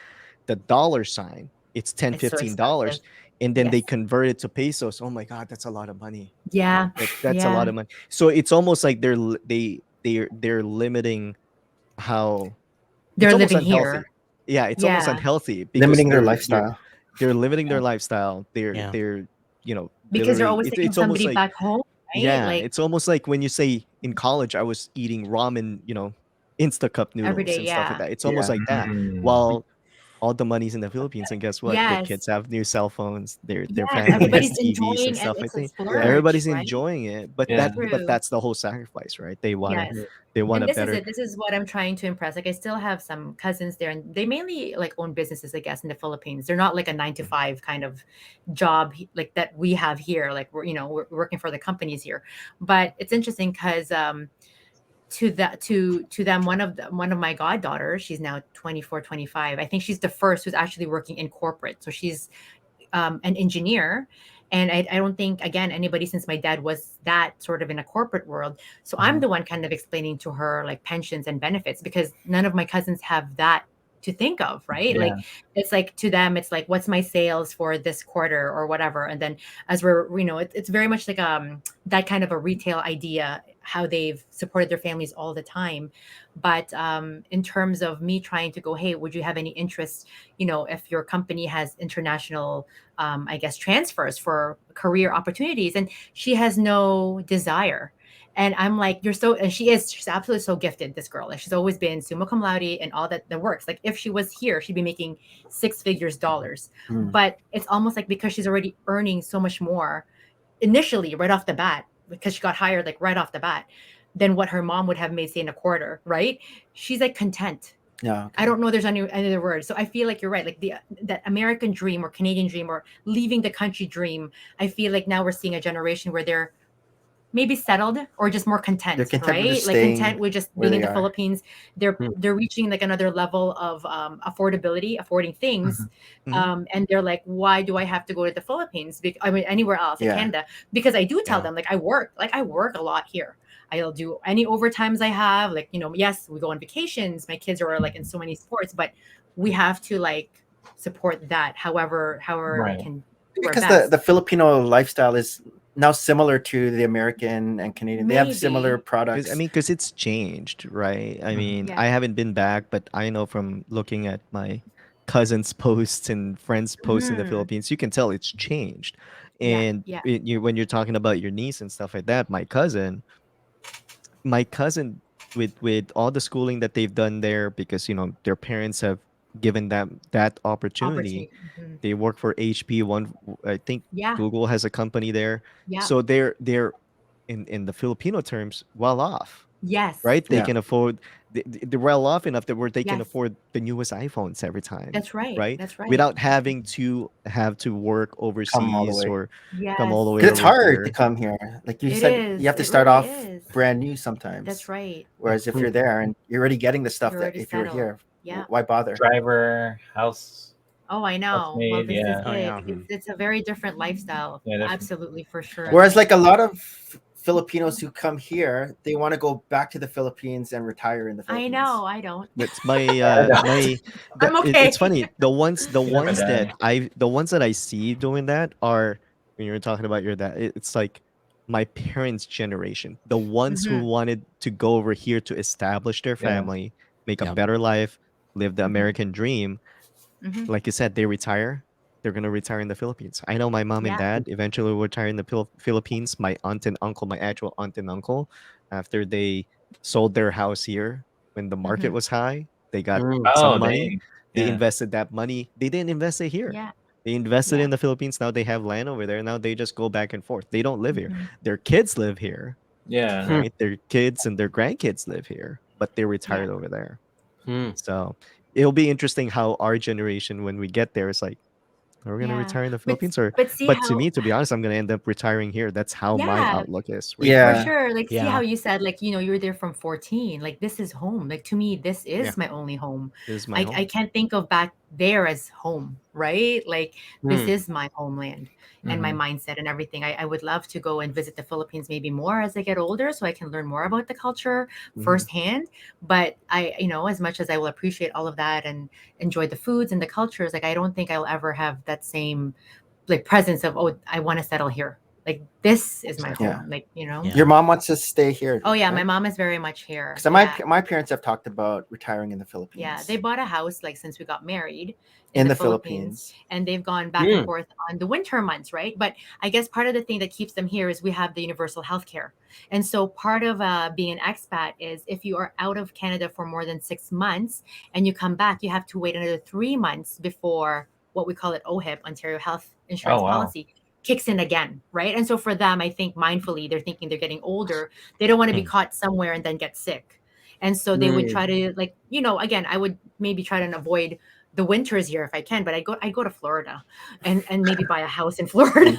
the dollar sign, it's 10, It's so $15, expensive. and then they Yes. convert it to pesos. Oh my god, that's a lot of money. Yeah. That's a lot Yeah. of money. So it's almost like they're limiting how, it's They're almost living here. unhealthy. Yeah, it's almost Yeah. unhealthy because Limiting their lifestyle. they're limiting their lifestyle. Yeah. They're Because they're literally, always thinking of it's almost somebody like, back home, right? yeah, Like it's almost like when you say in college I was eating ramen, Instacup every noodles day. and stuff like Yeah. that. It's almost Yeah. like that. Mm. While all the money's in the Philippines, and guess what? The Yes. kids have new cell phones. Their Yeah. family has Everybody's TVs and enjoying and stuff like it's a that. Yeah. splurge, Everybody's right? enjoying it, but Yeah. True. that's the whole sacrifice, right? They wanna Yes. they want And a better. this is what I'm trying to impress. Like I still have some cousins there and they mainly like own businesses, I guess, in the Philippines. They're not like a 9 to 5 kind of job like that we have here. Like we're working for the companies here. But it's interesting because to them, one of my goddaughters, she's now 24, 25. I think she's the first who's actually working in corporate. So she's an engineer. And I don't think, again, anybody since my dad was that sort of in a corporate world. So I'm the one kind of explaining to her like pensions and benefits, because none of my cousins have that to think of, right? Yeah. Like it's like to them, it's like, what's my sales for this quarter or whatever. And then as we're, it's very much like that kind of a retail idea, how they've supported their families all the time. But in terms of me trying to go, hey, would you have any interest, if your company has international I guess transfers for career opportunities, and she has no desire. And I'm like, and she's absolutely so gifted, this girl. Like, she's always been summa cum laude and all that works. Like, if she was here, she'd be making six figures dollars. But it's almost like, because she's already earning so much more initially right off the bat, because she got hired like right off the bat, than what her mom would have made, say, in a quarter, right? She's like content. Yeah. Okay. I don't know there's any other word. So I feel like you're right. Like that American dream or Canadian dream or leaving the country dream, I feel like now we're seeing a generation where they're maybe settled or just more content, They're content with right? just Like staying content with just where being in they the are. Philippines. They're reaching like another level of affordability, affording things. And they're like, why do I have to go to the Philippines? I mean, anywhere else in Yeah. Canada, because I do tell Yeah. them, like, I work a lot here. I'll do any overtimes I have. Like, yes, we go on vacations. My kids are like in so many sports, but we have to like support that however Right. we can do our Because best. the Filipino lifestyle is now similar to the American and Canadian. They have similar Maybe. products. Because it's changed, right? I mean, Yeah. I haven't been back, but I know from looking at my cousins' posts and friends' posts in the Mhm. Philippines, you can tell it's changed. Yeah, And yeah. when you're talking about your niece and stuff like that, my cousin with all the schooling that they've done there, because their parents have given them that opportunity. Opportunity. Mhm. They work for HP. I think Yeah, Google has a company there. yeah. So they're in the Filipino terms well off, Yes, right? They Yeah. can afford, they're well off enough that where they can yes. afford the newest iPhones every time, That's right. right? That's right. Without having to work Come all the overseas way. or Yes. come all the way 'Cause it's over hard to here. come here. Like you It said, is. you have to It start really off is. brand new sometimes. That's right. Whereas if you're there and you're already getting the stuff You're that already if you're settled. here, Yeah. why bother? Driver, house, Oh, I know. Well, housemaid, this is yeah. Oh, it. yeah. It's a very different lifestyle. Yeah, different. Absolutely, for sure. Whereas like a lot of Filipinos who come here, they want to go back to the Philippines and retire in the I Philippines. know. I don't. That's my don't. my. I'm okay. It's funny. The ones never that die. I see doing that are, when you're talking about your dad. It's like my parents' generation, the ones who Mhm. wanted to go over here to establish their Yeah. family, make a Yeah. better life, live the Mhm. American dream. Mhm. Like you said, they retire. They're gonna retire in the Philippines. I know my mom and Yeah. dad eventually will retire in the Philippines. My aunt and uncle, my actual aunt and uncle, after they sold their house here when the market Mhm. was high, they got some Oh, money. dang. They Yeah. invested that money. They didn't invest it here. Yeah. They invested Yeah. in the Philippines. Now they have land over there. Now they just go back and forth. They don't live here. Mhm. Their kids live here, Yeah. right? Their kids and their grandkids live here, but they're Yeah. retired over there. Hmm. So it'll be interesting how our generation, when we get there, is like, are we gonna Yeah. retire in the But Philippines, or? but see But to how. me, to be honest, I'm gonna end up retiring here. That's how my Yeah. outlook is right For Yeah. now. sure. Like, see Yeah. how you said, like, you were there from 14. Like, this is home. Like, to me, this Yeah, is my only home. this is my I home. can't think of back there as home, right? Like, this Hmm. is my homeland and my Mhm. mindset and everything. I would love to go and visit the Philippines maybe more as I get older so I can learn more about the culture Mhm. firsthand. But as much as I will appreciate all of that and enjoy the foods and the cultures, like, I don't think I'll ever have that same like presence of, oh, I want to settle here. Like, this is my Exactly. Yeah. home. Like, Yeah. Your mom wants to stay here. Oh yeah, my right? mom is very much here. So my parents have talked about retiring in the Philippines. Yeah, they bought a house like since we got married in the Philippines. and they've gone back and Hmm. forth on the winter months, right? But I guess part of the thing that keeps them here is we have the universal health care. And so part of being an expat is if you are out of Canada for more than 6 months and you come back, you have to wait another 3 months before what we call it OHIP, Ontario Health Insurance Oh, wow. Policy, kicks in again, right? And so for them, I think mindfully, they're thinking they're getting older. They don't want to be Hmm. caught somewhere and then get sick. And so they would Hmm. try to, like, again, I would maybe try to avoid the winters here if I can, but I go to Florida and maybe buy a house in Florida.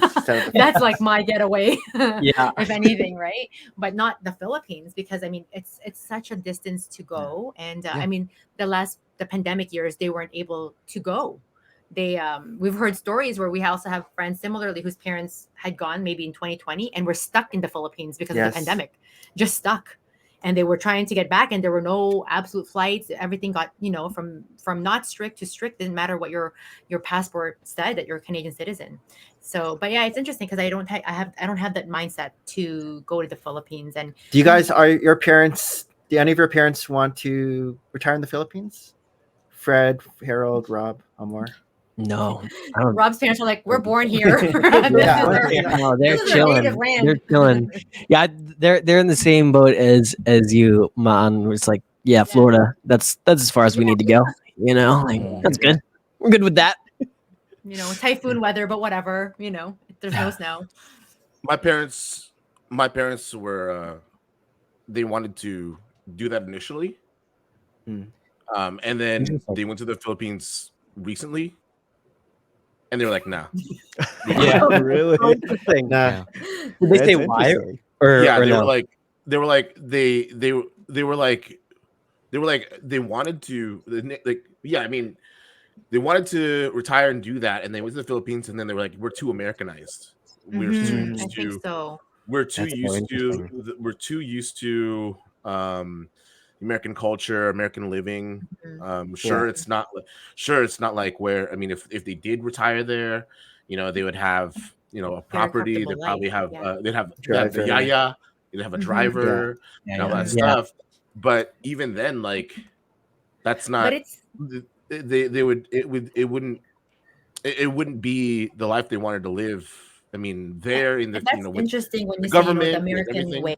That's like my getaway, Yeah. if anything, right? But not the Philippines, because I mean it's such a distance to go, and I mean the pandemic years they weren't able to go. They we've heard stories where we also have friends similarly whose parents had gone maybe in 2020 and were stuck in the Philippines because of the pandemic, just stuck, and they were trying to get back and there were no absolute flights. Everything got, from not strict to strict. Didn't matter what your passport said that you're a Canadian citizen. So but yeah, it's interesting because I don't have that mindset to go to the Philippines. And Do you guys do any of your parents want to retire in the Philippines? Fred, Harold, Rob, Amor? No, I don't. Rob's parents are like, we're born here. No, they're This is our chilling. native land. They're chilling. Yeah, they're in the same boat as you, Man. It's like, yeah, Florida. That's as far as we need to go. That's good. We're good with that. Typhoon weather, but whatever. There's no snow. My parents were they wanted to do that initially, and then they went to the Philippines recently, and they were like, "Nah." Yeah. Really? Nah. Did they say That's why? interesting. Or Yeah, they no? were like they wanted to, like, yeah, I mean, they wanted to retire and do that, and they went to the Philippines, and then they were like, "We're too Americanized. We're too I used think to. so. We're too That's so used to. interesting. We're too used to American culture, American living. Sure, it's not. Sure, it's not like where. I mean, if they did retire there, they would have a property. comfortable They'd probably life, have yeah. they'd have the Driver. yaya. They'd have a driver and all that Yeah. stuff. But even then, like, that's But not. it's They would it wouldn't be the life they wanted to live. I mean, there in the that's with interesting when the you say, the government, with American everything. way,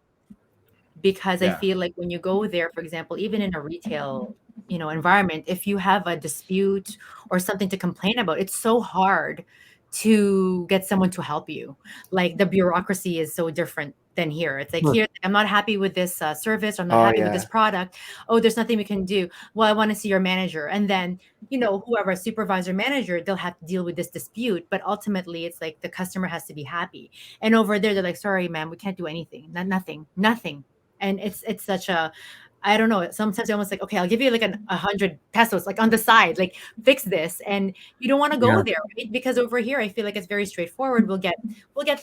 because I Yeah. feel like when you go there, for example, even in a retail, environment, if you have a dispute or something to complain about, it's so hard to get someone to help you. Like the bureaucracy is so different than here. It's like here, I'm not happy with this service. Or I'm not Oh, happy with this yeah. product. Oh, there's nothing we can do. Well, I want to see your manager, and then whoever supervisor manager, they'll have to deal with this dispute. But ultimately, it's like the customer has to be happy. And over there, they're like, "Sorry, ma'am, we can't do anything. Nothing." And it's such a, I don't know. Sometimes they're almost like, okay, I'll give you like 100 pesos, like on the side, like fix this, and you don't want to go there, right? Because over here, I feel like it's very straightforward. We'll get.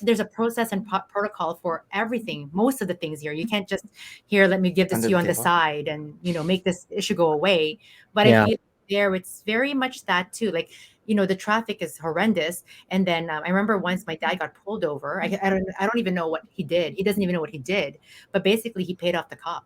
There's a process and protocol for everything. Most of the things here, you can't just here. Let me give this Under to you the on the table. side, and make this issue go away. But Yeah. I feel there, it's very much that too. Like the traffic is horrendous. And then I remember once my dad got pulled over. I don't even know what he did. He doesn't even know what he did. But basically, he paid off the cop.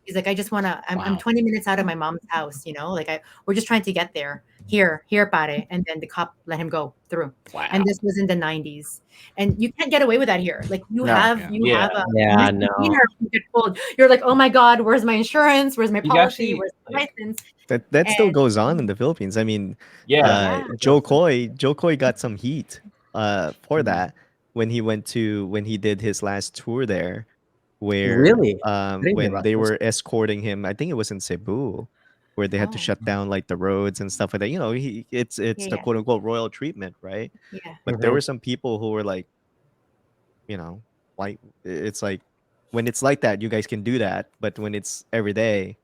He's like, I just want to, I'm Wow. 20 minutes out of my mom's house, like we're just trying to get there. Here, pare. And then the cop let him go through. Wow. And this was in the 90s. And you can't get away with that here. Like you No. have Yeah. a Yeah, no. misdemeanor if you get pulled. You're like, oh my God, where's my insurance? Where's my You policy? actually, Where's my like, license? That still And- goes on in the Philippines. I mean, yeah. Joe Coy got some heat for that when he did his last tour there, where Really? I didn't hear when about they this. were escorting him, I think it was in Cebu, where they had to Oh. shut down like the roads and stuff like that. It's the Yeah. quote unquote royal treatment, right? Yeah. But there were some people who were like, like it's like when it's like that, you guys can do that, but when it's every day,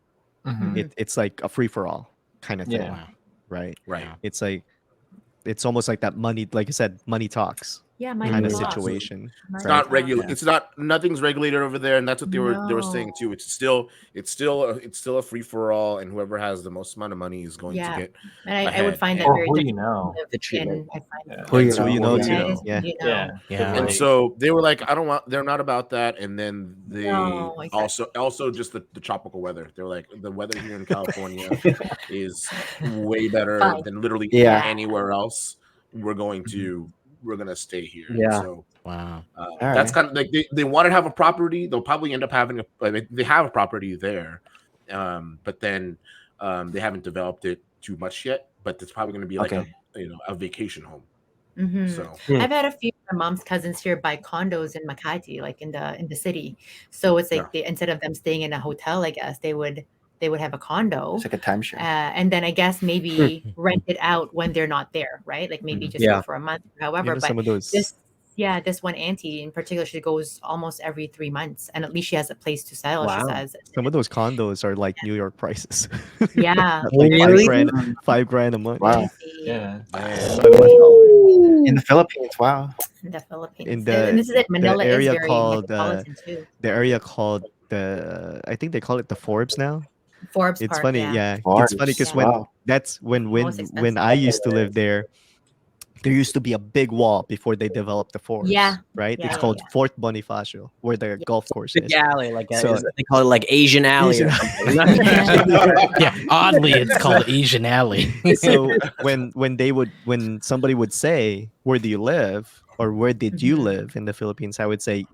Mhm. it's like a free for all kind of thing, Yeah. Wow. right? Right. It's like it's almost like that money, like I said, money talks Yeah, kind money of talks. situation. It's Money not talks. regular. It's not. Nothing's regulated over there, and that's what they were saying No. too. It's still a free for all, and whoever has the most amount of money is going to Yeah. get And I would ahead. find that Or very who you difficult know. to live The treatment. in, I find. Yeah. Who you So know. you know Yeah. too, Guys, yeah. Yeah. Yeah. And Like, so they were like, I don't want. They're not about that. And then they No, exactly. also just the tropical weather. They're like, the weather here in California is way better Fine. than literally Yeah. anywhere else. We're gonna stay here. And Yeah. so Wow. that's right. kind of like they want to have a property. They'll probably end up having they have a property there, but then they haven't developed it too much yet. But it's probably going to be like Okay. a vacation home. Mhm. So I've had a few of my mom's cousins here buy condos in Makati, like in the city. So it's Yeah. like instead of them staying in a hotel, I guess they would they would have a condo, It's like a timeshare. and then I guess maybe rent it out when they're not there, right? Like maybe just go Yeah. for a month, or You however. know, But some of those. this one auntie in particular, she goes almost every 3 months, and at least she has a place to settle. She Wow. says, Some of those condos are like New York prices. yeah, Like Really? $5,000 a month. Wow. crazy. Yeah. Man. In the Philippines, wow. In the Philippines, In and this is it. the Manila is area very called metropolitan too. the area called I think they call it the Forbes now. Forbes It's Park, funny, yeah. It's funny because Yeah. Wow. that's when Most when expensive. I used to live there. There used to be a big wall before they developed the Forbes. Yeah. Right. Yeah, It's yeah, called yeah. Fort Bonifacio, where the golf course Big is. alley, like So- they call it like Asian alley or Asian- something. Yeah, oddly, it's called Asian Alley. So when somebody would say, "Where do you live?" or "Where did you Mhm. live in the Philippines?" I would say,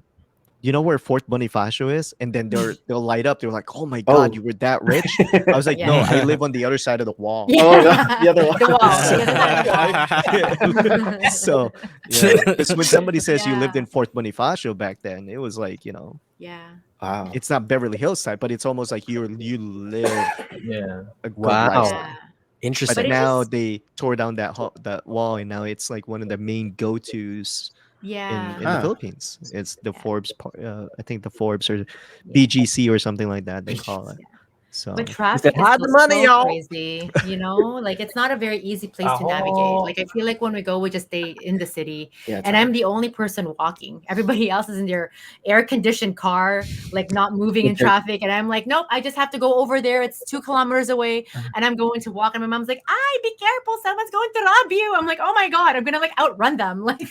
"You know where Fort Bonifacio is?" And then they'll light up. They're like, "Oh my God, Oh. you were that rich?" I was like, Yeah. "No, I live on the other side of the wall." Yeah. Oh, the other one. The wall. The other side of the wall. So, yeah, because when somebody says you lived Yeah. in Fort Bonifacio back then, it was like, Yeah. Wow. it's not Beverly Hills side, but it's almost like you live Yeah. a good Wow. lifestyle. Yeah. Interesting. But But it now just- they tore down that wall, and now it's like one of the main go-tos Yeah. in the Huh. Philippines. It's the Forbes, I think the Forbes or Yeah. BGC or something like that they call it. Yeah. So But traffic is "Hide still the money, so y'all." crazy, like it's not a very easy place to navigate. Like I feel like when we go, we just stay in the city, Yeah, it's and hard. I'm the only person walking. Everybody else is in their air-conditioned car, like not moving in traffic, and I'm like, nope, I just have to go over there. It's 2 kilometers away, and I'm going to walk. And my mom's like, "Ay, be careful, someone's going to rob you." I'm like, oh my God, I'm gonna like outrun them, like.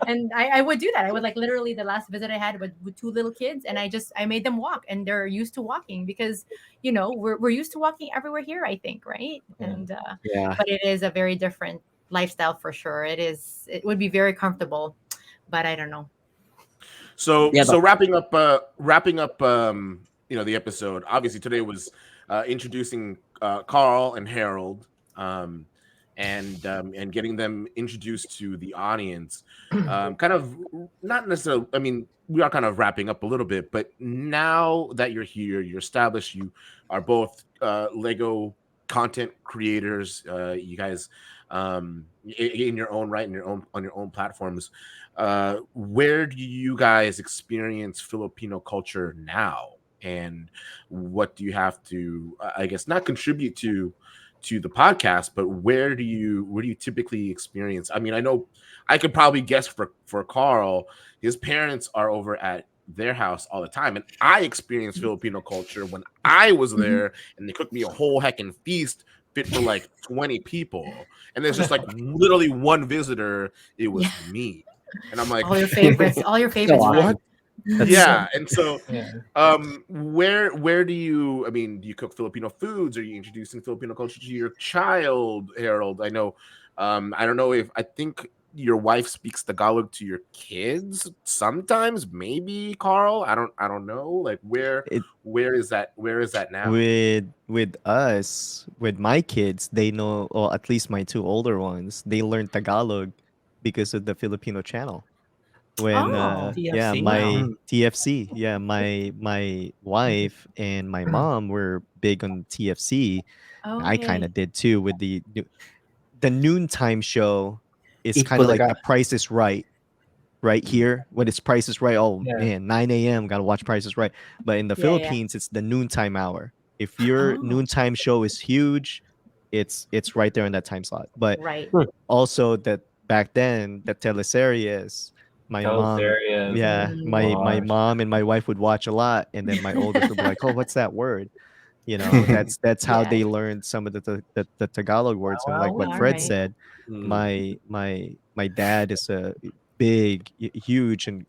And I would do that. I would like literally the last visit I had with two little kids, and I made them walk, and they're used to walking because we're used to walking everywhere here, I think, right? Yeah. And Yeah. but it is a very different lifestyle for sure. It would be very comfortable, but I don't know. So Yeah, so wrapping up the episode. Obviously today was introducing Carl and Harold, and getting them introduced to the audience. Kind of not necessarily. I mean, we are kind of wrapping up a little bit, but now that you're here, you're established. You are both Lego content creators. You guys, in your own right, on your own platforms. Where do you guys experience Filipino culture now, and what do you have to, I guess, not contribute to the podcast, but where do you typically experience? I mean, I know I could probably guess for Carl, his parents are over at their house all the time, and I experienced Filipino culture when I was there, and they cooked me a whole heckin' feast fit for like 20 people, and there's just like literally one visitor. It was me, and I'm like, All your favorites, awesome. right? yeah, and so Yeah. where do you, I mean, do you cook Filipino foods? Are you introducing Filipino culture to your child, Harold? I know, I don't know, if I think your wife speaks Tagalog to your kids sometimes, maybe, Carl. I don't know, like It- where is that now? with us, with my kids, they know, or at least my two older ones, they learned Tagalog because of the Filipino channel. When Oh, yeah, TFC? my Wow. TFC, yeah, my wife and my mom were big on TFC. I kind okay. of did too with the noontime show is Eat kind of like Bulaga. the Price is Right right here. When it's Price is Right, oh Yeah. man, 9 a.m. gotta watch Price is Right. But in the Yeah, yeah. Philippines, it's the noontime hour. If your Oh. noontime show is huge, it's right there in that time slot. But Right. also that back then, the teleseries, my mom, Teleseries. yeah, my Gosh. mom and my wife would watch a lot, and then my oldest would be like, "Oh, what's that word?" That's how Yeah. they learned some of the Tagalog words. And like what All Fred right. said, Mm. my dad is a big, huge in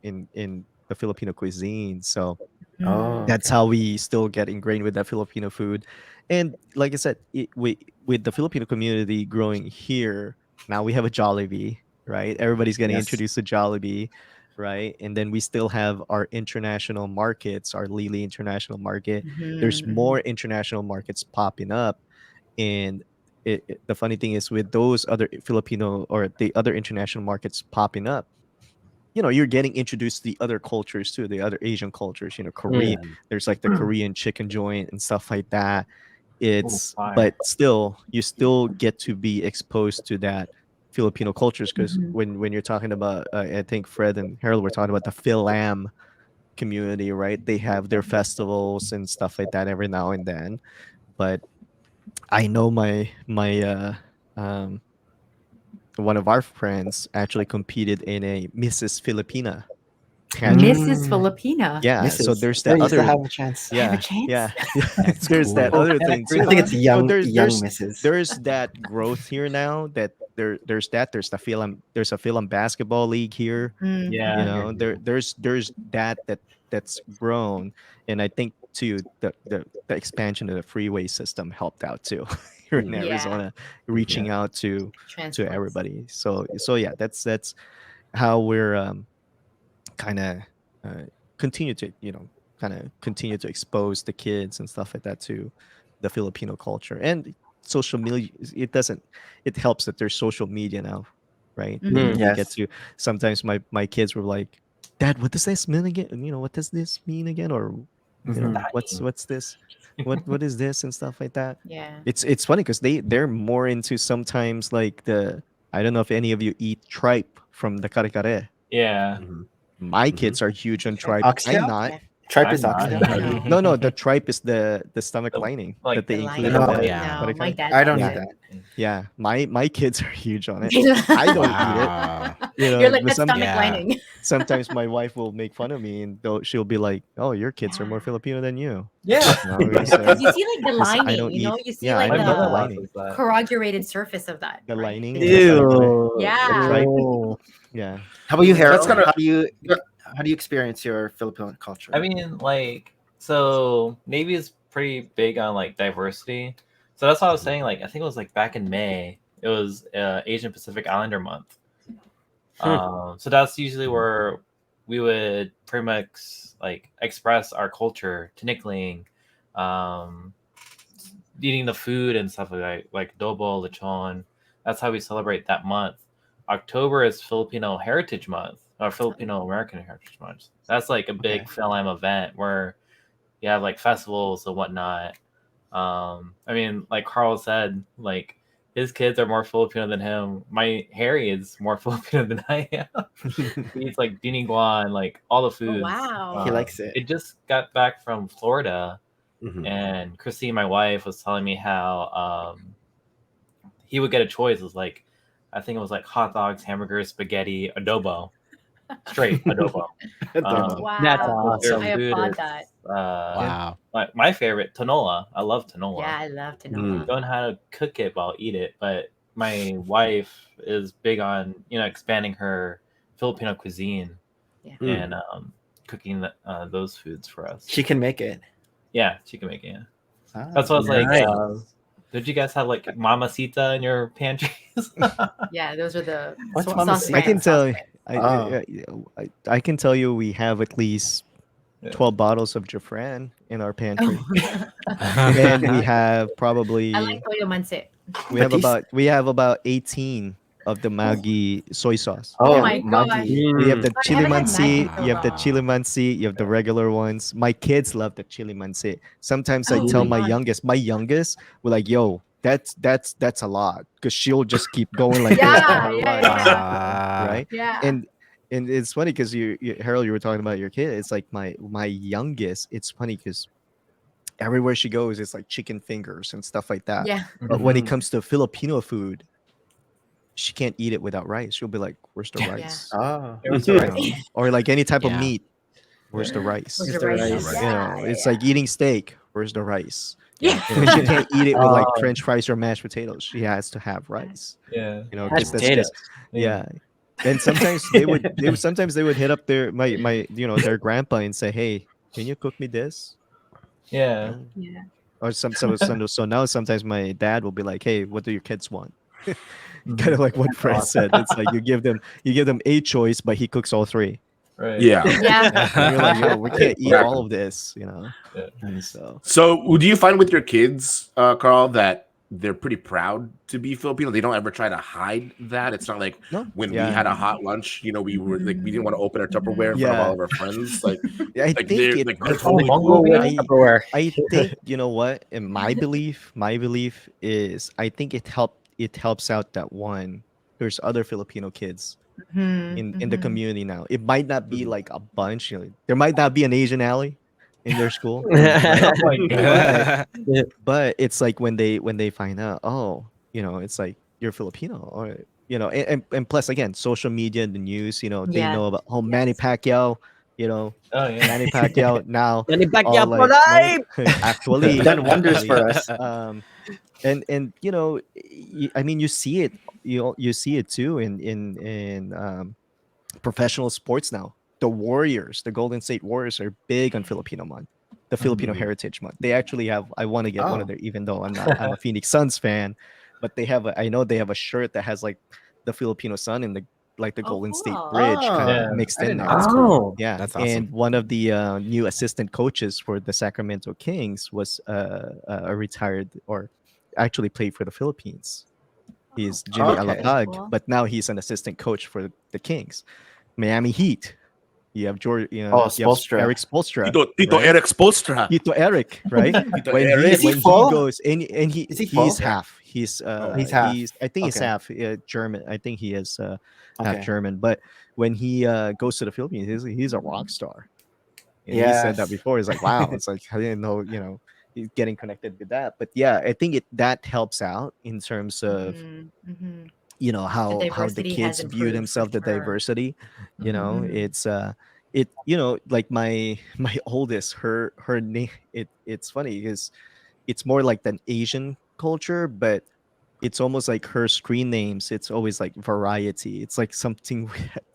the Filipino cuisine, so Oh, that's how we still get ingrained with that Filipino food. And like I said, with the Filipino community growing here, now we have a Jollibee, right? Everybody's getting Yes. introduced to Jollibee, right? And then we still have our international markets, our Lili international market. There's Mhm. more international markets popping up. And the funny thing is, with those other Filipino or the other international markets popping up, you're getting introduced to the other cultures too, the other Asian cultures, Korean. There's like the Korean chicken joint and stuff like that. fire. But still, you still get to be exposed to that Filipino cultures, because Mhm. when you're talking about, I think Fred and Harold were talking about the Philam community, right? They have their festivals and stuff like that every now and then. But I know my um one of our friends actually competed in a Mrs. Filipina pageant. Mrs. Filipina. Yeah, so Mrs. there's There that you still other. have a chance. I have a Yeah, chance? yeah. That's There's that cool. other Can I thing group too. I think it's on? young, there's young Mrs. there's that growth here now, that there's the film, there's a film basketball league here. Mm. Yeah. There's that's grown, and I think too the expansion of the freeway system helped out too here in Yeah. Arizona, reaching out to Transports. everybody. So yeah, that's how we're kind of uh, continue to continue to expose the kids and stuff like that to the Filipino culture. And social media, it helps that there's social media now, right? Mhm. And we get Yes. to, sometimes my kids were like, Dad, what does this mean again? What does this mean again? Or Mhm. what's this, what is this, and stuff like that. Yeah. It's funny because they're more into, sometimes, like, the, I don't know if any of you eat tripe from the kare kare. Yeah. Mhm. My Mhm. kids are huge on tripe. Oxtail? I'm not. Yeah. Tripe is I'm not. oxtail. No, the tripe is the stomach The- lining like that they The include lining. in the Yeah. No, kare my kare. dad. I don't loves eat it. that. Yeah, my kids are huge on it. I don't eat it. Wow. You're like but that stomach Yeah. lining. sometimes my wife will make fun of me, and she'll be like, "Oh, your kids are more Yeah. Filipino than you." Yeah. Because, Because you see like the 'cause I lining, don't eat. you see Yeah, I like My don't eat the brother-in-law lining. says that. corrugated surface of that. The right? lining. It's and the just- kare kare. Ew. Yeah. Tripe. Oh. Yeah. How about you, Harold? That's kinda- How do you experience your Filipino culture? I mean, like, so Navy is pretty big on like diversity. So that's what I was saying. Like, I think it was like back in May. It was Asian Pacific Islander Month. So that's usually where we would pretty much like express our culture, tinikling, eating the food and stuff like adobo, lechon. That's how we celebrate that month. October is Filipino Heritage Month or Filipino American Heritage Month. That's like a big Philam event where you have like festivals and whatnot. I mean, like Carl said, like his kids are more Filipino than him. My Harry is more Filipino than I am. He eats like biniguan, like all the foods. wow. He likes it. It just got back from Florida, Mhm. and Christine, my wife, was telling me how he would get a choice. It was like, I think it was like hot dogs, hamburgers, spaghetti, adobo, straight adobo. Wow. That's Their awesome. I food applaud is, that. Wow. my favorite, tinola. I love tinola. Yeah, I love to know. Mm. that. Don't know how to cook it, but I'll eat it. But my wife is big on expanding her Filipino cuisine Yeah. and cooking those foods for us. She can make it. Yeah, she can make it. Yeah. Ah. That's what I was like. Nice. Did you guys have like mamacita in your pantries? Yeah, those are the What's sauce mamacita? I can brands, tell sauce you. I can tell you we have at least Yeah. 12 bottles of Jafran in our pantry. brands. And we have probably I like toyo manse. we have about 18 of the Maggi soy sauce. Oh my gosh. Maggi. We have the I chili haven't had mansi, Maggi for a you have the while. chili mansi, you have the regular ones. My kids love the chili mansi. Sometimes I Oh tell my my God. youngest, we're like, yo, that's a lot, because she'll just keep going like this. Yeah, for a yeah, while, yeah. right? Yeah. And it's funny because you Harold, you were talking about your kid. It's like my youngest. It's funny because everywhere she goes, it's like chicken fingers and stuff like that. yeah. But when it Mhm. comes to Filipino food, she can't eat it without rice. She'll be like, "Where's the Yeah. rice?" Oh. It was You alright. know? Or like any type of Yeah. meat. Where's the rice? Where's Is the the rice? rice? Yeah, It's yeah. like eating steak. Where's the rice? Yeah. She can't eat it with like Oh. French fries or mashed potatoes. She has to have rice. Yeah. You know, Mashed 'cause that's potatoes. just yeah. And sometimes they would hit up their their grandpa and say, "Hey, can you cook me this?" Yeah. Yeah. Or so now sometimes my dad will be like, "Hey, what do your kids want?" Kind of like what Fred said. It's like you give them a choice, but he cooks all three. Right. Yeah. Yeah. And you're like, "Yo, we can't eat Exactly. all of this," Yeah. So So, do you find with your kids, Carl, that they're pretty proud to be Filipino. They don't ever try to hide that. It's not like No, when we yeah, had a hot lunch, we were like we didn't want to open our Tupperware in front of all yeah. of our friends. Like I think it. they're Oh, totally Mongo cool. beer? I Everywhere. I think you know what. In my belief is I think it helps out that one. There's other Filipino kids in the community now. It might not be Mhm. like a bunch. There might not be an Asian alley in their school, right? Oh my god. But it's like when they find out, oh, it's like you're Filipino, or and plus again, social media and the news, they Yeah. know about Manny Yes. Pacquiao, Oh yeah. Manny Pacquiao now Manny all Pacquiao for like life! actually Done wonders for us. and I mean you see it you see it too in professional sports now. The Warriors, the Golden State Warriors, are big on Filipino month, the Filipino Mhm. Heritage Month. They actually have. I want to get one of Oh. their, even though I'm a Phoenix Suns fan, but they have. I know they have a shirt that has like the Filipino sun and the the Oh, Golden State cool. Bridge kind of Yeah, mixed I in didn't know there. That's that. cool. Oh, Yeah, That's and awesome. one of the new assistant coaches for the Sacramento Kings was a retired, or actually played for the Philippines. He's Jimmy Okay. Alapag, Cool. but now he's an assistant coach for the Kings. Miami Heat. You have George, Oh, you have Spoelstra. Eric Spoelstra, Tito right? Eric Spoelstra. Tito Eric, right? Tito when Eric. Is he when he full? goes and Is he he's full? half. He's He's half. I think he's Okay. half German. I think he is half Okay. German. But when he goes to the Philippines, he's a rock star. And he said that Yes. before. He's like, wow, it's like I didn't know, he's getting connected with that. But yeah, I think that helps out in terms of Mhm. how the diversity has kids view improved for themselves, the sure. diversity. Mhm. It's like my oldest, her name, it's funny because it's more like an Asian culture, but it's almost like her screen names, it's always like variety. It's like something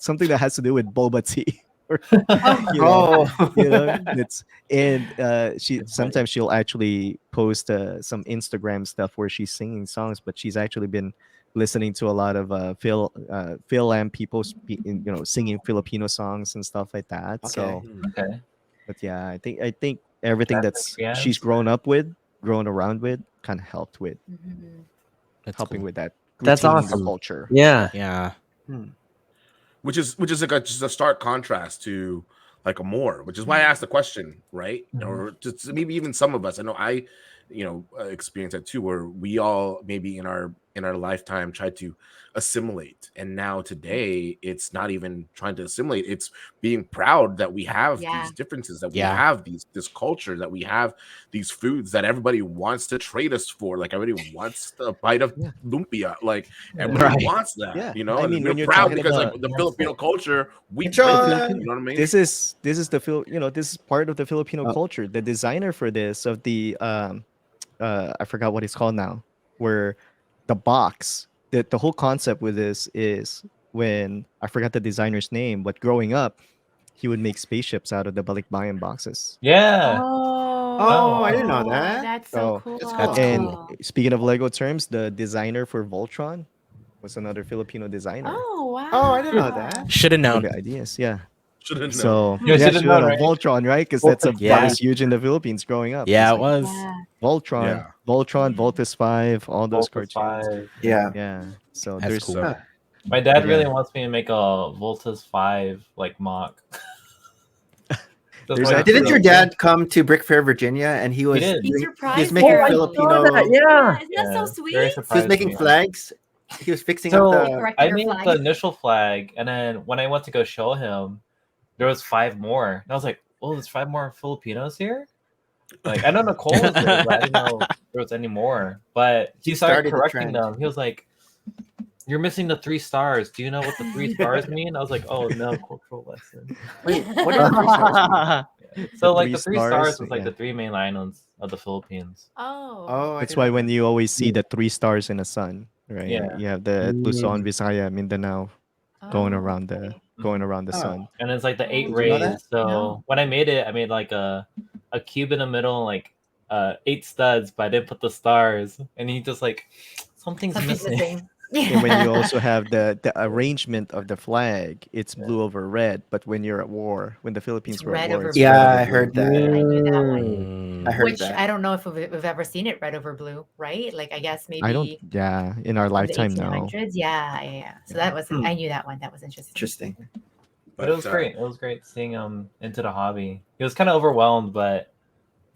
that has to do with boba tea. Or, Oh, you know Oh. it's and she It's funny. sometimes she'll actually post some Instagram stuff where she's singing songs, but she's actually been listening to a lot of Phil and people singing Filipino songs and stuff like that. Okay. So Okay. but yeah, I think everything Ethnic that's she's fans. grown around with, kind of helped with Mhm. That's helping cool. with that, that's retaining the awesome. culture. Yeah. Yeah. which is like just a stark contrast to like Amor, which is why I asked the question, right? Mhm. Or just maybe even some of us. I know I, experience that too, where we all maybe in our lifetime tried to assimilate, and now today it's not even trying to assimilate; it's being proud that we have Yeah. these differences, that we Yeah. have this culture, that we have these foods that everybody wants to trade us for. Like everybody wants a bite of Yeah. lumpia, like everybody Right. wants that, Yeah. you know, I and mean, we're when you're proud talking because like about the Filipino culture, we Enjoy. bring that, Filipino, you know what I mean? this is the this is part of the Filipino Oh. culture. The designer for this, of the I forgot what it's called now, where the box, the whole concept with this is, when I forgot the designer's name, but growing up, he would make spaceships out of the balikbayan boxes. Yeah. Oh, I didn't know Oh, that. that's so So cool. That's and cool. speaking of Lego terms, the designer for Voltron was another Filipino designer. Oh, wow. Oh, I didn't know that. Should have For known. the ideas, yeah. Should have known. So You yeah, should've should have known, known right? Voltron, right? Because that Yeah. was huge in the Philippines growing up. Yeah, It's it like was. Yeah. Voltron, Yeah. Voltron, Yeah. Voltus 5, all those Voltus cartoons. 5. Yeah. Yeah. So That's there's cool. Huh. My dad But really yeah. wants me to make a Voltus 5 like mock. That's There's why actually- Didn't your dad come to Brick Fair, Virginia, and he was did. He doing- surprised he was making you. I Filipino. saw that, Yeah, yeah. isn't that so Yeah, sweet? very He was surprised making me. flags. He was fixing So up the. Correcting I our made flag. the initial flag, and then when I went to go show him, there was 5 more. And I was like, "Oh, there's 5 more Filipinos here." Like I know Nicole was there, but I didn't know there was any more. But he He started started the correcting trend. them. He was like, "You're missing the 3 stars. Do you know what the 3 stars mean?" I was like, "Oh no, cultural lesson." Wait, what are the 3 stars? So The like 3 the 3 stars, stars was like yeah. the 3 main islands of the Philippines. Oh. Oh, I That's didn't why know when that. you always see the 3 stars in the sun, right? Yeah. You have the Luzon, Visaya, Mindanao going Oh, around okay. the Oh. sun. And it's like the 8 Did you know that? rays. So No. when I made it, I made like a cube in the middle, like 8 studs, but I didn't put the stars. And he just like something's Something's missing. missing. And when you also have the arrangement of the flag, it's blue over red. But when you're at war, when the Philippines It's were at red war, over it's Yeah, red blue. over I blue. heard that. I knew that one. Mm. I heard Which that. I don't know if we've ever seen it red over blue, right? Like I guess I don't. maybe Yeah, in our in the lifetime, no. 1800s. Yeah. So that was I knew that one. That was interesting. Interesting. But it was great. It was great seeing him into the hobby. He was kind of overwhelmed, but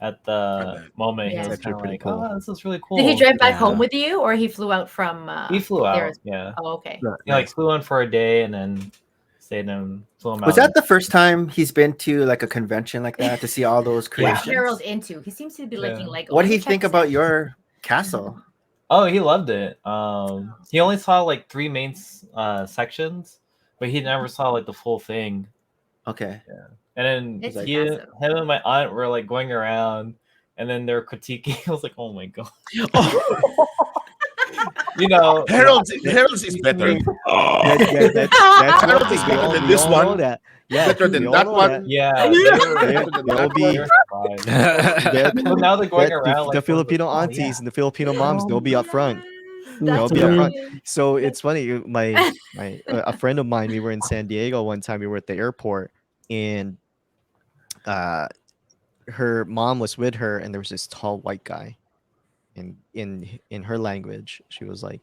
at the bet. moment, Yeah. he was It's actually kind of pretty like, cool. "Oh, this is really cool." Did he drive back Yeah. home with you, or he flew out from? He flew there out. as- Yeah, Oh, okay. he like flew in for a day and then stayed and flew him out. Was that the first time he's been to like a convention like that to see all those What's creations? Harold into? He seems to be liking Yeah. Lego. What Let did me he check think this about out. your castle? Oh, he loved it. He only saw like 3 main sections, but he never saw like the full thing. Okay. And then It's he, massive. him and my aunt were like going around, and then they're critiquing. I was like, "Oh my god!" You know, Harold's is better. That's Harold one is thing. better than We this all know one. that. Yeah, Better we than all that know one. that. yeah, They'll be they're surprised. But now they're going around like the Filipino oh, aunties yeah. and the Filipino moms. They'll be up front. That's They'll be up front. funny. So it's funny. A friend of mine. We were in San Diego one time. We were at the airport, and her mom was with her, and there was this tall white guy, and in her language, she was like,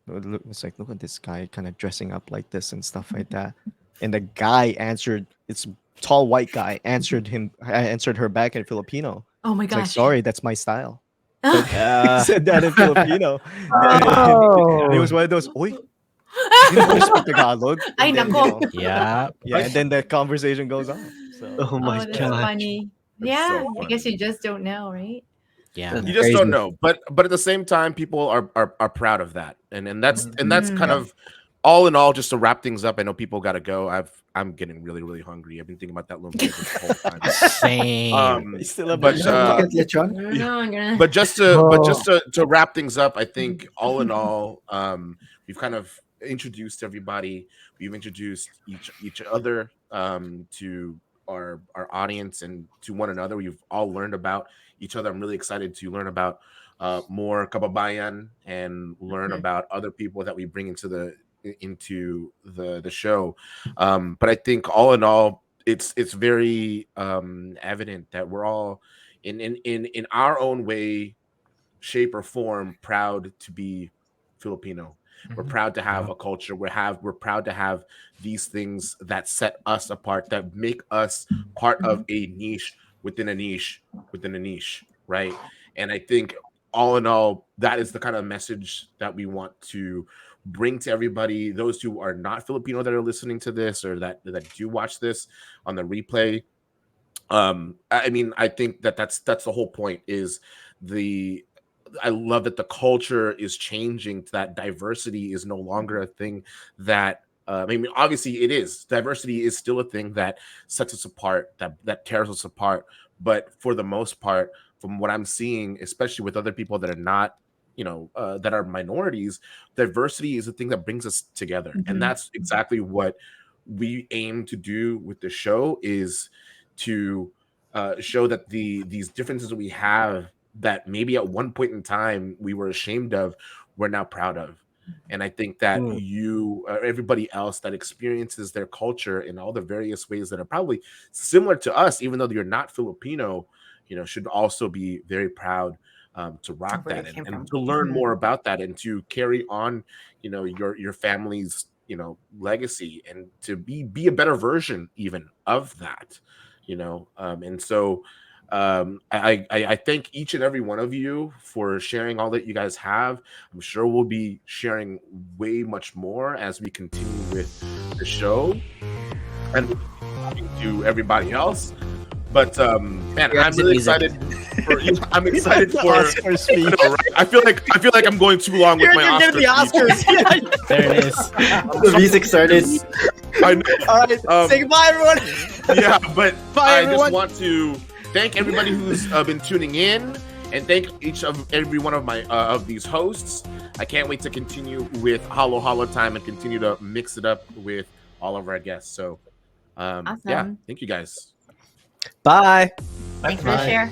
"It's like look at this guy, kind of dressing up like this and stuff like that." And the guy answered, "It's tall white guy." Answered her back in Filipino. Oh my It's like, gosh. "Sorry, that's my style." Uh, Said that in Filipino. And it was one of those, "Oy, you don't speak Tagalog." Ay, And then, nako. yeah. yeah, and then the conversation goes on. So Oh my That's god. funny. That's Yeah, so I guess funny. you just don't know, right? Yeah. You just Crazy. don't know, but at the same time, people are proud of that, and that's kind of all in all. Just to wrap things up, I know people got to go. I'm getting really hungry. I've been thinking about that lumpia this whole time. Same. I still have But Look at Lechon. No, I'm gonna. but just to wrap things up, I think all in all, we've kind of introduced everybody. We've introduced each other to our audience and to one another. We've all learned about each other. I'm really excited to learn about more kababayan and learn about other people that we bring into the show. But I think all in all, it's very evident that we're all in our own way, shape or form, proud to be Filipino. We're proud to have a culture. We're proud to have these things that set us apart, that make us part of a niche within a niche within a niche, right? And I think all in all, that is the kind of message that we want to bring to everybody, those who are not Filipino that are listening to this or that do watch this on the replay. I mean, I think that's the whole point. Is I love that the culture is changing, that diversity is no longer a thing that I mean, obviously it is. Diversity is still a thing that sets us apart, that tears us apart. But for the most part, from what I'm seeing, especially with other people that are not, that are minorities, diversity is a thing that brings us together. And that's exactly what we aim to do with the show, is to show that these differences that we have, that maybe at one point in time we were ashamed of, we're now proud of. And I think that everybody else that experiences their culture in all the various ways that are probably similar to us, even though you're not Filipino, should also be very proud to rock Where that they came and from. to learn more about that and to carry on, your family's, legacy, and to be a better version even of that, and so I thank each and every one of you for sharing all that you guys have. I'm sure we'll be sharing way much more as we continue with the show and talking to everybody else. But man, I'm really excited for you. I'm excited for Oscar speech. I know, right? I feel like I'm going too long with my Oscar speech. There it is. The music started. I know. All right, say goodbye, everyone. Yeah, but Bye, I everyone. just want to thank everybody who's been tuning in, and thank every one of my of these hosts. I can't wait to continue with Holo Time and continue to mix it up with all of our guests. So, yeah, Awesome. thank you guys. Bye. Thanks for the share.